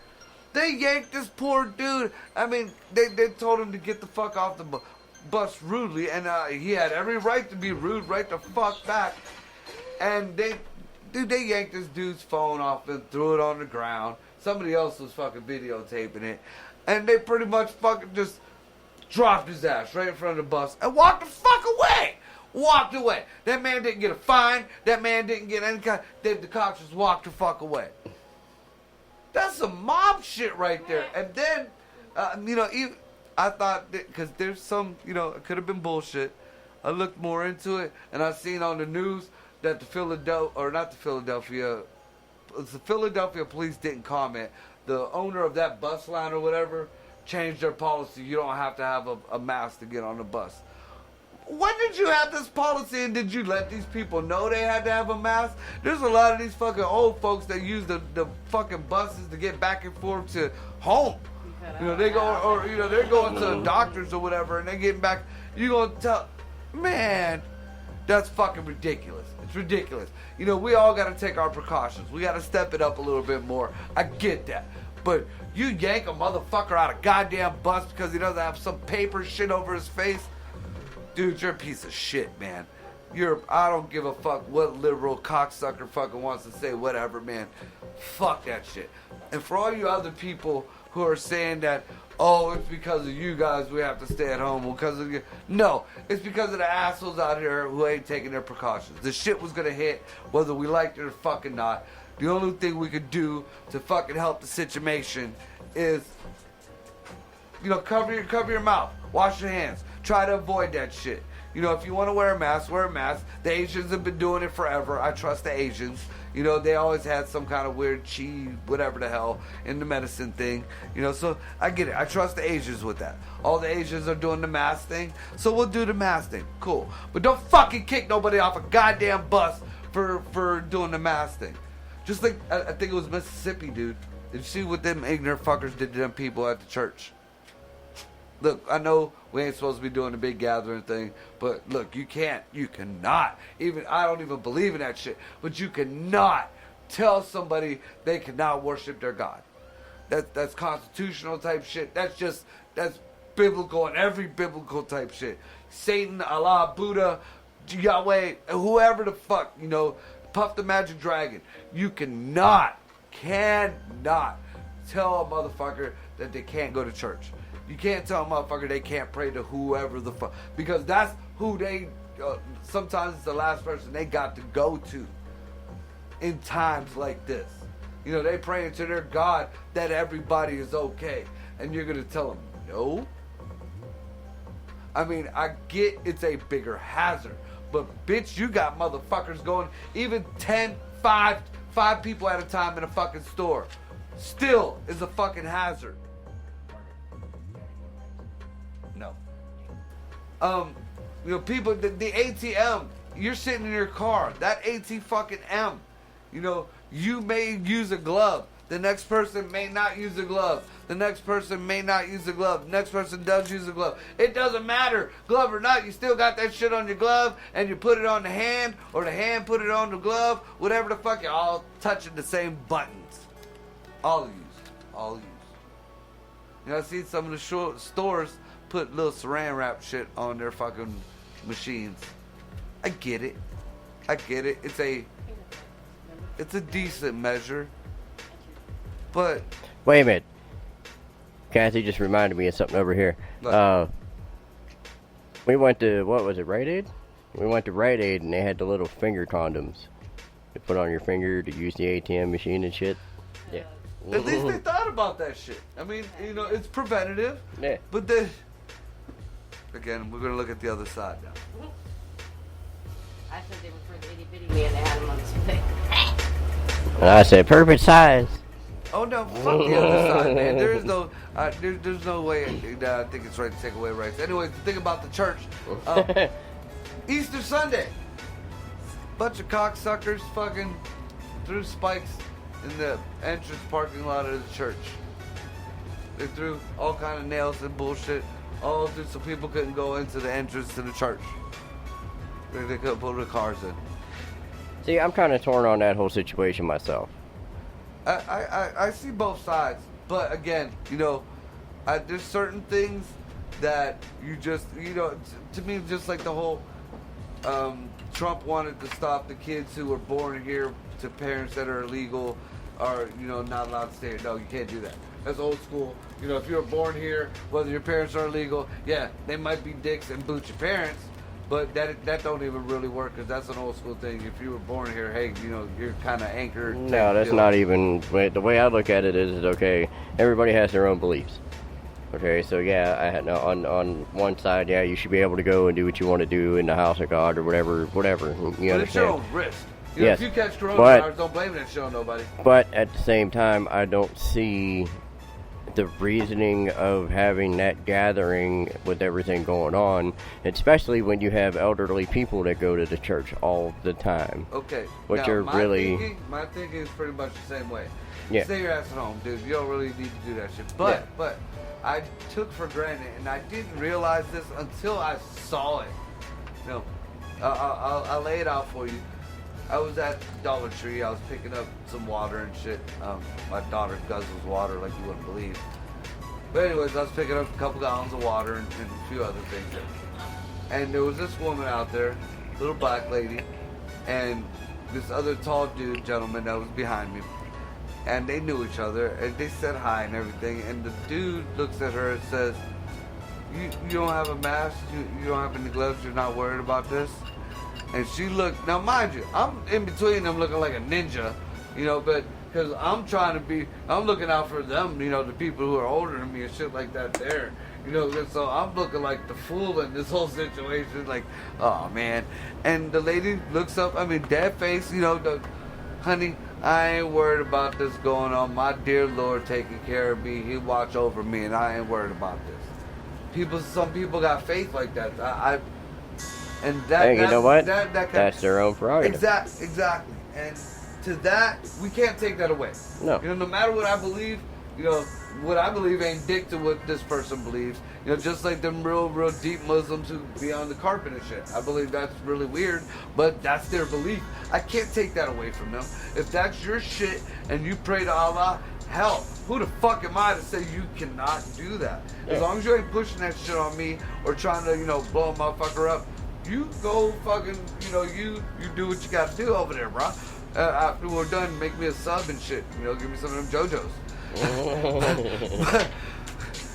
They yanked this poor dude. I mean, they told him to get the fuck off the bus rudely, and he had every right to be rude, right the fuck back. And they yanked this dude's phone off and threw it on the ground. Somebody else was fucking videotaping it. And they pretty much fucking just dropped his ass right in front of the bus and walked the fuck away. Walked away. That man didn't get a fine. That man didn't get any kind. The cops just walked the fuck away. That's some mob shit right there. And then, you know, I thought that, because there's some, you know, it could have been bullshit. I looked more into it, and I seen on the news that the Philadelphia police didn't comment. The owner of that bus line or whatever changed their policy. You don't have to have a mask to get on the bus. When did you have this policy, and did you let these people know they had to have a mask? There's a lot of these fucking old folks that use the fucking buses to get back and forth to home. You know, they go, or, you know, they're going to the doctors or whatever, and they're getting back. You gonna tell, man, that's fucking ridiculous. It's ridiculous. You know, we all got to take our precautions. We got to step it up a little bit more. I get that. But you yank a motherfucker out of goddamn bus because he doesn't have some paper shit over his face. Dude, you're a piece of shit, man. I don't give a fuck what liberal cocksucker fucking wants to say whatever, man. Fuck that shit. And for all you other people who are saying that, oh, it's because of you guys we have to stay at home, because of you. No, it's because of the assholes out here who ain't taking their precautions. The shit was gonna hit whether we liked it or fucking not. The only thing we could do to fucking help the situation is, you know, cover your mouth, wash your hands. Try to avoid that shit. You know, if you want to wear a mask, wear a mask. The Asians have been doing it forever. I trust the Asians. You know, they always had some kind of weird chi, whatever the hell, in the medicine thing. You know, so I get it. I trust the Asians with that. All the Asians are doing the mask thing, so we'll do the mask thing. Cool. But don't fucking kick nobody off a goddamn bus for doing the mask thing. Just like, I think it was Mississippi, dude. Did you see what them ignorant fuckers did to them people at the church? Look, I know we ain't supposed to be doing the big gathering thing, but look, you cannot, I don't even believe in that shit, but you cannot tell somebody they cannot worship their God. That's constitutional type shit. That's biblical and every biblical type shit. Satan, Allah, Buddha, Yahweh, whoever the fuck, you know, Puff the Magic Dragon. You cannot tell a motherfucker that they can't go to church. You can't tell a motherfucker they can't pray to whoever the fuck, because that's who they, sometimes it's the last person they got to go to in times like this. You know, they praying to their God that everybody is okay, and you're going to tell them no? I mean, I get it's a bigger hazard, but bitch, you got motherfuckers going, even 5 people at a time in a fucking store, still is a fucking hazard. No. You know, people, the ATM, you're sitting in your car, that AT-fucking-M, you know, you may use a glove. The next person may not use a glove. The next person may not use a glove. The next person does use a glove. It doesn't matter, glove or not, you still got that shit on your glove, and you put it on the hand, or the hand put it on the glove, whatever the fuck, you're all touching the same buttons. All used. You know, I see some of the stores put little saran wrap shit on their fucking machines. I get it. It's a decent measure. But wait a minute. Kathy just reminded me of something over here. We went to, what was it, Rite Aid? We went to Rite Aid and they had the little finger condoms. You put on your finger to use the ATM machine and shit. Yeah. At least they thought about that shit. I mean, you know, it's preventative. Yeah. But then, again, we're going to look at the other side now. I said they were for the itty bitty man. They had them on display. And I said, perfect size. Oh no, fuck the other side, man. There is no, there's no way that I think it's right to take away rights. Anyways, the thing about the church, Easter Sunday, bunch of cocksuckers fucking threw spikes in the entrance parking lot of the church. They threw all kind of nails and bullshit, all just so people couldn't go into the entrance to the church. They couldn't put the cars in. See, I'm kind of torn on that whole situation myself. I see both sides, but again, you know, there's certain things that you just, you know, to me, just like the whole Trump wanted to stop the kids who were born here to parents that are illegal or, you know, not allowed to stay here. No, you can't do that. That's old school. You know, if you were born here, whether your parents are illegal, yeah, they might be dicks and boot your parents. But that don't even really work, because that's an old school thing. If you were born here, hey, you know, you're kind of anchored. No, that's not even, the way I look at it is, okay, everybody has their own beliefs. Okay, so yeah, I had on one side, yeah, you should be able to go and do what you want to do in the house of God or whatever. You But understand? it's your own risk. You know, Yes, if you catch but- coronavirus, don't blame that shit on nobody. But at the same time, I don't see the reasoning of having that gathering with everything going on, especially when you have elderly people that go to the church all the time. Okay. Which now, are really... My thinking is pretty much the same way. Yeah. Stay your ass at home, dude. You don't really need to do that shit. But I took for granted, and I didn't realize this until I saw it. You know, I'll lay it out for you. I was at Dollar Tree. I was picking up some water and shit. My daughter guzzles water like you wouldn't believe. But anyways, I was picking up a couple gallons of water and a few other things. And there was this woman out there, little black lady, and this other tall gentleman that was behind me. And they knew each other, and they said hi and everything. And the dude looks at her and says, "You don't have a mask? You don't have any gloves? You're not worried about this?" And she looked, now mind you, I'm in between them looking like a ninja, you know, but because I'm looking out for them, you know, the people who are older than me and shit like that there, you know, so I'm looking like the fool in this whole situation, like, oh man. And the lady looks up, dead face, you know, honey, I ain't worried about this going on. My dear Lord taking care of me. He'll watch over me, and I ain't worried about this. Some people got faith like that. And that, hey, you know what? That's their own prerogative. Exactly. And to that, we can't take that away. No. You know, no matter what I believe, you know, what I believe ain't dick to what this person believes. You know, just like them real deep Muslims who be on the carpet and shit. I believe that's really weird, but that's their belief. I can't take that away from them. If that's your shit and you pray to Allah, hell, who the fuck am I to say you cannot do that? Yeah. As long as you ain't pushing that shit on me or trying to, you know, blow a motherfucker up, you go fucking, you know, you do what you got to do over there, bro. After we're done, make me a sub and shit. You know, give me some of them JoJo's. But,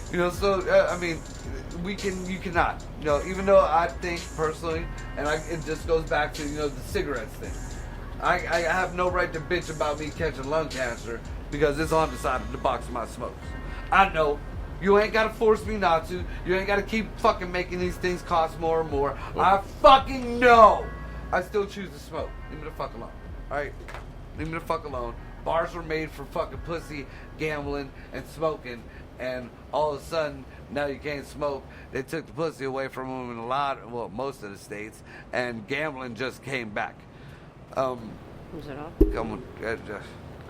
you know, so, you cannot. You know, even though I think personally, and it just goes back to, you know, the cigarettes thing. I have no right to bitch about me catching lung cancer because it's on the side of the box of my smokes. I know. You ain't gotta force me not to. You ain't gotta keep fucking making these things cost more and more. I fucking know. I still choose to smoke. Leave me the fuck alone. Alright? Leave me the fuck alone. Bars were made for fucking pussy, gambling, and smoking. And all of a sudden, now you can't smoke. They took the pussy away from them in most of the states. And gambling just came back. Is it on? Come on.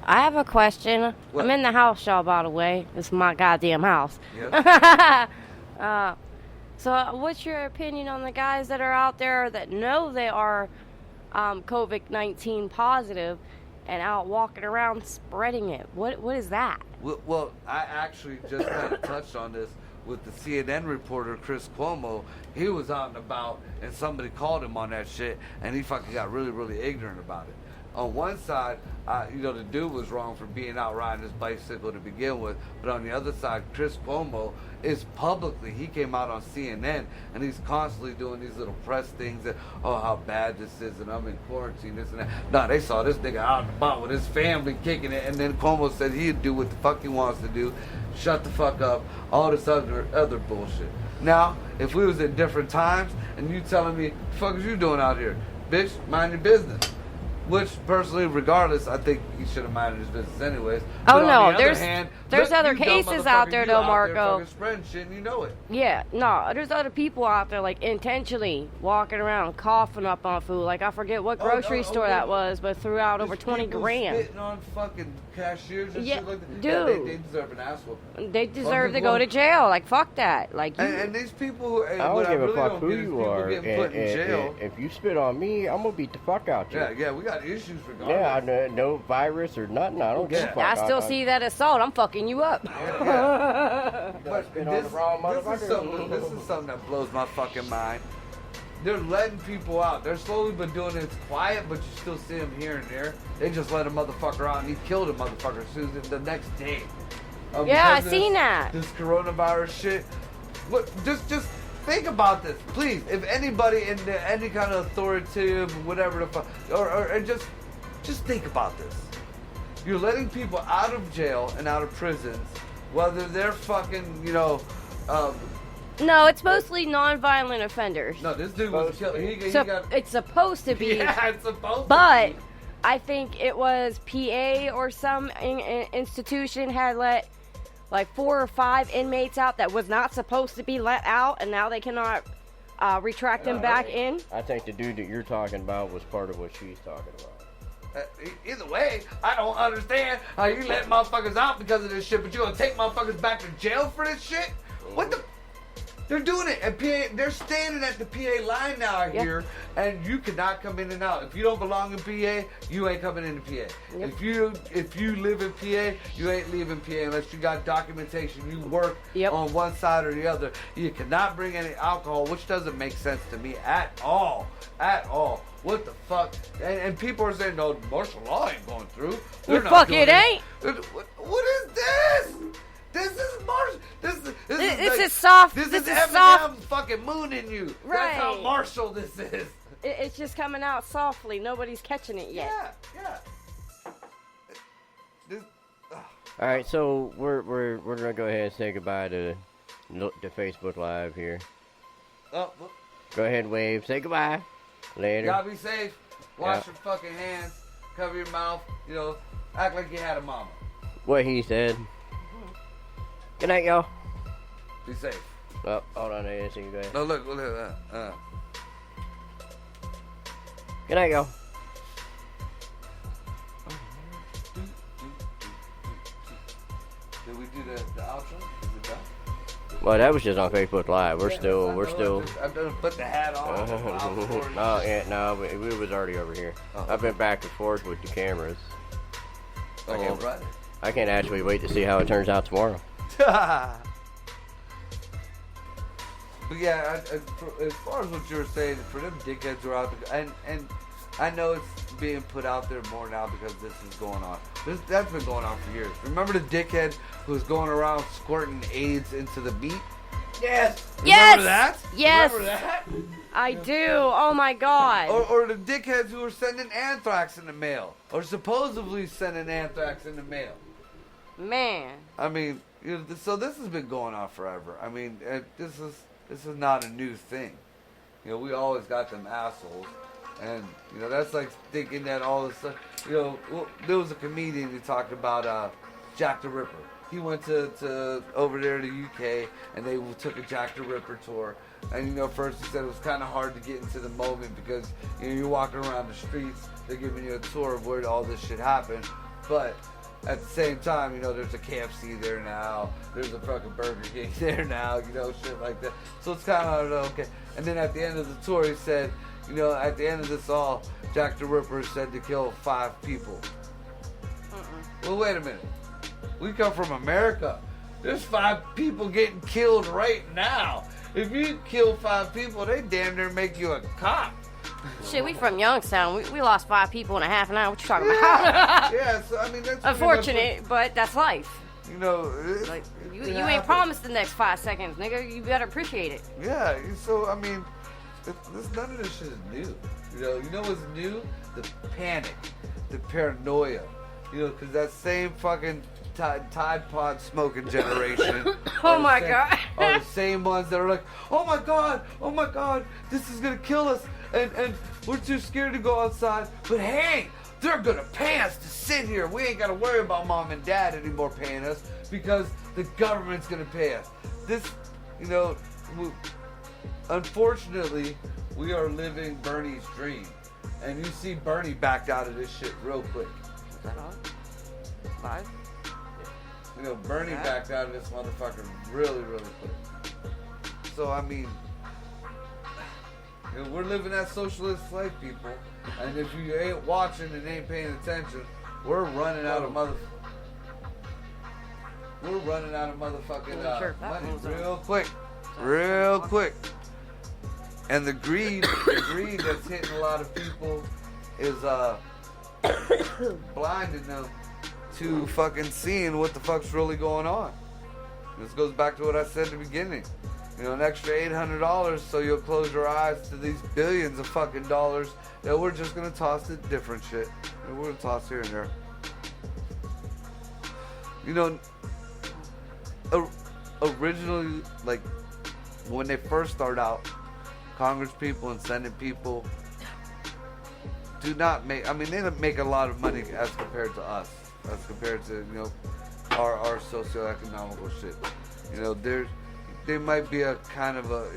I have a question. What? I'm in the house, y'all, by the way. This is my goddamn house. Yep. So what's your opinion on the guys that are out there that know they are COVID-19 positive and out walking around spreading it? What is that? Well, I actually just kind of touched on this with the CNN reporter, Chris Cuomo. He was out and about, and somebody called him on that shit, and he fucking got really ignorant about it. On one side, you know, the dude was wrong for being out riding his bicycle to begin with. But on the other side, Chris Cuomo is publicly, he came out on CNN, and he's constantly doing these little press things that, oh, how bad this is, and I'm in quarantine, this and that. No, they saw this nigga out and about with his family kicking it, and then Cuomo said he'd do what the fuck he wants to do, shut the fuck up, all this other bullshit. Now, if we was at different times, and you telling me, the fuck is you doing out here? Bitch, mind your business. Which, personally, regardless, I think he should have minded his business anyways. Oh, but no, on the there's other hand, there's look, other you dumb cases out motherfucker, there, you though, out Marco. there fucking spreading shit, and you know it. Yeah, no, there's other people out there, like, intentionally walking around coughing up on food. Like, I forget what grocery store that was, but threw out over 20 grand. Spitting on fucking cashiers and Yeah, shit like that. dude. Yeah, they deserve an ass whooping. They deserve to go to jail. Like, fuck that. Like, you, And these people who, I don't give a fuck who get is you people are. getting put in jail. If you spit on me, I'm gonna beat the fuck out you. Yeah, we got issues regardless. Yeah, I know, no virus or nothing. I don't give a fuck. I still see that assault. I'm fucking you up. But this is something that blows my fucking mind. They're letting people out. They're slowly been doing it. It's quiet, but you still see them here and there. They just let a motherfucker out, and he killed a motherfucker the next day. Yeah, I Because of seen that. This coronavirus shit. What? Just think about this, please. If anybody in any kind of authoritative, whatever the fuck, or just think about this. You're letting people out of jail and out of prisons whether they're fucking, No, it's mostly non-violent offenders. No, this dude was killed. He So got. it's supposed to be. Yeah, it's supposed to But be. I think it was PA or some institution had let like 4 or 5 inmates out that was not supposed to be let out, and now they cannot retract them back in. I think the dude that you're talking about was part of what she's talking about. Either way, I don't understand how you let motherfuckers out because of this shit, but you gonna take motherfuckers back to jail for this shit? What the? They're doing it at PA. They're standing at the PA line now here, and you cannot come in and out. If you don't belong in PA, you ain't coming into PA. If you live in PA, you ain't leaving PA unless you got documentation. You work on one side or the other. You cannot bring any alcohol, which doesn't make sense to me at all. At all. What the fuck? And people are saying, no, martial law ain't going through. They're not fuck doing it ain't. What is this? This is martial. This is soft. This This is is Eminem soft. fucking mooning you. Right. That's how martial this is. It's just coming out softly. Nobody's catching it yet. Yeah. All right, so we're gonna go ahead and say goodbye to the Facebook Live here. Oh, go ahead and wave. Say goodbye. Later. Y'all be safe. Wash your fucking hands. Cover your mouth. Act like you had a mama. What he said. Good night, y'all. Be safe. Oh, hold on, I didn't see you guys. No, look at that. Good night, y'all. Did we do the outro? Is it done? Well, that was just on Facebook Live. We're still. I've done put the hat on. Oh yeah, no, we was already over here. I've been back and forth with the cameras. Right. I can't actually wait to see how it turns out tomorrow. But yeah, as far as what you were saying, for them dickheads who are out there, and I know it's being put out there more now because this is going on. That's been going on for years. Remember the dickhead who was going around squirting AIDS into the meat? Yes! Remember that? Yes! Remember that? I do. Oh my god. Or the dickheads who were sending anthrax in the mail. Or supposedly sending anthrax in the mail. Man. I mean, so this has been going on forever. I mean, this is not a new thing. We always got them assholes. And, that's like thinking that all this stuff, there was a comedian who talked about Jack the Ripper. He went to over there to UK, and they took a Jack the Ripper tour. And, first he said it was kind of hard to get into the moment because, you're walking around the streets, they're giving you a tour of where all this shit happened. But at the same time, there's a KFC there now, there's a fucking Burger King there now, shit like that. So it's kind of okay. And then at the end of the tour, he said, at the end of this all, Jack the Ripper said to kill 5 people. Well, wait a minute. We come from America. There's 5 people getting killed right now. If you kill 5 people, they damn near make you a cop. Shit, we from Youngstown. We lost 5 people in a half an hour. What you talking about? Yeah, so I mean that's unfortunate, but that's life. Like you ain't promised the next 5 seconds, nigga. You better appreciate it. Yeah, so I mean, none of this shit is new. You know what's new? The panic, the paranoia. Because that same fucking Tide Pod smoking generation. Oh my god. Are the same ones that are like, oh my god, this is gonna kill us, and we're too scared to go outside. But hey, they're gonna pay us to sit here. We ain't gotta worry about mom and dad anymore paying us because the government's gonna pay us. This, unfortunately, we are living Bernie's dream, and you see Bernie backed out of this shit real quick. Is that on? Live? Bernie backed out of this motherfucker really, really quick. So, I mean, we're living that socialist life, people. And if you ain't watching and ain't paying attention, we're running out of motherfucking money real quick. And the greed that's hitting a lot of people is blinding them to fucking seeing what the fuck's really going on. This goes back to what I said at the beginning. An extra $800 so you'll close your eyes to these billions of fucking dollars that we're just gonna toss to different shit. And we're gonna toss here and there. originally, like, when they first start out, Congress people and Senate people do not make, I mean, they don't make a lot of money as compared to us, as compared to, you know, our socioeconomical shit. You know, they might be a kind of a,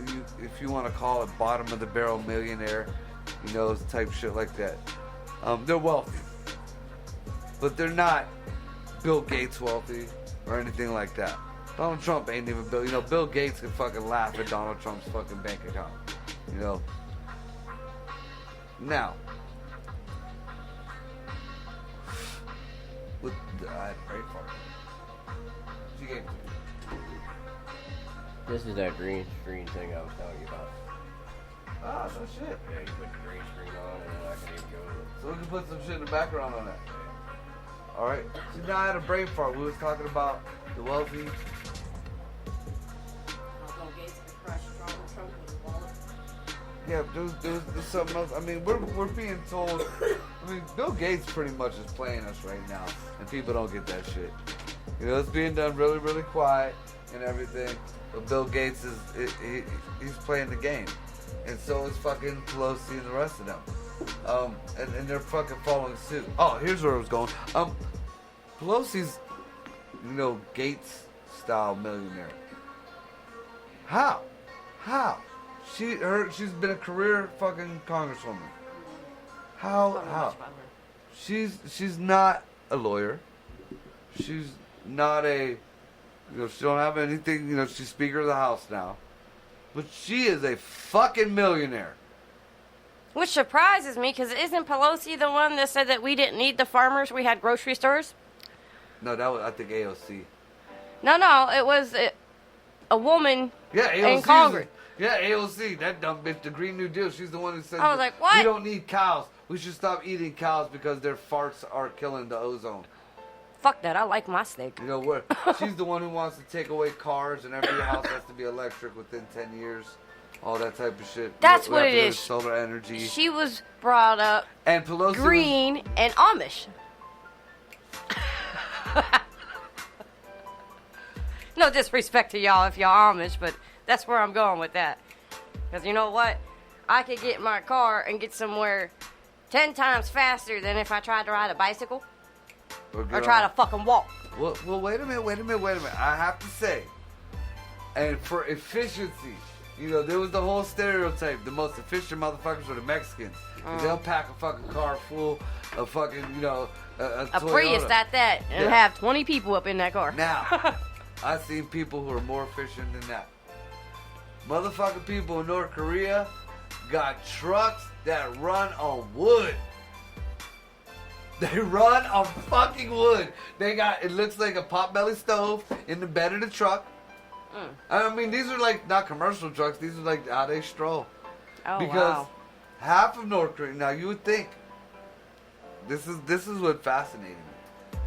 if you want to call it bottom of the barrel millionaire, you know, type shit like that. They're wealthy, but they're not Bill Gates wealthy or anything like that. Donald Trump ain't even Bill. You know, Bill Gates can fucking laugh at Donald Trump's fucking bank account. You know. Now, with I had prayed for her. She gave it to me. This is that green screen thing I was telling you about. Ah, no shit. Yeah, you put the green screen on and then I can even go with it. So we can put some shit in the background on that. Alright. See, now I had a brain fart. We was talking about the wealthy. Yeah, there's something else. I mean, we're being told. I mean, Bill Gates pretty much is playing us right now, and people don't get that shit. You know, it's being done really, really quiet and everything. But Bill Gates he's playing the game, and so is fucking Pelosi and the rest of them. And they're fucking following suit. Oh, here's where I was going. Pelosi's, you know, Gates style millionaire. How? She's been a career fucking congresswoman. How? She's not a lawyer. She's not a, you know, she don't have anything, you know, she's Speaker of the House now. But she is a fucking millionaire. Which surprises me, because isn't Pelosi the one that said that we didn't need the farmers, we had grocery stores? No, that was, I think, AOC. No, it was a woman in Congress. Yeah, AOC, that dumb bitch, the Green New Deal, she's the one who said, I was like, what? We don't need cows. We should stop eating cows because their farts are killing the ozone. Fuck that, I like my steak. You know what? She's the one who wants to take away cars and every house has to be electric within 10 years. All that type of shit. That's what it is. Solar energy. She was brought up and Pelosi green and Amish. No disrespect to y'all if y'all Amish, but that's where I'm going with that. Because you know what? I could get in my car and get somewhere 10 times faster than if I tried to ride a bicycle or try to fucking walk. Well, wait a minute. I have to say, and for efficiency, you know, there was the whole stereotype. The most efficient motherfuckers were the Mexicans. They'll pack a fucking car full of fucking, you know, a Prius at that, and have 20 people up in that car. Now, I've seen people who are more efficient than that. Motherfucking people in North Korea got trucks that run on wood. They run on fucking wood. They got, it looks like a potbelly stove in the bed of the truck. I mean, these are like not commercial trucks. These are like how they stroll. Oh, because half of North Korea. Now you would think this is what fascinated me.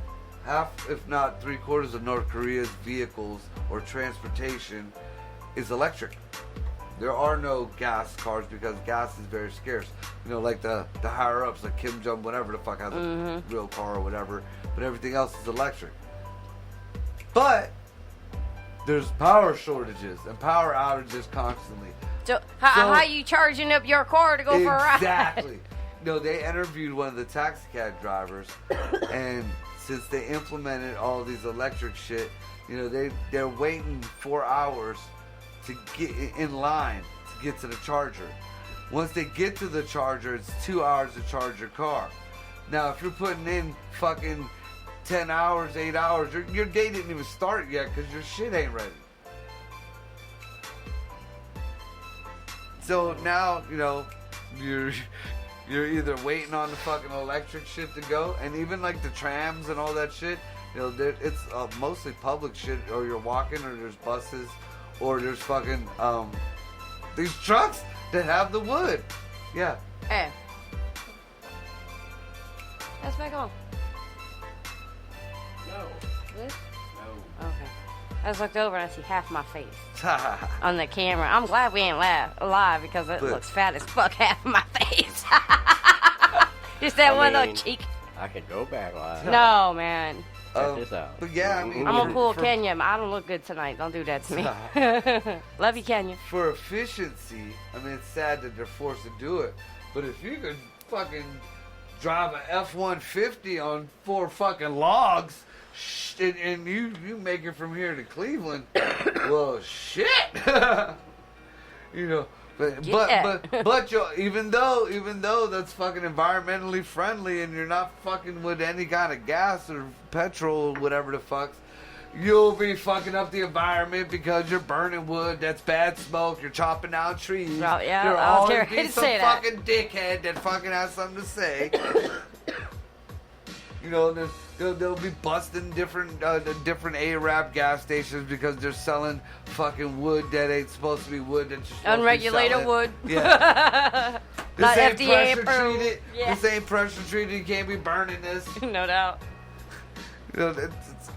Half, if not 3/4 of North Korea's vehicles or transportation is electric. There are no gas cars because gas is very scarce. You know, like the higher ups, like Kim Jong, whatever the fuck has a real car or whatever. But everything else is electric. But there's power shortages and power outages constantly. So how you charging up your car to go for a ride? Exactly. No, they interviewed one of the taxi cab drivers, and since they implemented all these electric shit, you know, they're waiting 4 hours to get in line to get to the charger. Once they get to the charger, it's 2 hours to charge your car. Now, if you're putting in fucking 10 hours, 8 hours, your day didn't even start yet because your shit ain't ready. So now, you know, you're either waiting on the fucking electric shit to go, and even like the trams and all that shit, you know, it's mostly public shit, or you're walking, or there's buses, or there's fucking these trucks that have the wood. Yeah. Hey. Let's back on. No. This? No. Okay. I just looked over and I see half my face on the camera. I'm glad we ain't live because it looks fat as fuck, half of my face. Just that one little cheek. I could go back live. No, man. Check this out. But yeah, I mean, I'm gonna pull Kenya. I don't look good tonight. Don't do that to me. Love you, Kenya. For efficiency, I mean, it's sad that they're forced to do it. But if you could fucking drive an F-150 on 4 fucking logs, and you make it from here to Cleveland, well, shit. You know, but even though that's fucking environmentally friendly, and you're not fucking with any kind of gas or petrol or whatever the fuck, you'll be fucking up the environment because you're burning wood. That's bad smoke. You're chopping down trees. Well, yeah, There'll I'll always be some say that. fucking dickhead that fucking has something to say. You know, they'll be busting different Arab gas stations because they're selling fucking wood that ain't supposed to be wood. That you're supposed Unregulated to be selling. wood. Yeah. Not This ain't FDA pressure approved. treated. Yeah. This ain't pressure treated. You can't be burning this. No doubt. You know, it's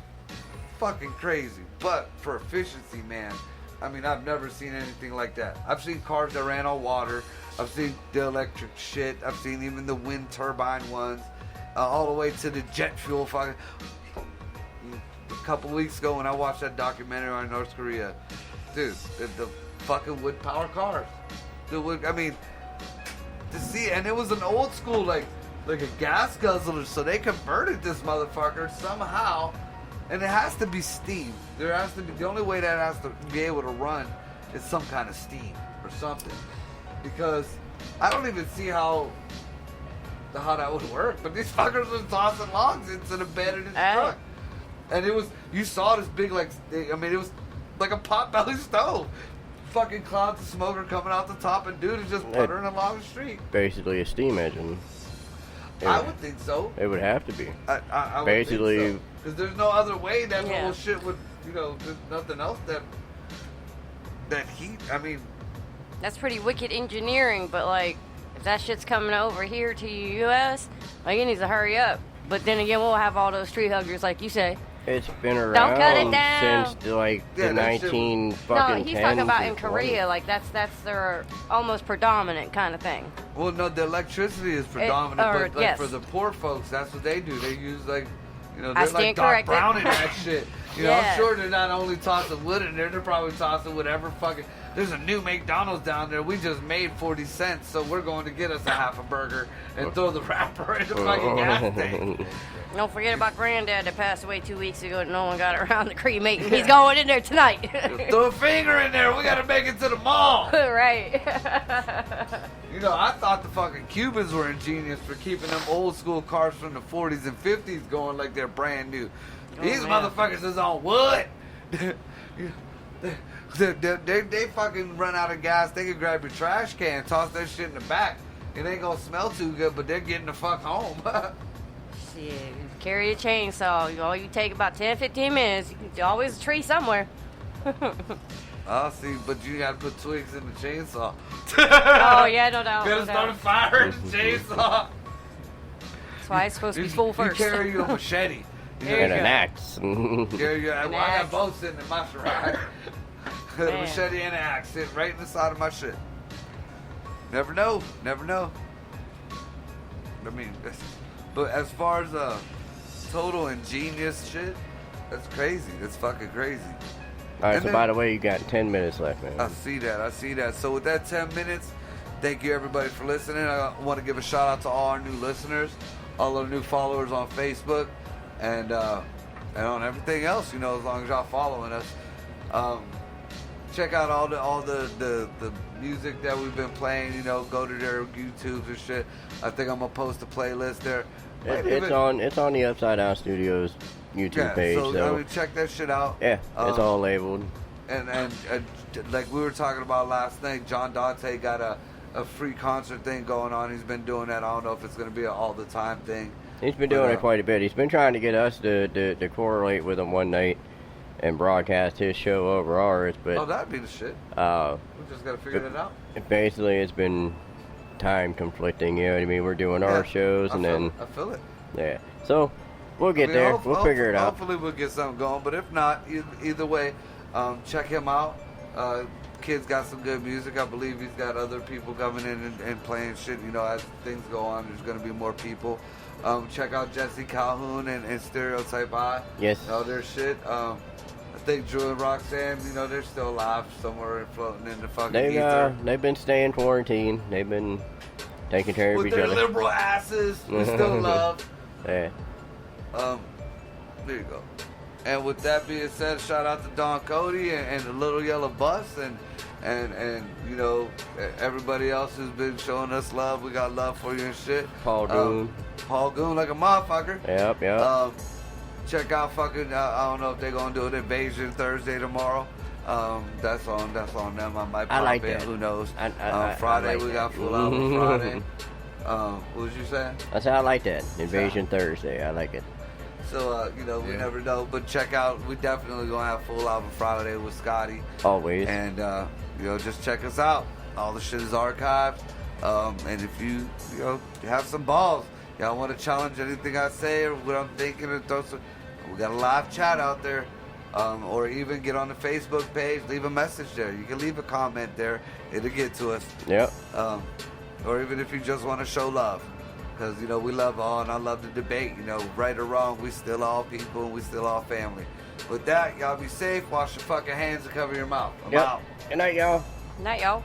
fucking crazy. But for efficiency, man, I mean, I've never seen anything like that. I've seen cars that ran on water. I've seen the electric shit. I've seen even the wind turbine ones. All the way to the jet fuel fucking. A couple weeks ago when I watched that documentary on North Korea, dude, the fucking wood power cars. The wood, I mean, to see, and it was an old school, like a gas guzzler, so they converted this motherfucker somehow, and it has to be steam. There has to be, the only way that has to be able to run is some kind of steam or something. Because I don't even see how that would work, but these fuckers were tossing logs into the bed of this truck, and it was, you saw this big, like, I mean, it was like a pot-belly stove, fucking clouds of smoke are coming out the top, and dude is just puttering along the street. Basically a steam engine. I would think so. It would have to be. I would basically, think so. Because there's no other way that little shit would, you know, there's nothing else that heat, I mean. That's pretty wicked engineering, but like, if that shit's coming over here to the U.S., like, it needs to hurry up. But then again, we'll have all those tree huggers, like you say. It's been around Don't cut it down. since like the 19 fucking. No, he's talking about in 10s. Korea. Like that's their almost predominant kind of thing. Well, no, the electricity is predominant, but like yes. for the poor folks, that's what they do. They use like, you know, I they're like stand Doc corrected. Brown and that shit. You know, Yeah. I'm sure they're not only tossing wood in there, they're probably tossing whatever fucking. There's a new McDonald's down there. We just made 40 cents, so we're going to get us a half a burger and throw the wrapper in the fucking gas tank. Don't forget about Granddad that passed away 2 weeks ago and no one got around to cremating. He's going in there tonight. Throw a finger in there. We got to make it to the mall. Right. You know, I thought the fucking Cubans were ingenious for keeping them old school cars from the 40s and 50s going like they're brand new. These motherfuckers is on wood. They fucking run out of gas. They can grab your trash can, toss that shit in the back. It ain't gonna smell too good, but they're getting the fuck home. Shit, carry a chainsaw. All you take about 10-15 minutes. You can always a tree somewhere. I'll see, but you gotta put twigs in the chainsaw. Oh yeah, no doubt. You gotta start a fire in the chainsaw. That's why it's supposed to be full first. You carry your machete. And an axe. I got both sitting in my Ferrari. A machete and an axe sitting right in the side of my shit. Never know. I mean, but as far as total ingenious shit, that's crazy. That's fucking crazy. All right, so by the way, you got 10 minutes left, man. I see that. So with that 10 minutes, thank you everybody for listening. I want to give a shout out to all our new listeners, all our new followers on Facebook, and on everything else. You know, as long as y'all following us. Check out all the music that we've been playing. You know, go to their YouTubes and shit. I think I'm gonna post a playlist there. It's on the Upside Down Studios YouTube page. So I mean, check that shit out. Yeah, it's all labeled. And like we were talking about last night, John Dante got a free concert thing going on. He's been doing that. I don't know if it's gonna be an all the time thing. He's been doing it quite a bit. He's been trying to get us to correlate with him one night and broadcast his show over ours, but that'd be the shit. We just gotta figure it out. Basically, it's been time conflicting. You know what I mean? We're doing our shows, and then I feel it. Yeah, so we'll get there. We'll figure it out. Hopefully, we'll get something going. But if not, either way, check him out. Kid's got some good music. I believe he's got other people coming in and playing shit. You know, as things go on, there's going to be more people. Check out Jesse Calhoun and Stereotype I. Yes. Their shit. I think Drew and Roxanne, you know, they're still alive somewhere and floating in the fucking ether. They've been staying quarantined. They've been taking care of With each their other. liberal asses, we still love. Yeah. There you go. And with that being said, shout out to Don Cody and the Little Yellow Bus and you know, everybody else who's been showing us love. We got love for you and shit. Paul Goon. Paul Goon like a motherfucker. Yep. Check out fucking, I don't know if they're going to do an Invasion Thursday tomorrow. That's on them. I might pop like in, that. who knows. I Friday, like we that. got Full Album Friday. What was you saying? That's how I like that. Invasion Thursday. I like it. So, you know, we never know. But check out, we definitely going to have Full Album Friday with Scotty. Always. And, you know, just check us out. All the shit is archived. And if you know, have some balls, y'all want to challenge anything I say or what I'm thinking, and throw some, we got a live chat out there. Or even get on the Facebook page, leave a message there. You can leave a comment there. It'll get to us. Yep. Or even if you just want to show love. Because, you know, we love all, and I love to debate. You know, right or wrong, we still all people, and we still all family. With that, y'all be safe, wash your fucking hands, and cover your mouth. I'm out. Good night, y'all. Night, y'all.